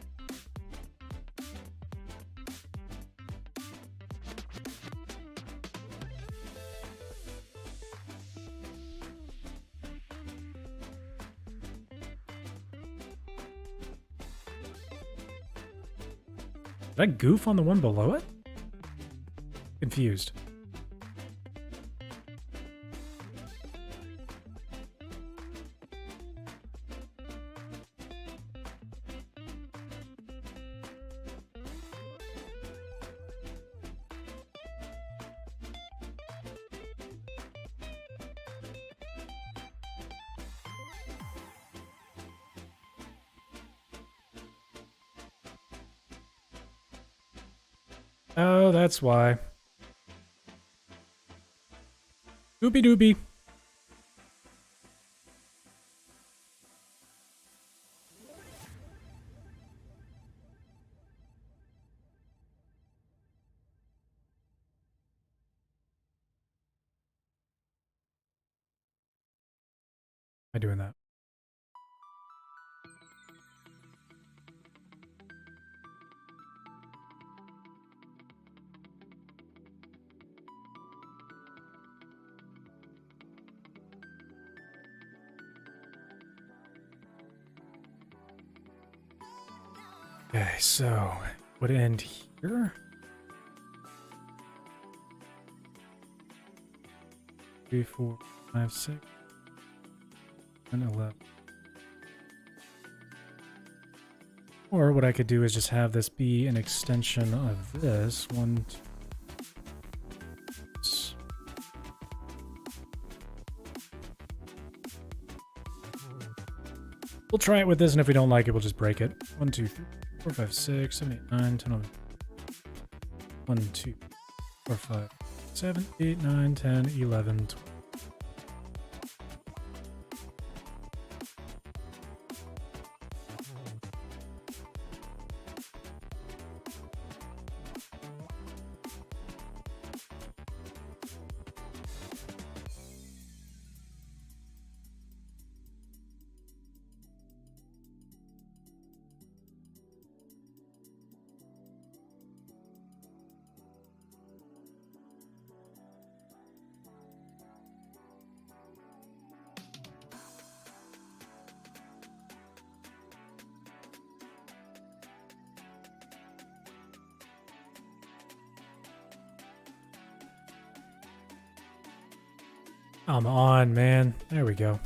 Did I goof on the one below it? Confused. Oh, that's why. Doopy doopy. Am I doing that? Okay, so would it end here? 3, 4, 5, 6, and 11. Or what I could do is just have this be an extension of this. 1, 2. We'll try it with this, and if we don't like it, we'll just break it. 1, 2, 3, 4, 5, 6, 7, 8, 9, 10, 11. 1, 2, 4, 5, 7, 8, 9, 10, 11, 12. Come on, man. There we go.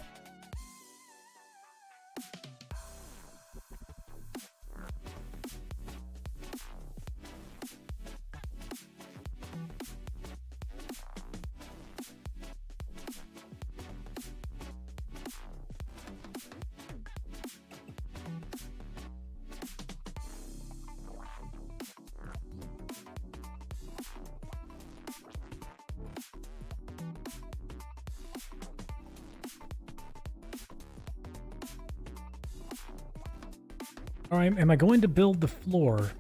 All right, am I going to build the floor?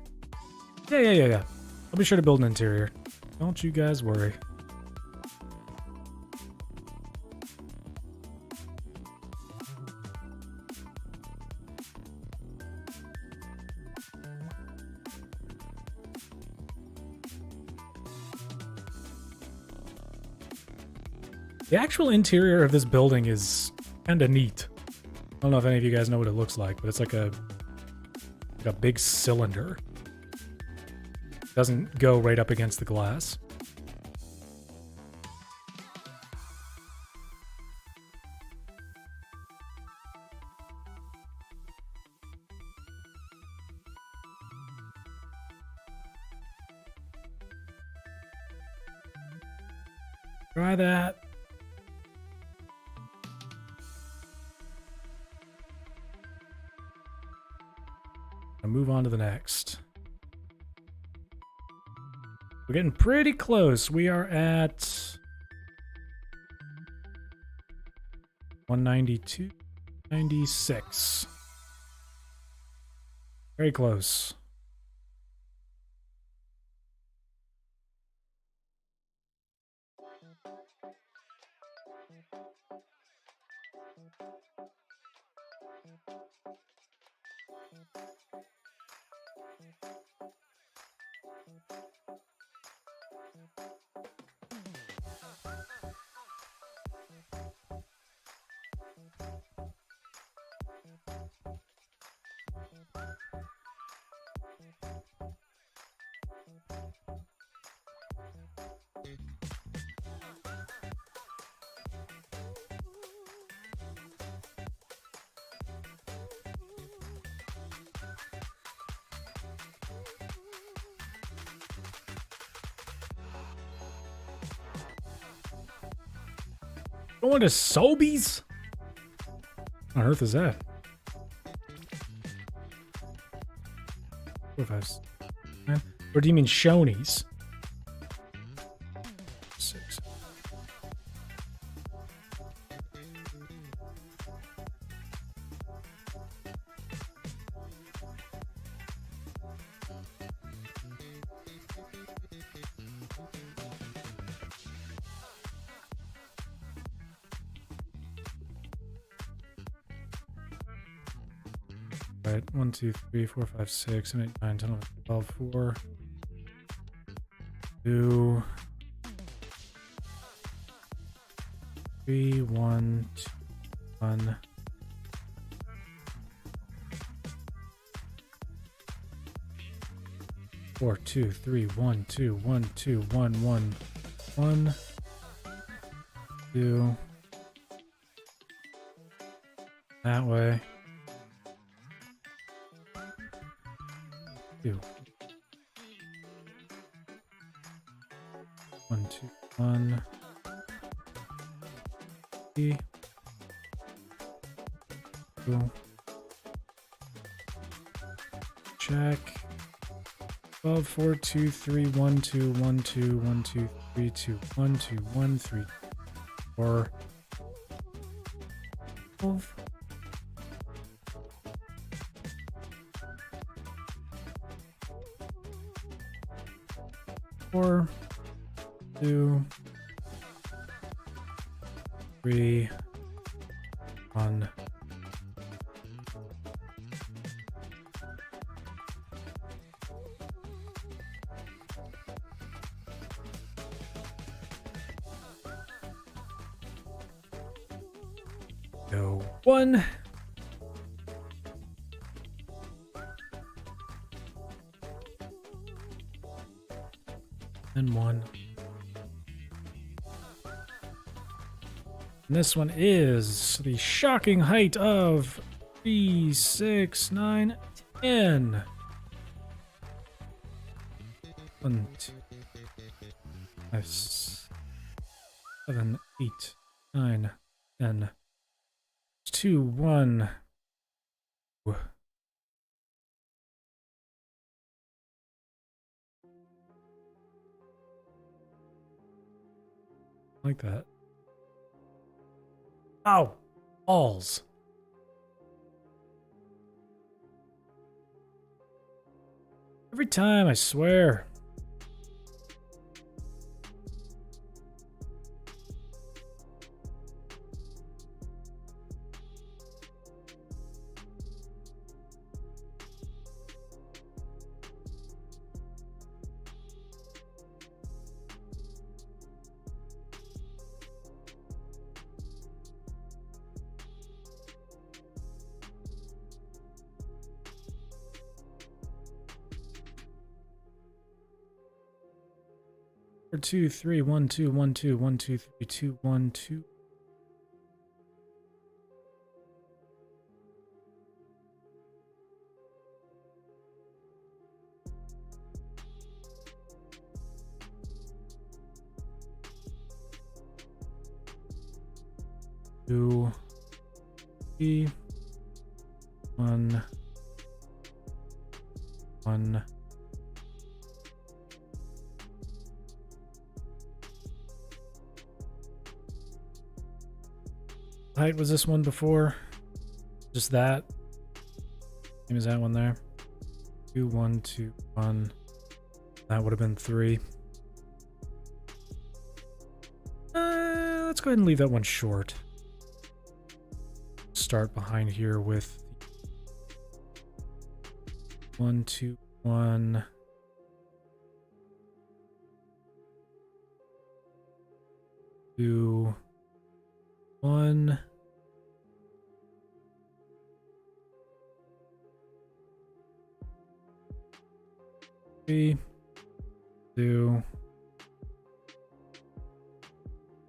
Yeah. I'll be sure to build an interior. Don't you guys worry. The actual interior of this building is kind of neat. I don't know if any of you guys know what it looks like, but it's like a big cylinder. It doesn't go right up against the glass. Try that. I'll move on to the next. We're getting pretty close. We are at 192, 96. Very close. Going to Sobeys? What on earth is that? 4, 5, 9. Or do you mean Shoney's? 6. Right, 1, 2, 3, 4, 5, 6, 7, 8, 9, 10, 11, 12, 4, 2, 3, 1, 2, 1. Four, 2, 3, 1, 2, 1, 2, 1, 1, 1, 2. That way. 2. 1, 2, 1. 3. 2. Check. 12, 4, 2, 3, 1, 2, 1, 2, 1, 2, 3, 2, 1, 2, 1, 3, 4. 12. 4, 2, 3, 1. Go 1. And 1. And this one is the shocking height of 3, 6, 9, 10. 1, 2, 5, 7, 8, 9, 10. 2, 1. Like that. Ow! Balls. Every time, I swear. 2, 3, 1, 2, 1, 2, 1, 2, 3, 2, 1, 2. Two, three, 1, 1. What height was this one before? Just that. Same as that one there. 2, 1, 2, 1. That would have been 3. Let's go ahead and leave that one short. Start behind here with 1, 2, 1. 2, 1. 3, 2,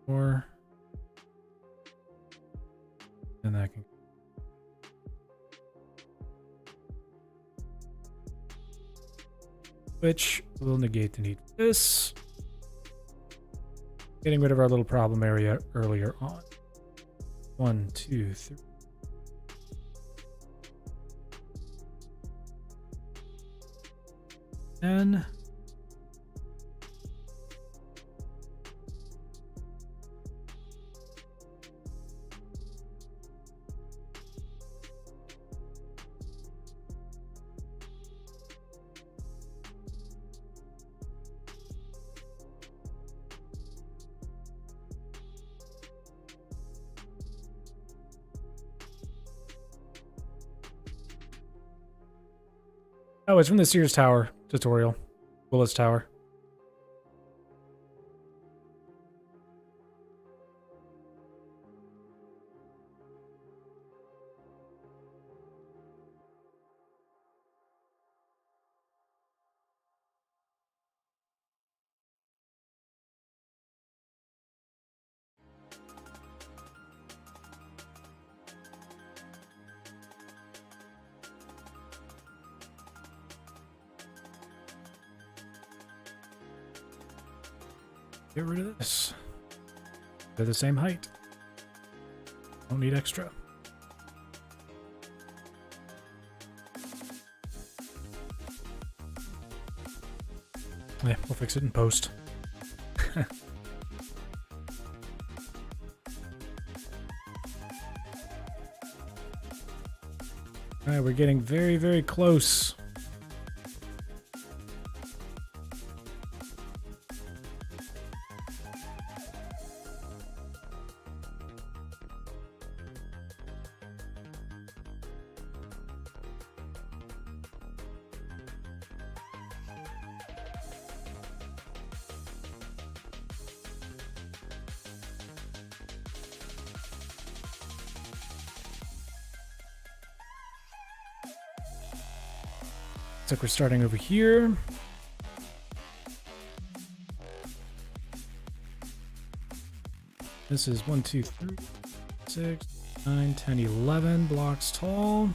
4. And that can. Which will negate the need for this. Getting rid of our little problem area earlier on. 1, 2, 3. And oh, it's from the Sears Tower tutorial. Willis Tower. Get rid of this. They're the same height. Don't need extra. Yeah, we'll fix it in post. Alright, we're getting very, very close. Looks like we're starting over here. This is 1, 2, 3, 6, 9, 10, 11 blocks tall.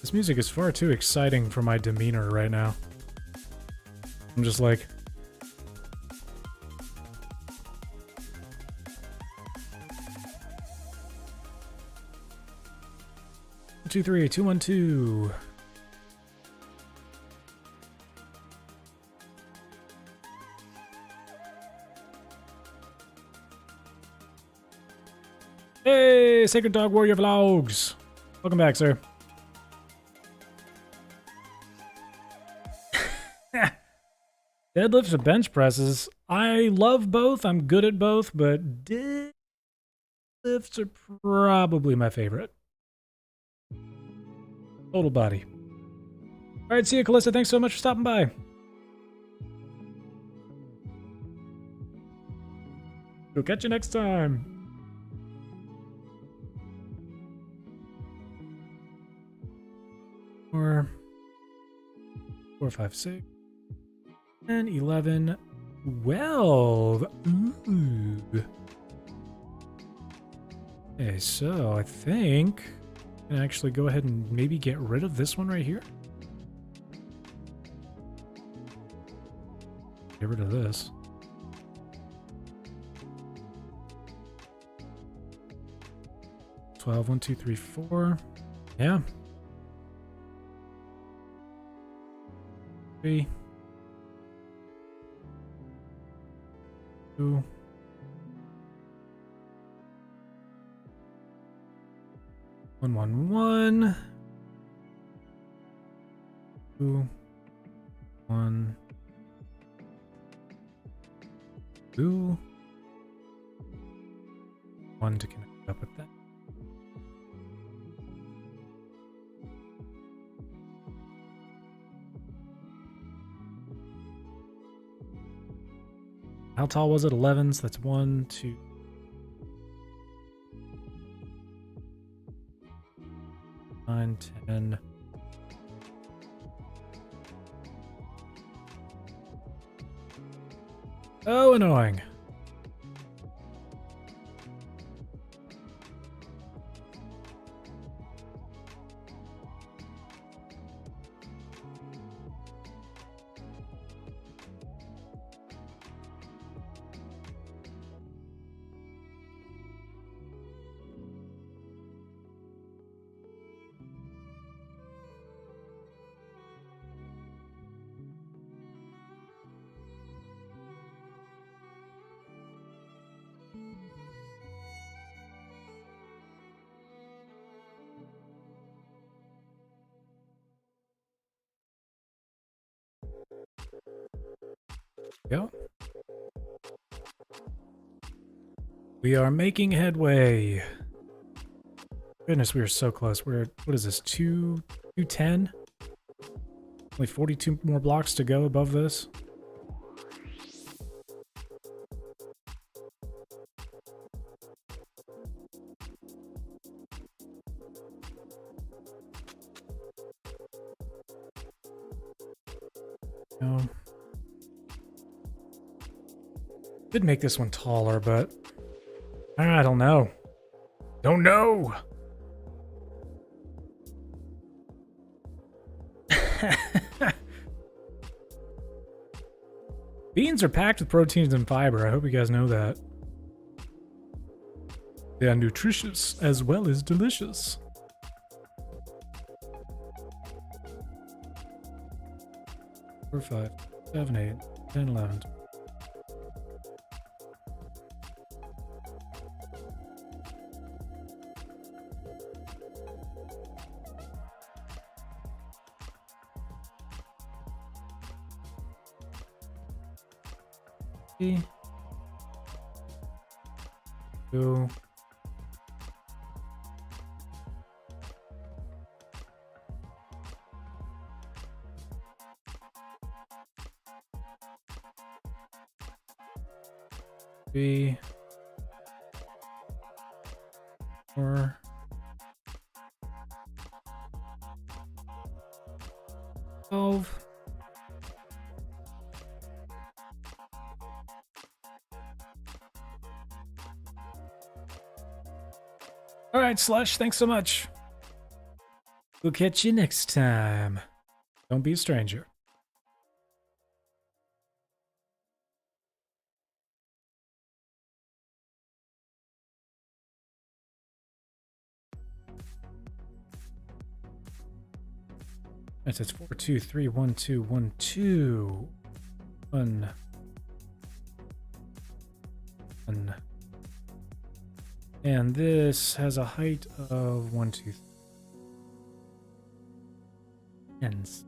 This music is far too exciting for my demeanor right now. I'm just like... Two, 3, 2, 1, 2. Hey, Sacred Dog Warrior Vlogs. Welcome back, sir. Deadlifts or bench presses. I love both. I'm good at both, but deadlifts are probably my favorite. Total body. All right, see you, Calista. Thanks so much for stopping by. We'll catch you next time. 4, 5, 6, 10, 11, 12. Ooh. Okay, so I think I can actually go ahead and maybe get rid of this one right here. Get rid of this. $12, 1, 2, 3, 4. Yeah. 3, 2, 1, 1, 1, 2, 1, 2, 1 to connect up with that. How tall was it? 11. So that's 1, 2, 9, 10. Oh, annoying. Go. We are making headway. Goodness, we are so close. We're at, what is this, 210? Only 42 more blocks to go above this. No. Could make this one taller, but I don't know. Don't know. Beans are packed with proteins and fiber. I hope you guys know that. They are nutritious as well as delicious. Four, 5, 7, 8, 10, 11. Two. Three. 4. 12. All right, Slush, thanks so much. We'll catch you next time. Don't be a stranger. That's 4, 2, 3, 1, 2, 1, 2. 1. 1. And this has a height of 1, 2, 3. Ends.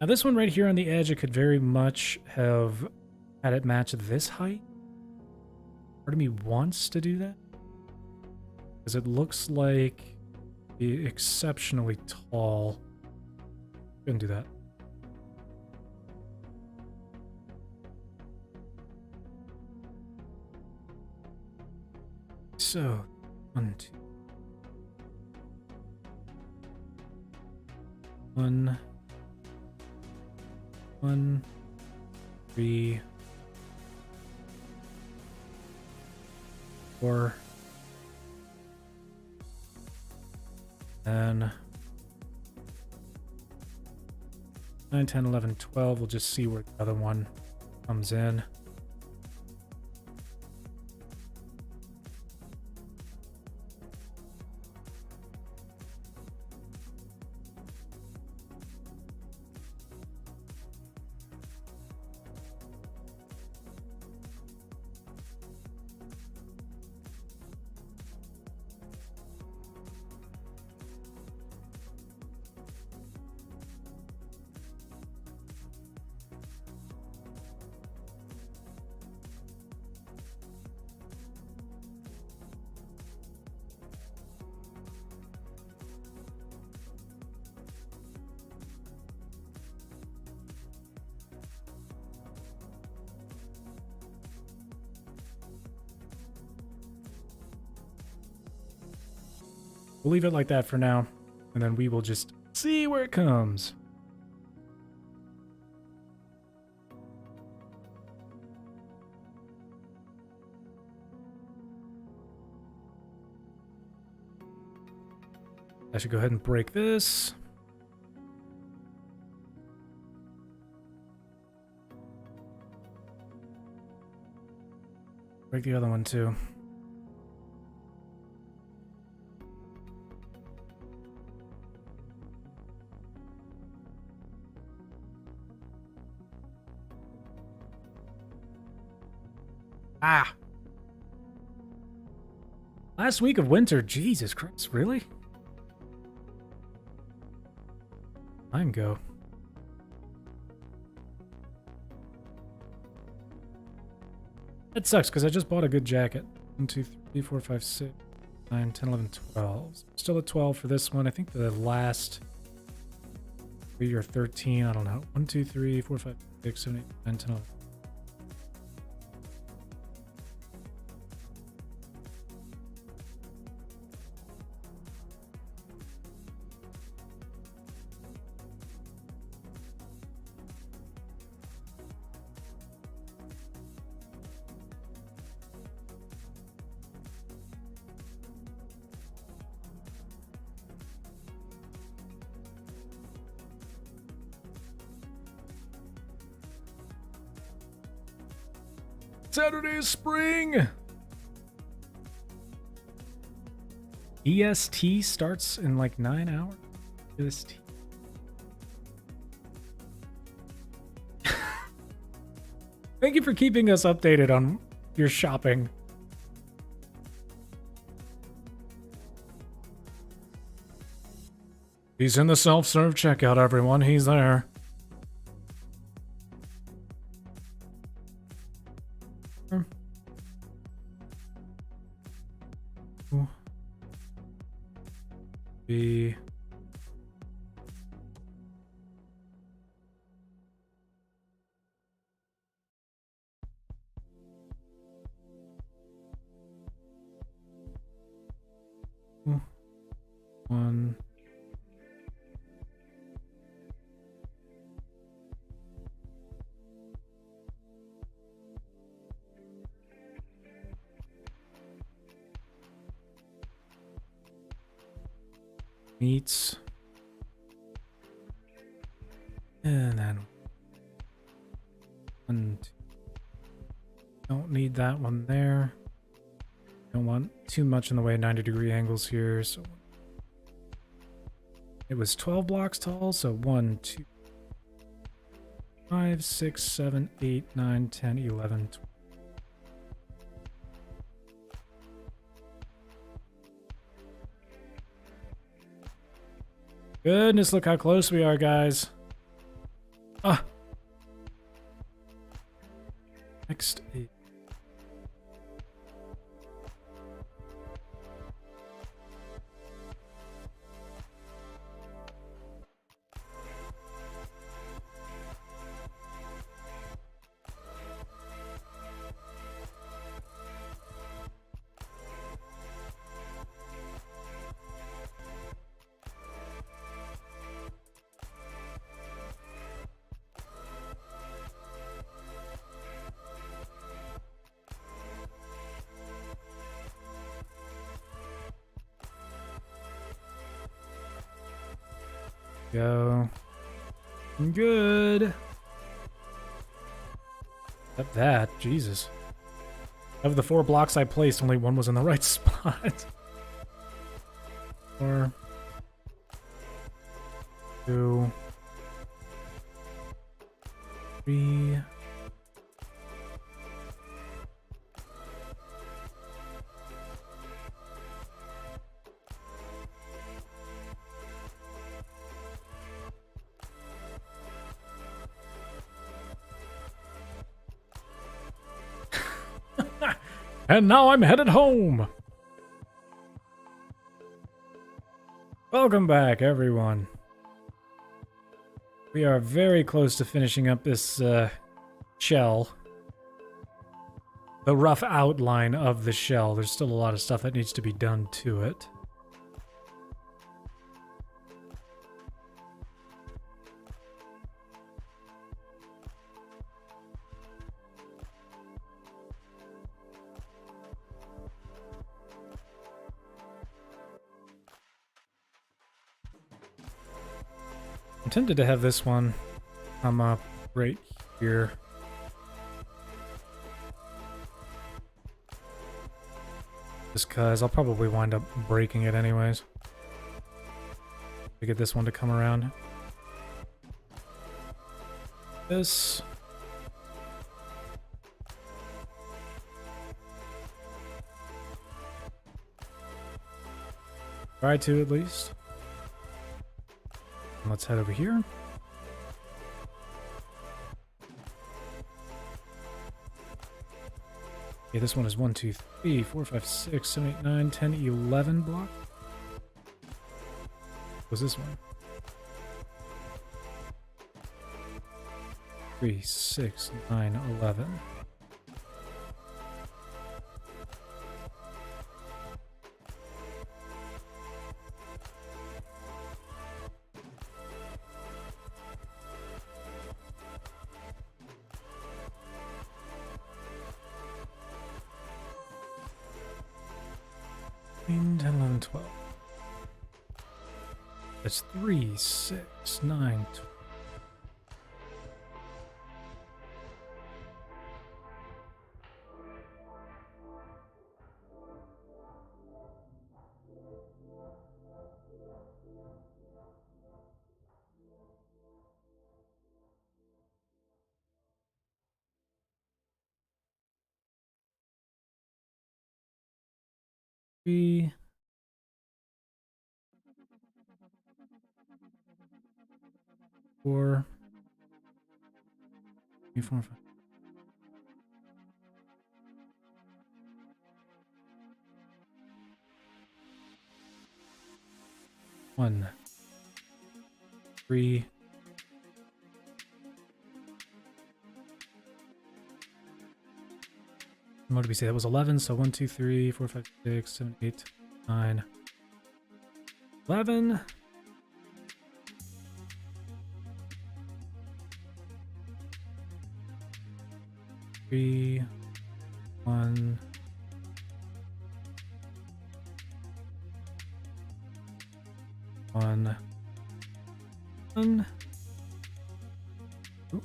Now this one right here on the edge, it could very much have had it match this height. Part of me wants to do that, because it looks like the exceptionally tall. Couldn't do that. So, 1, 2. 1, 1, 3, 4, and 9, 10, 11, 12. We'll just see where the other one comes in. We'll leave it like that for now, and then we will just see where it comes. I should go ahead and break this. Break the other one too. Ah! Last week of winter, Jesus Christ, really? Time go. That sucks because I just bought a good jacket. 1, 2, 3, 4, 5, 6, 9, 10, 11, 12. Still at 12 for this one. I think the last 3 or 13, I don't know. 1, 2, 3, 4, 5, 6, 7, 8, 9, 10, 11. Saturday is spring! EST starts in like 9 hours. EST. Thank you for keeping us updated on your shopping. He's in the self-serve checkout, everyone. He's there. B. One. Meats. And then 1, 2. Don't need that one there. Don't want too much in the way of 90-degree angles here. So it was 12 blocks tall. So 1, 2, 5, 6, 7, 8, 9, 10, 11, 12. Goodness, look how close we are, guys. Ah. Next 8. Go. Good. Except that, Jesus. Of the 4 blocks I placed, only one was in the right spot. 4, 2, 3. And now I'm headed home. Welcome back, everyone. We are very close to finishing up this shell. The rough outline of the shell. There's still a lot of stuff that needs to be done to it. I'm tempted to have this one come up right here. Just because I'll probably wind up breaking it anyways. To get this one to come around. This. Try to at least. Let's head over here. Okay, this one is 1, 2, 3, 4, 5, 6, 7, 8, 9, 10, 11 block. What was this one? 3, 6, 9, 11. 10, 11, 12. That's 3, 6, 9, 12. Three. 4. 3, 4, 5. One, 3. And what did we say? That was 11. So 1, 2, 3, 4, 5, 6, 7, 8, 9, 11. Three, 1. One. Ooh.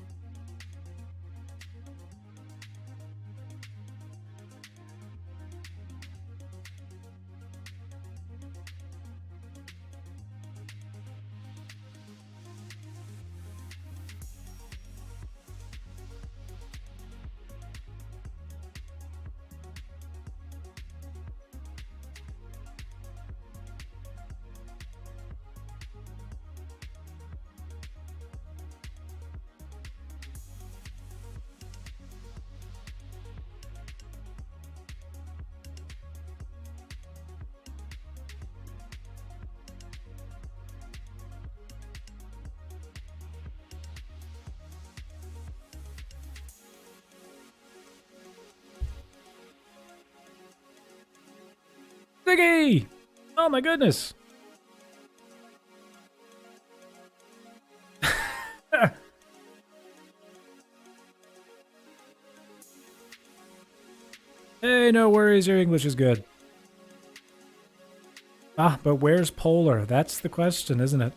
Biggie! Oh my goodness! Hey, no worries, your English is good. Ah, but where's Polar? That's the question, isn't it?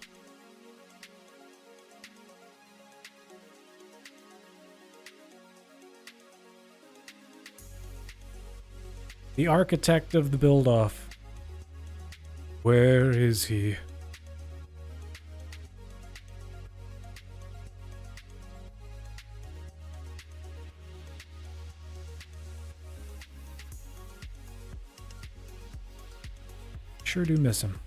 The architect of the build-off. Where is he? Sure do miss him.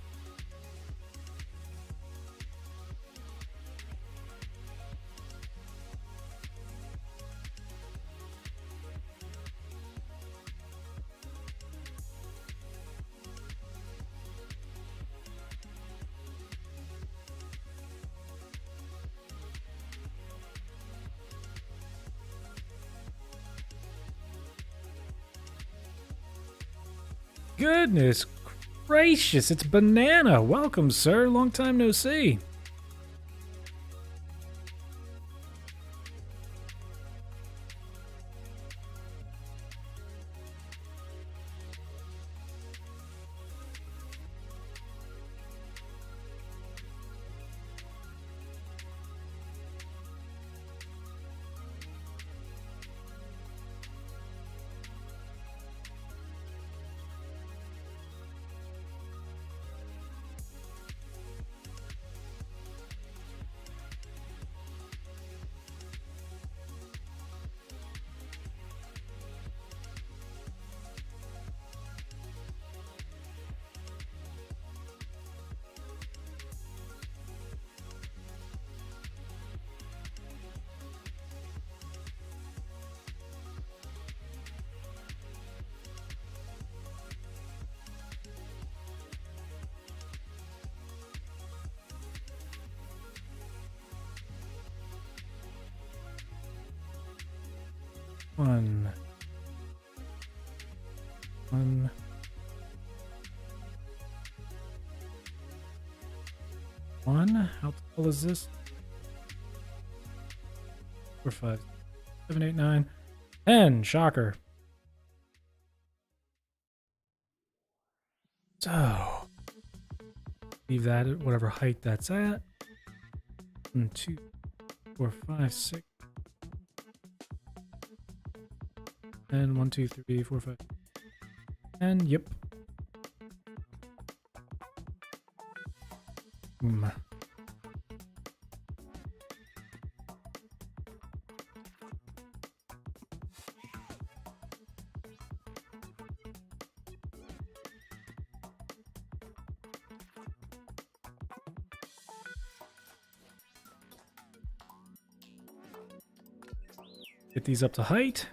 Goodness gracious, it's Banana. Welcome, sir. Long time no see. One. How tall is this? 4, 5, 7, 8, 9, 10. Shocker. So, leave that at whatever height that's at. 1, 2, 4, 5, 6. And 1, 2, 3, 4, 5. And yep. Get these up to height.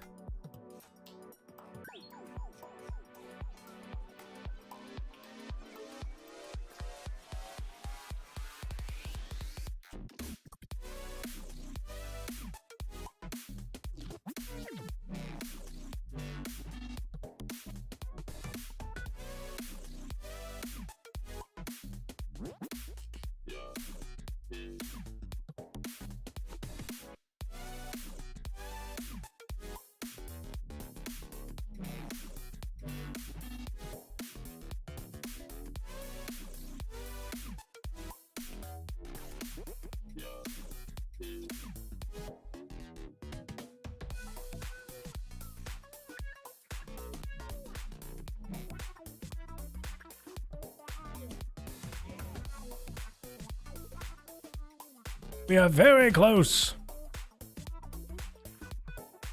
We are very close.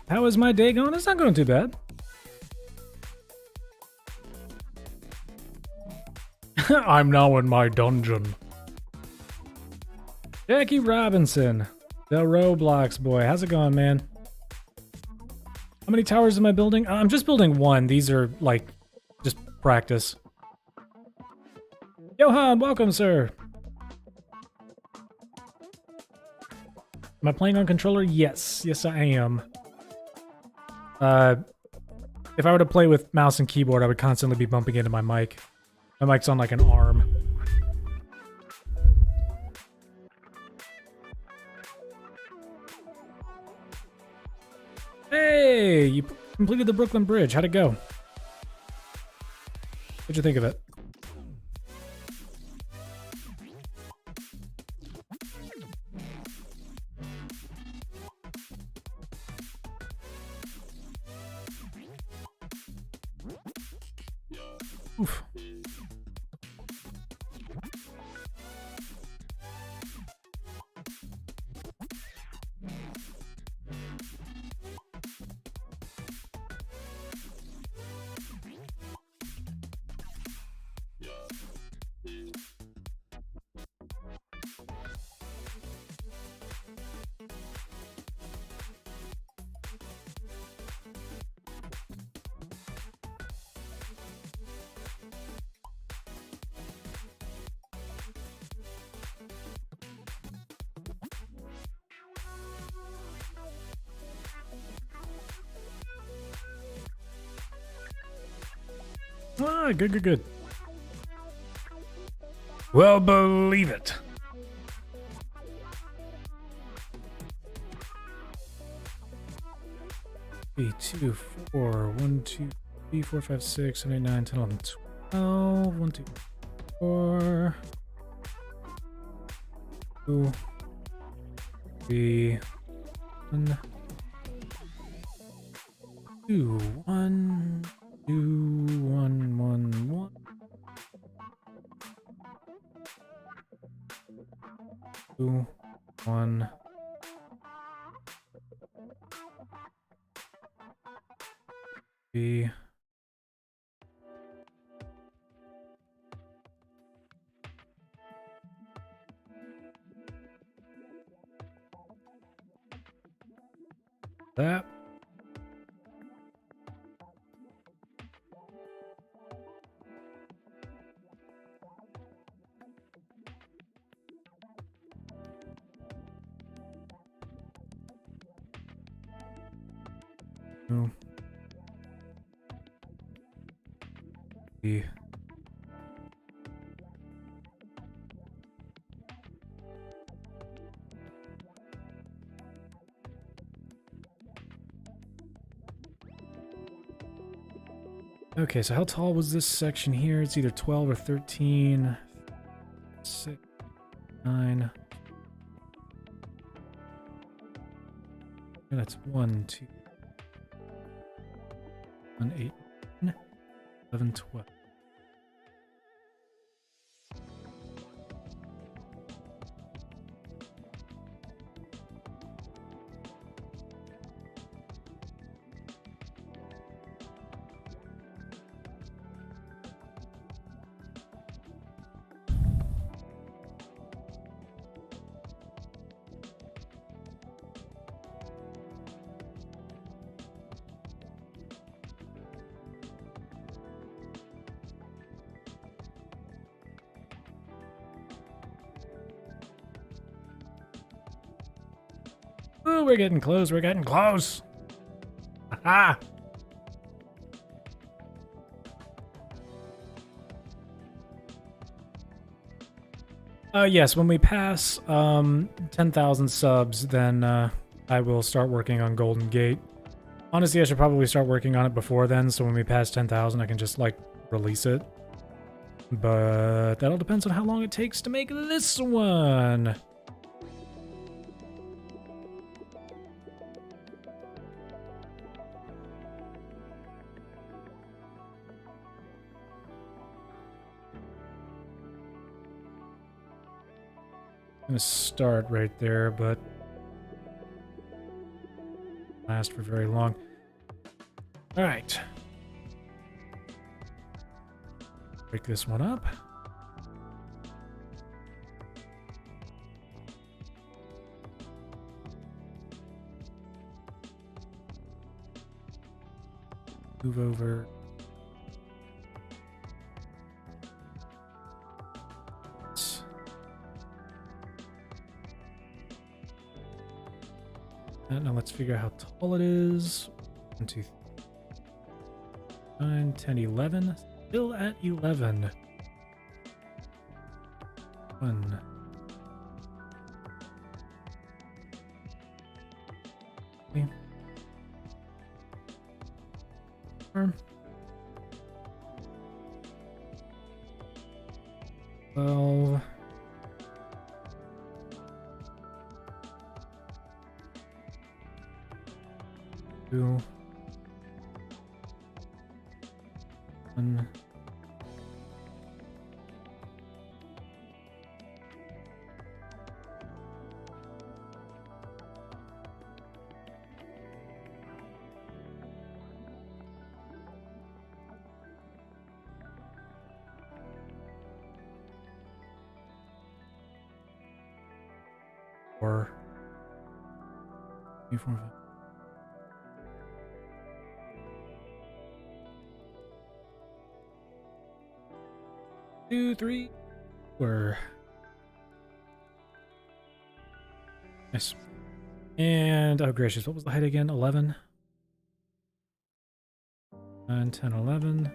How is my day going? It's not going too bad. I'm now in my dungeon. Jackie Robinson, the Roblox boy. How's it going, man? How many towers am I building? I'm just building one. These are like just practice. Johan, welcome, sir. Am I playing on controller? Yes. Yes, I am. If I were to play with mouse and keyboard, I would constantly be bumping into my mic. My mic's on like an arm. Hey, you completed the Brooklyn Bridge. How'd it go? What'd you think of it? Oof. Ah, good. Well, believe it. Three, 2, 4, 1, 2, 3, 4, 5, 6, 7, 8, 9, 10, 11, 12. 1, 2, 4. 2, 3, 1, 2, 1, 2, 1, 1, 1. 2, 1. Three. That. No. Okay, so how tall was this section here? It's either 12 or 13. 6, 9. And that's 1, 2, 1, 8, 9, 11, 12. Oh, we're getting close. We're getting close. Aha! Yes, when we pass 10,000 subs, then I will start working on Golden Gate. Honestly, I should probably start working on it before then, so when we pass 10,000, I can just, like, release it. But that all depends on how long it takes to make this one. I'm gonna start right there, but last for very long. All right. Break this one up. Move over. Now let's figure out how tall it is. 1, 2, 3, 9, 10, 11. Still at 11. 1. Okay. 12. 2. 1. Or 3, 4, 5. 2, 3, 4. Nice. And oh gracious, what was the height again? 11. 9, 10, 11.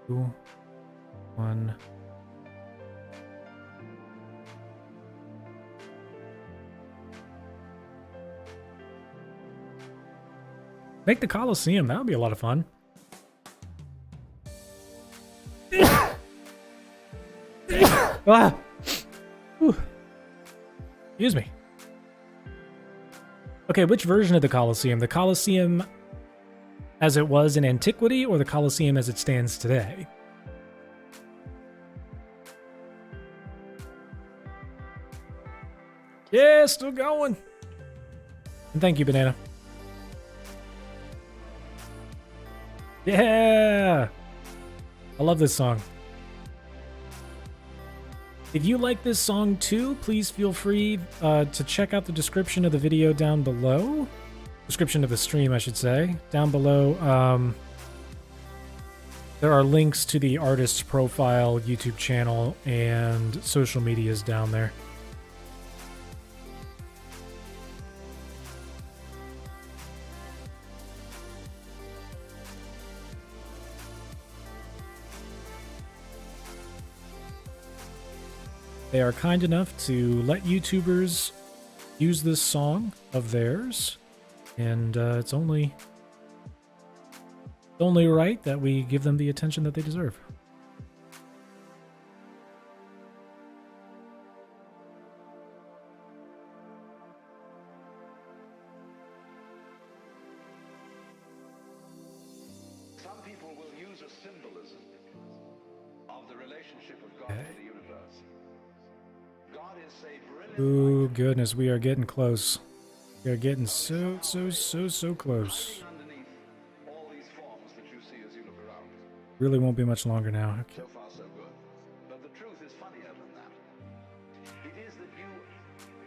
Two, 1. Make the Coliseum. That would be a lot of fun. Ah! Whew. Excuse me. Okay, which version of the Coliseum? The Coliseum as it was in antiquity, or the Colosseum as it stands today? Yeah, still going. And thank you, Banana. Yeah! I love this song. If you like this song too, please feel free to check out the description of the video down below. Description of the stream, I should say. Down below, there are links to the artist's profile, YouTube channel, and social medias down there. They are kind enough to let YouTubers use this song of theirs, and it's only right that we give them the attention that they deserve. Some people will use a symbolism of the relationship of God to the universe. God is, say, brilliant. Oh goodness, we are getting close. We are getting so close. Underneath all these forms that you see as you look around. Really won't be much longer now. Okay. So far, so good. But the truth is funnier than that. It is that you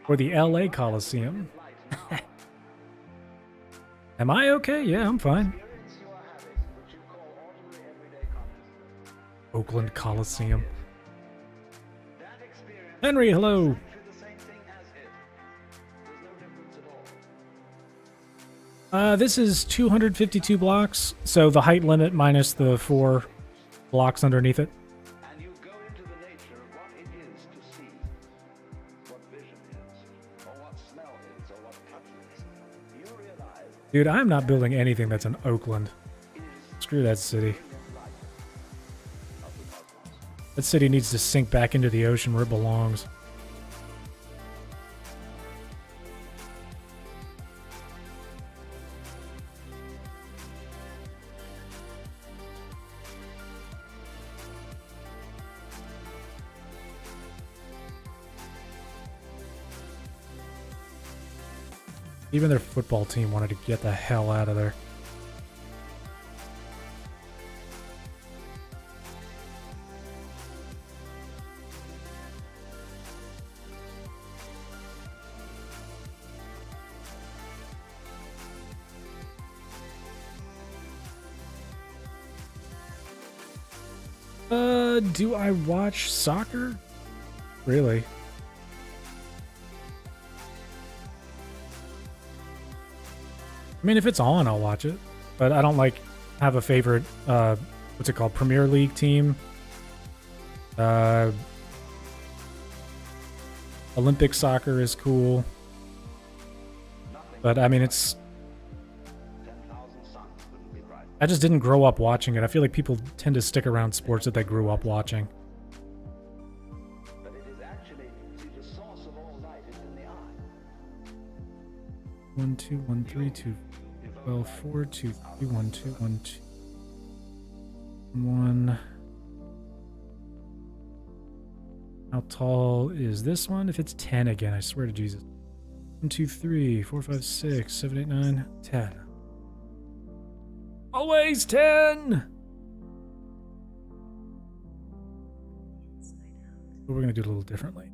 For the LA Coliseum. Am I okay? Yeah, I'm fine. experience you are having, which you call ordinary everyday consciousness. Oakland Coliseum. That experience Henry, hello. is exactly the same thing as it. There's no difference at all. This is 252 blocks, so the height limit minus the 4 blocks underneath it. And you go into the nature of what it is to see, what vision is, or what smell is, or what touch is. You realize Dude, I'm not building anything that's in Oakland. Screw that city. That city needs to sink back into the ocean where it belongs. Even their football team wanted to get the hell out of there. Do I watch soccer? Really? I mean, if it's on, I'll watch it. But I don't, like, have a favorite, what's it called? Premier League team. Olympic soccer is cool. But, I mean, it's... I just didn't grow up watching it. I feel like people tend to stick around sports that they grew up watching. But it is actually, see, the source of all light is in the eye. 1 2 1 3 2 12 4 2 3 1 2 1 2 1. How tall is this one? If it's 10 again, I swear to Jesus. 1 2 3 4 5 6 7 8 9 10. Always 10. But we're gonna do it a little differently.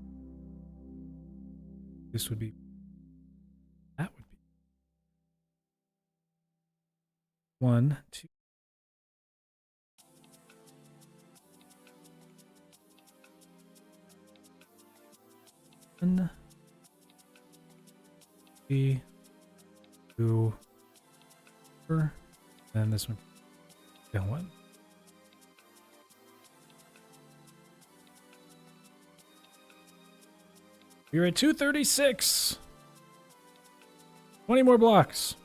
This would be. That would be 1 2. 1 3 2 4. And this one down 1. You're at 236. 20 more blocks.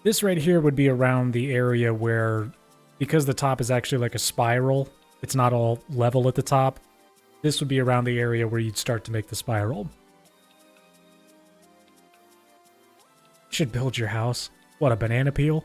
This right here would be around the area where, because the top is actually like a spiral, it's not all level at the top. This would be around the area where you'd start to make the spiral. Should build your house. What, a banana peel?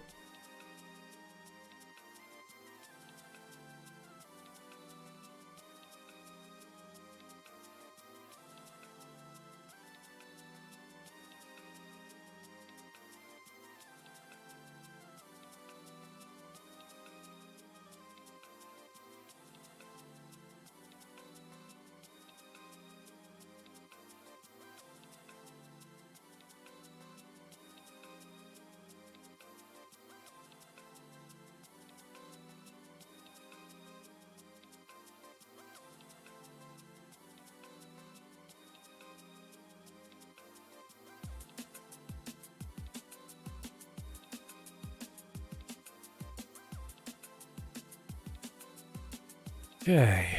Okay.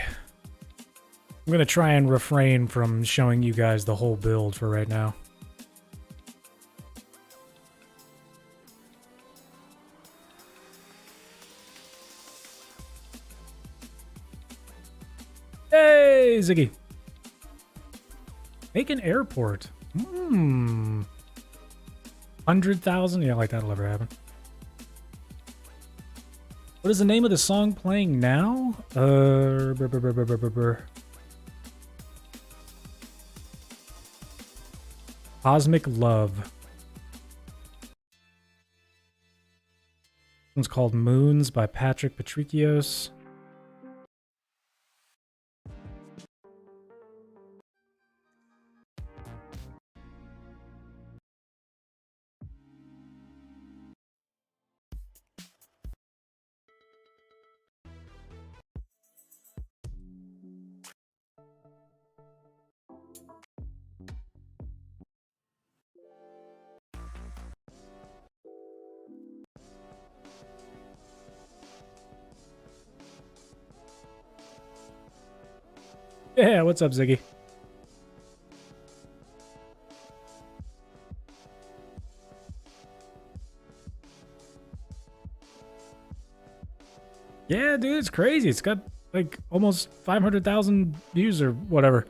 I'm gonna try and refrain from showing you guys the whole build for right now. Hey, Ziggy. Make an airport. 100,000? Yeah, like that'll never happen. What is the name of the song playing now? Cosmic Love. This one's called Moons by Patrick Patrikios. Yeah, what's up, Ziggy? Yeah, dude, it's crazy. It's got like almost 500,000 views or whatever.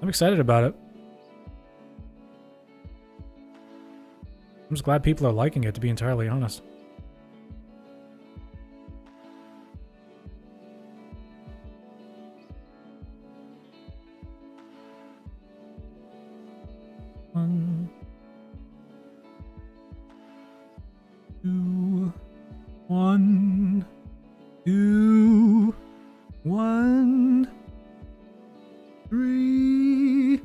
I'm excited about it. I'm just glad people are liking it, to be entirely honest. One, two, 1, 2, 1, 3.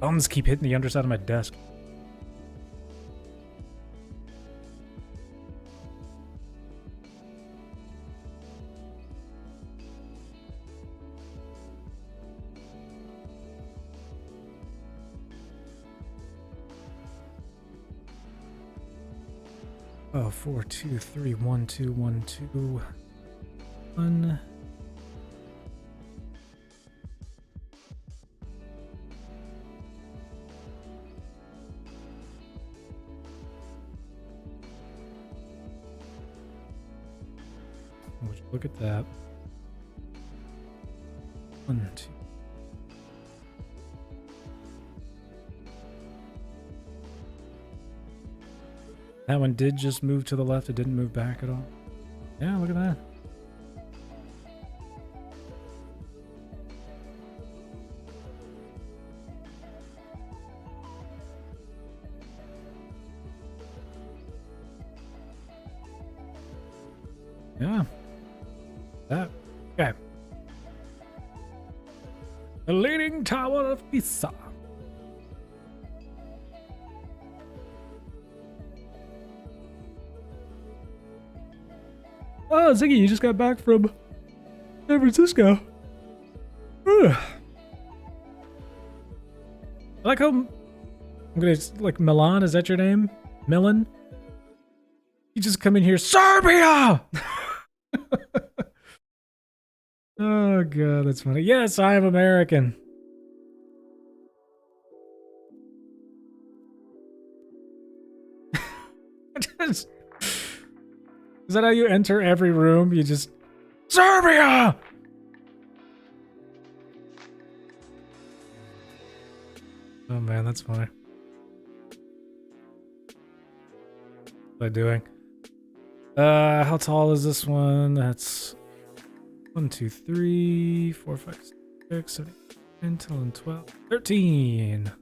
Thumbs keep hitting the underside of my desk. Oh, 4, 2, 3, 1, 2, 1, 2, 1. Would you look at that? 1, 2. That one did just move to the left. It didn't move back at all. Yeah, look at that. Yeah. That. Okay. The Leaning Tower of Pisa. Oh, Ziggy, you just got back from San Francisco. Ugh. I like how I'm gonna like Milan. Is that your name, Milan? You just come in here, Serbia. Oh god, that's funny. Yes, I am American. Is that how you enter every room? You just Serbia. Oh man, that's funny. What am I doing? How tall is this one? That's 1, 2, 3, 4, 5, 6, 7, 8, 9, 10, 11, 12, 13.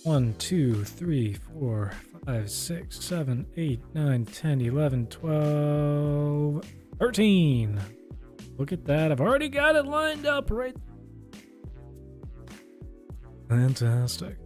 1, 2, 3, 4, 5, 6, 7, 8, 9, 10, 11, 12, 13. Look at that. I've already got it lined up right. Fantastic.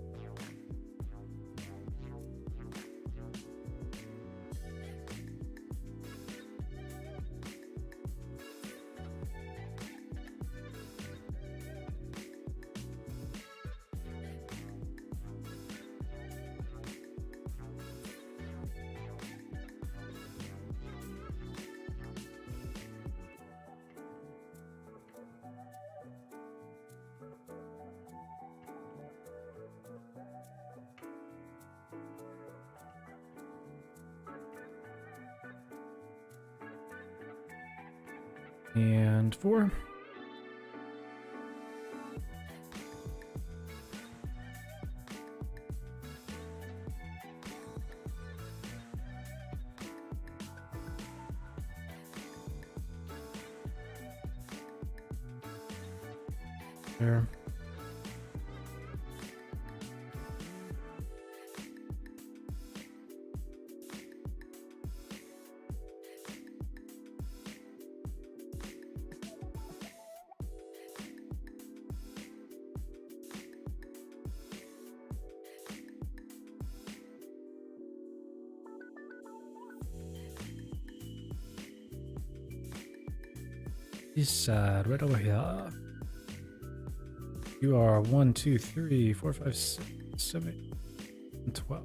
And 4. There. This side, right over here. You are 1, 2, 3, 4, 5, 6, 7, 8, and 12.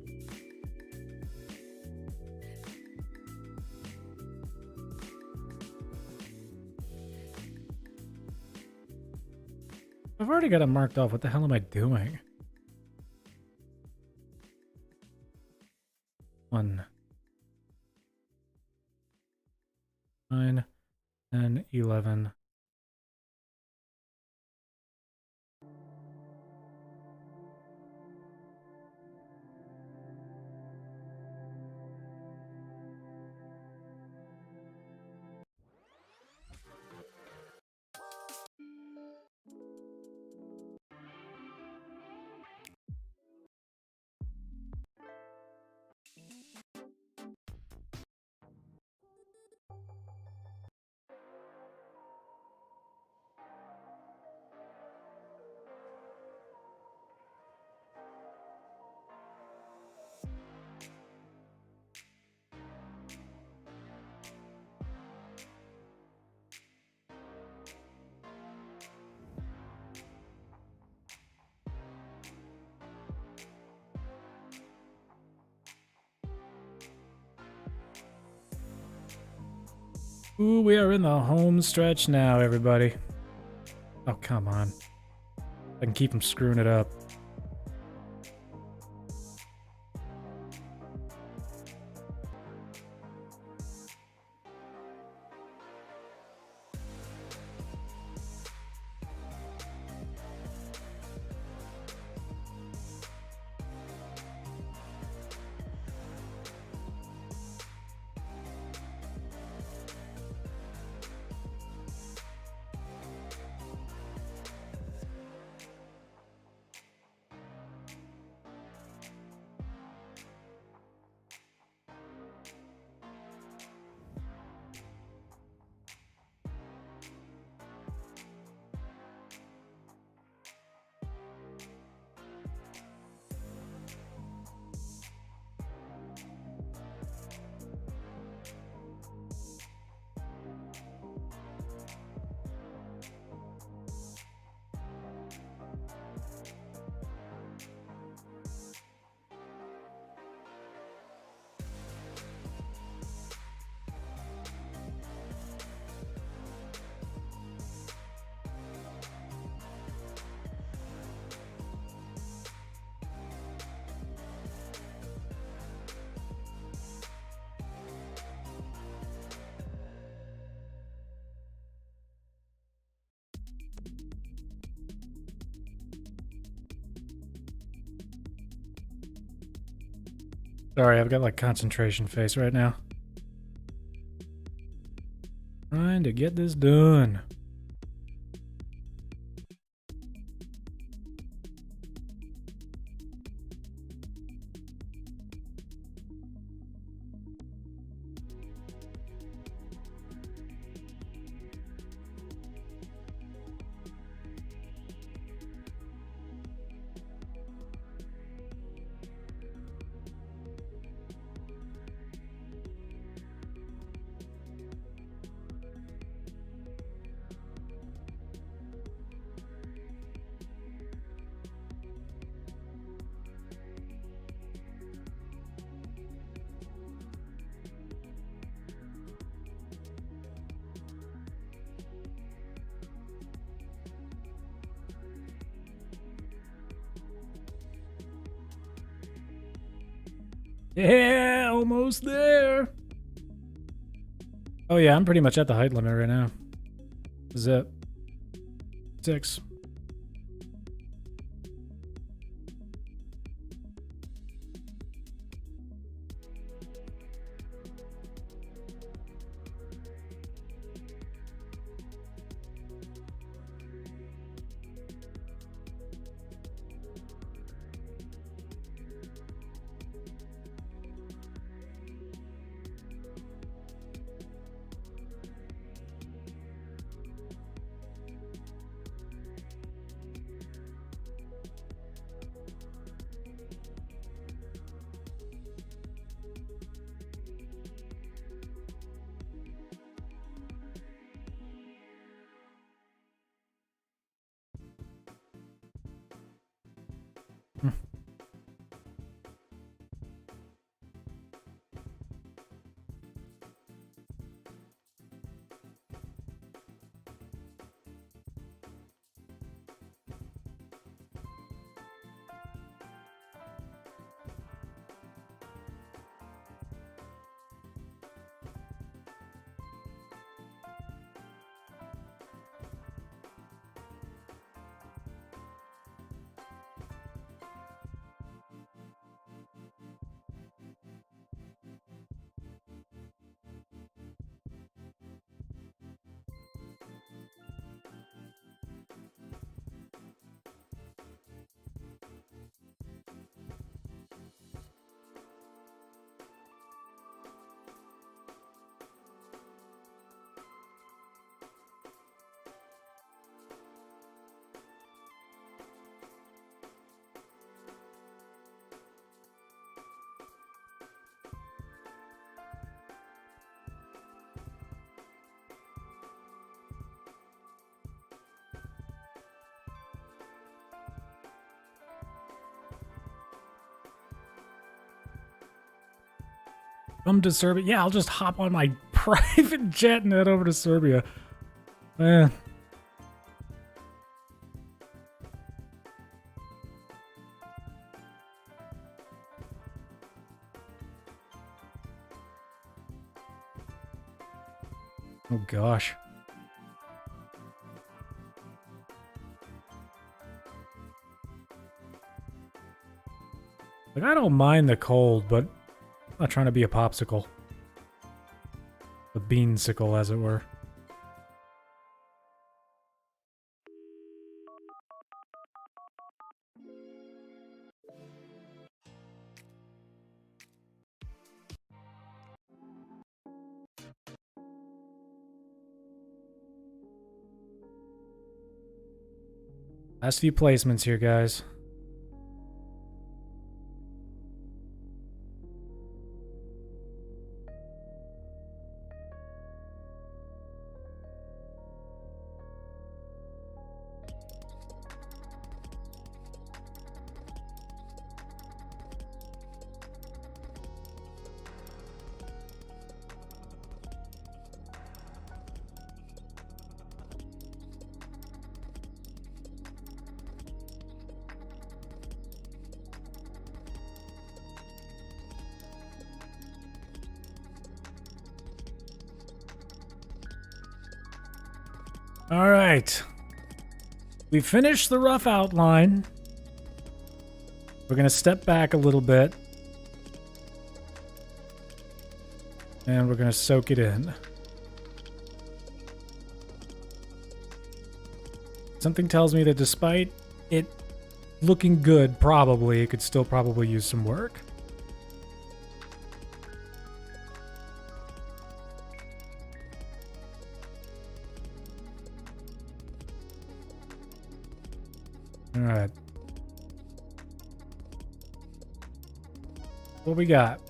I've already got it marked off. What the hell am I doing? 1, 9, 10, 11. Ooh, we are in the home stretch now, everybody. Oh, come on. I can keep them screwing it up. Sorry, I've got like concentration face right now. Trying to get this done. Yeah, almost there. Oh yeah, I'm pretty much at the height limit right now. This is it. 6. Come to serve it. Yeah, I'll just hop on my private jet and head over to Serbia. Man. Oh gosh. Like, I don't mind the cold, but I'm not trying to be a popsicle. A beansicle, as it were. Last few placements here, guys. All right. We finished the rough outline. We're going to step back a little bit. And we're going to soak it in. Something tells me that despite it looking good, probably, it could still probably use some work. All right. What we got?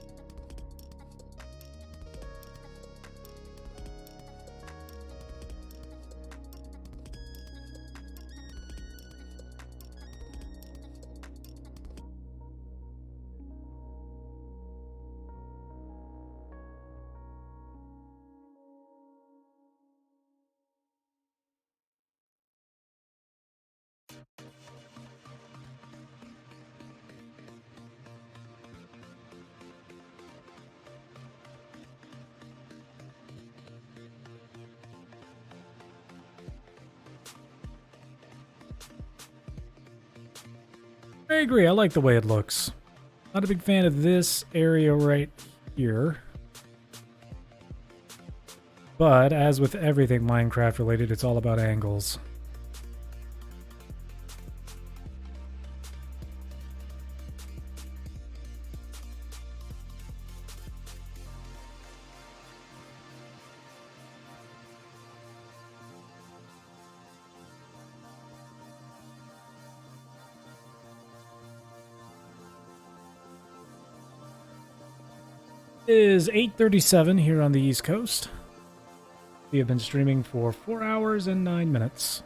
I agree. I like the way it looks. Not a big fan of this area right here. But as with everything Minecraft related, it's all about angles. It is 8:37 here on the East Coast. We have been streaming for 4 hours and 9 minutes.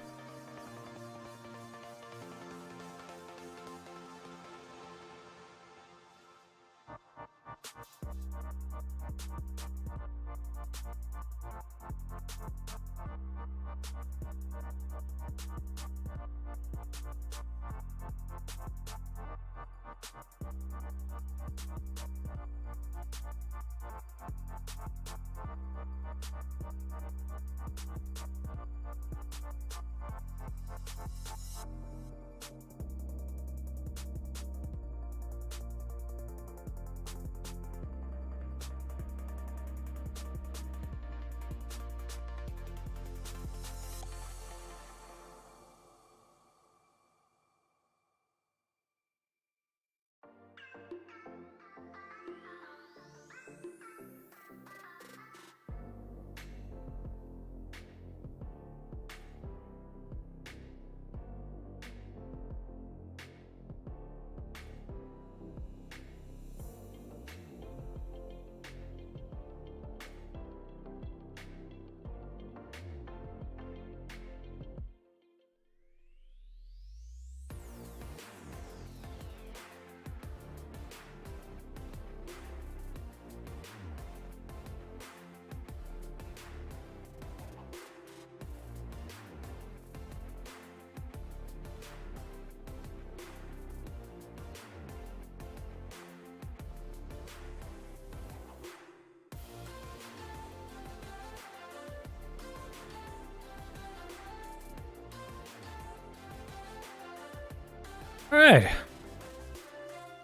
All right.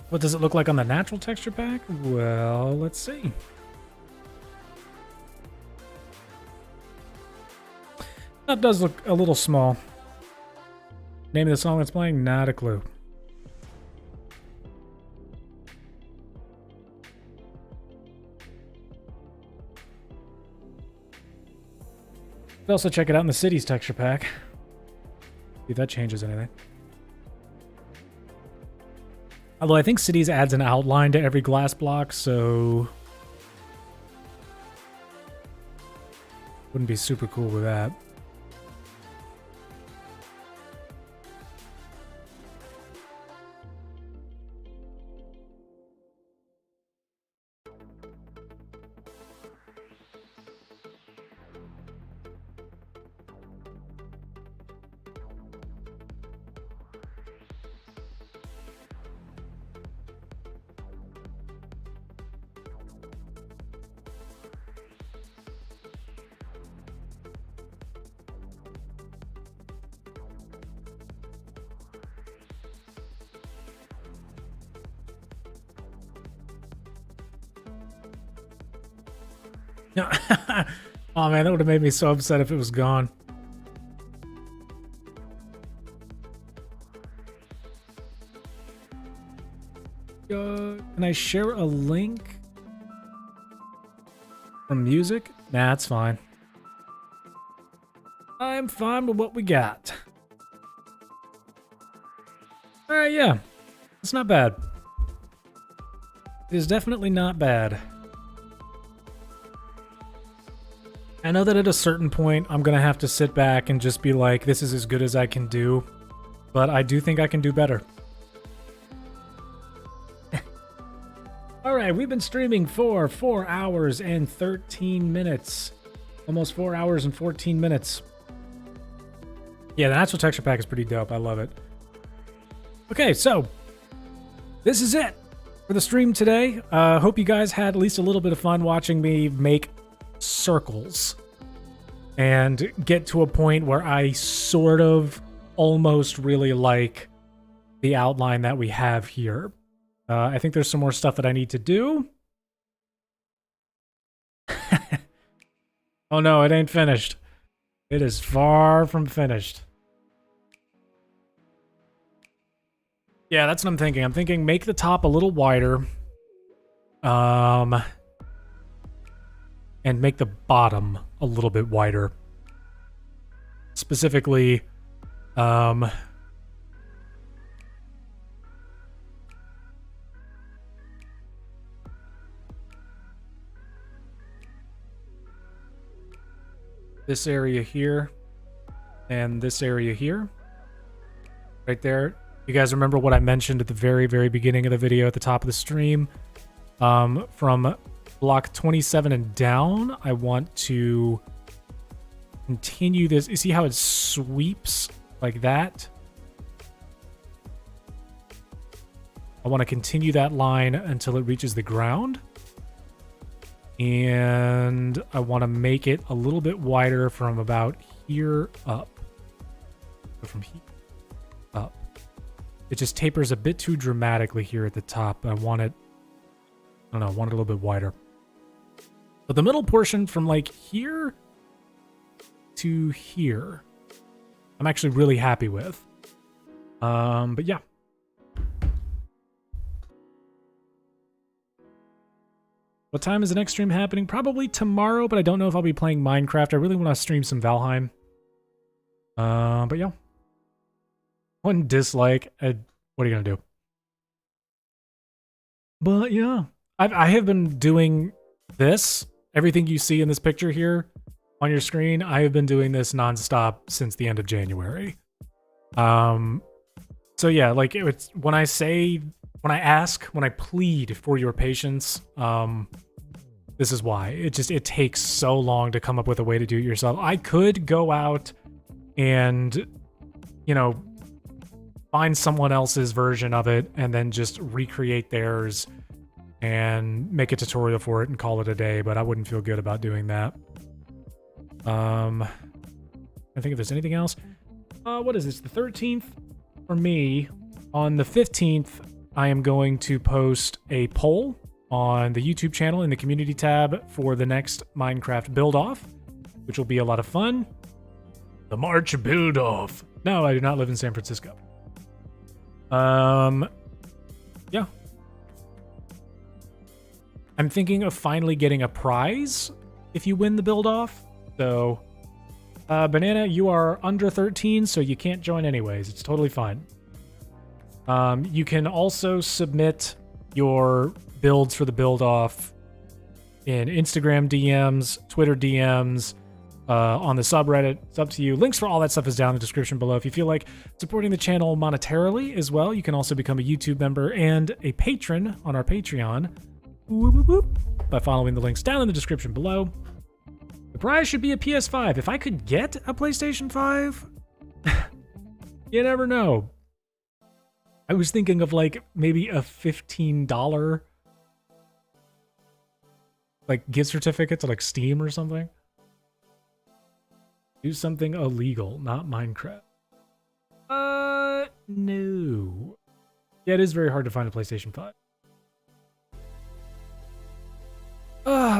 What does it look like on the natural texture pack? Well, let's see. That does look a little small. Name of the song that's playing? Not a clue. Could also check it out in the city's texture pack. See if that changes anything. Although I think cities adds an outline to every glass block, so wouldn't be super cool with that. Oh man, that would have made me so upset if it was gone. Can I share a link from music? Nah, it's fine. I'm fine with what we got. Alright, yeah. It's not bad. It is definitely not bad. I know that at a certain point, I'm going to have to sit back and just be like, this is as good as I can do. But I do think I can do better. Alright, we've been streaming for 4 hours and 13 minutes. Almost 4 hours and 14 minutes. Yeah, the natural texture pack is pretty dope. I love it. Okay, so this is it for the stream today. Hope you guys had at least a little bit of fun watching me make circles and get to a point where I sort of almost really like the outline that we have here. I think there's some more stuff that I need to do. Oh no, it ain't finished. It is far from finished. Yeah, that's what I'm thinking. I'm thinking make the top a little wider. And make the bottom a little bit wider. Specifically, this area here and this area here. Right there. You guys remember what I mentioned at the very, very beginning of the video at the top of the stream? From block 27 and down, I want to continue this. You see how it sweeps like that? I want to continue that line until it reaches the ground. And I want to make it a little bit wider from about here up. So from here up. It just tapers a bit too dramatically here at the top. I want it, I don't know, I want it a little bit wider. But the middle portion from like here to here, I'm actually really happy with. But yeah. What time is the next stream happening? Probably tomorrow, but I don't know if I'll be playing Minecraft. I really want to stream some Valheim. But yeah. One dislike. What are you going to do? But yeah. I have been doing this. Everything you see in this picture here on your screen, I have been doing this nonstop since the end of January. So yeah, like it's when I plead for your patience, this is why. It takes so long to come up with a way to do it yourself. I could go out and, you know, find someone else's version of it and then just recreate theirs and make a tutorial for it and call it a day, but I wouldn't feel good about doing that. I think if there's anything else. What is this? The 13th for me. On the 15th, I am going to post a poll on the YouTube channel in the community tab for the next Minecraft build-off, which will be a lot of fun. The March build-off. No, I do not live in San Francisco. Yeah. I'm thinking of finally getting a prize if you win the build-off. So, Banana, you are under 13, so you can't join anyways. It's totally fine. You can also submit your builds for the build-off in Instagram DMs, Twitter DMs, on the subreddit. It's up to you. Links for all that stuff is down in the description below. If you feel like supporting the channel monetarily as well, you can also become a YouTube member and a patron on our Patreon by following the links down in the description below. The prize should be a PS5. If I could get a PlayStation 5, you never know. I was thinking of like maybe a $15 like gift certificate to like Steam or something. Do something illegal, not Minecraft. No. Yeah, it is very hard to find a PlayStation 5.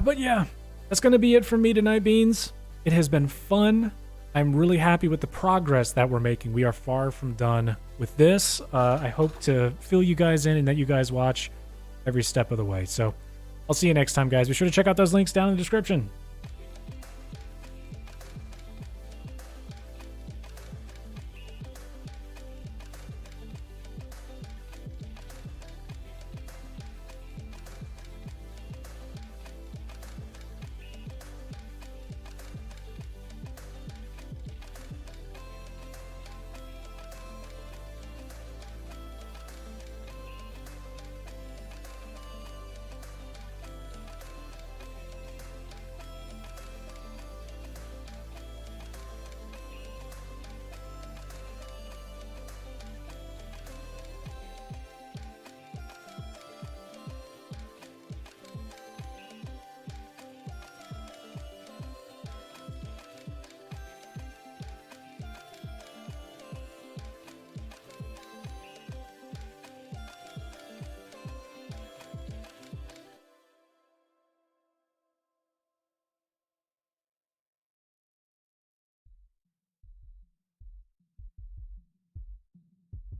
But yeah, that's going to be it from me tonight, Beans. It has been fun. I'm really happy with the progress that we're making. We are far from done with this. I hope to fill you guys in and that you guys watch every step of the way. So I'll see you next time, guys. Be sure to check out those links down in the description.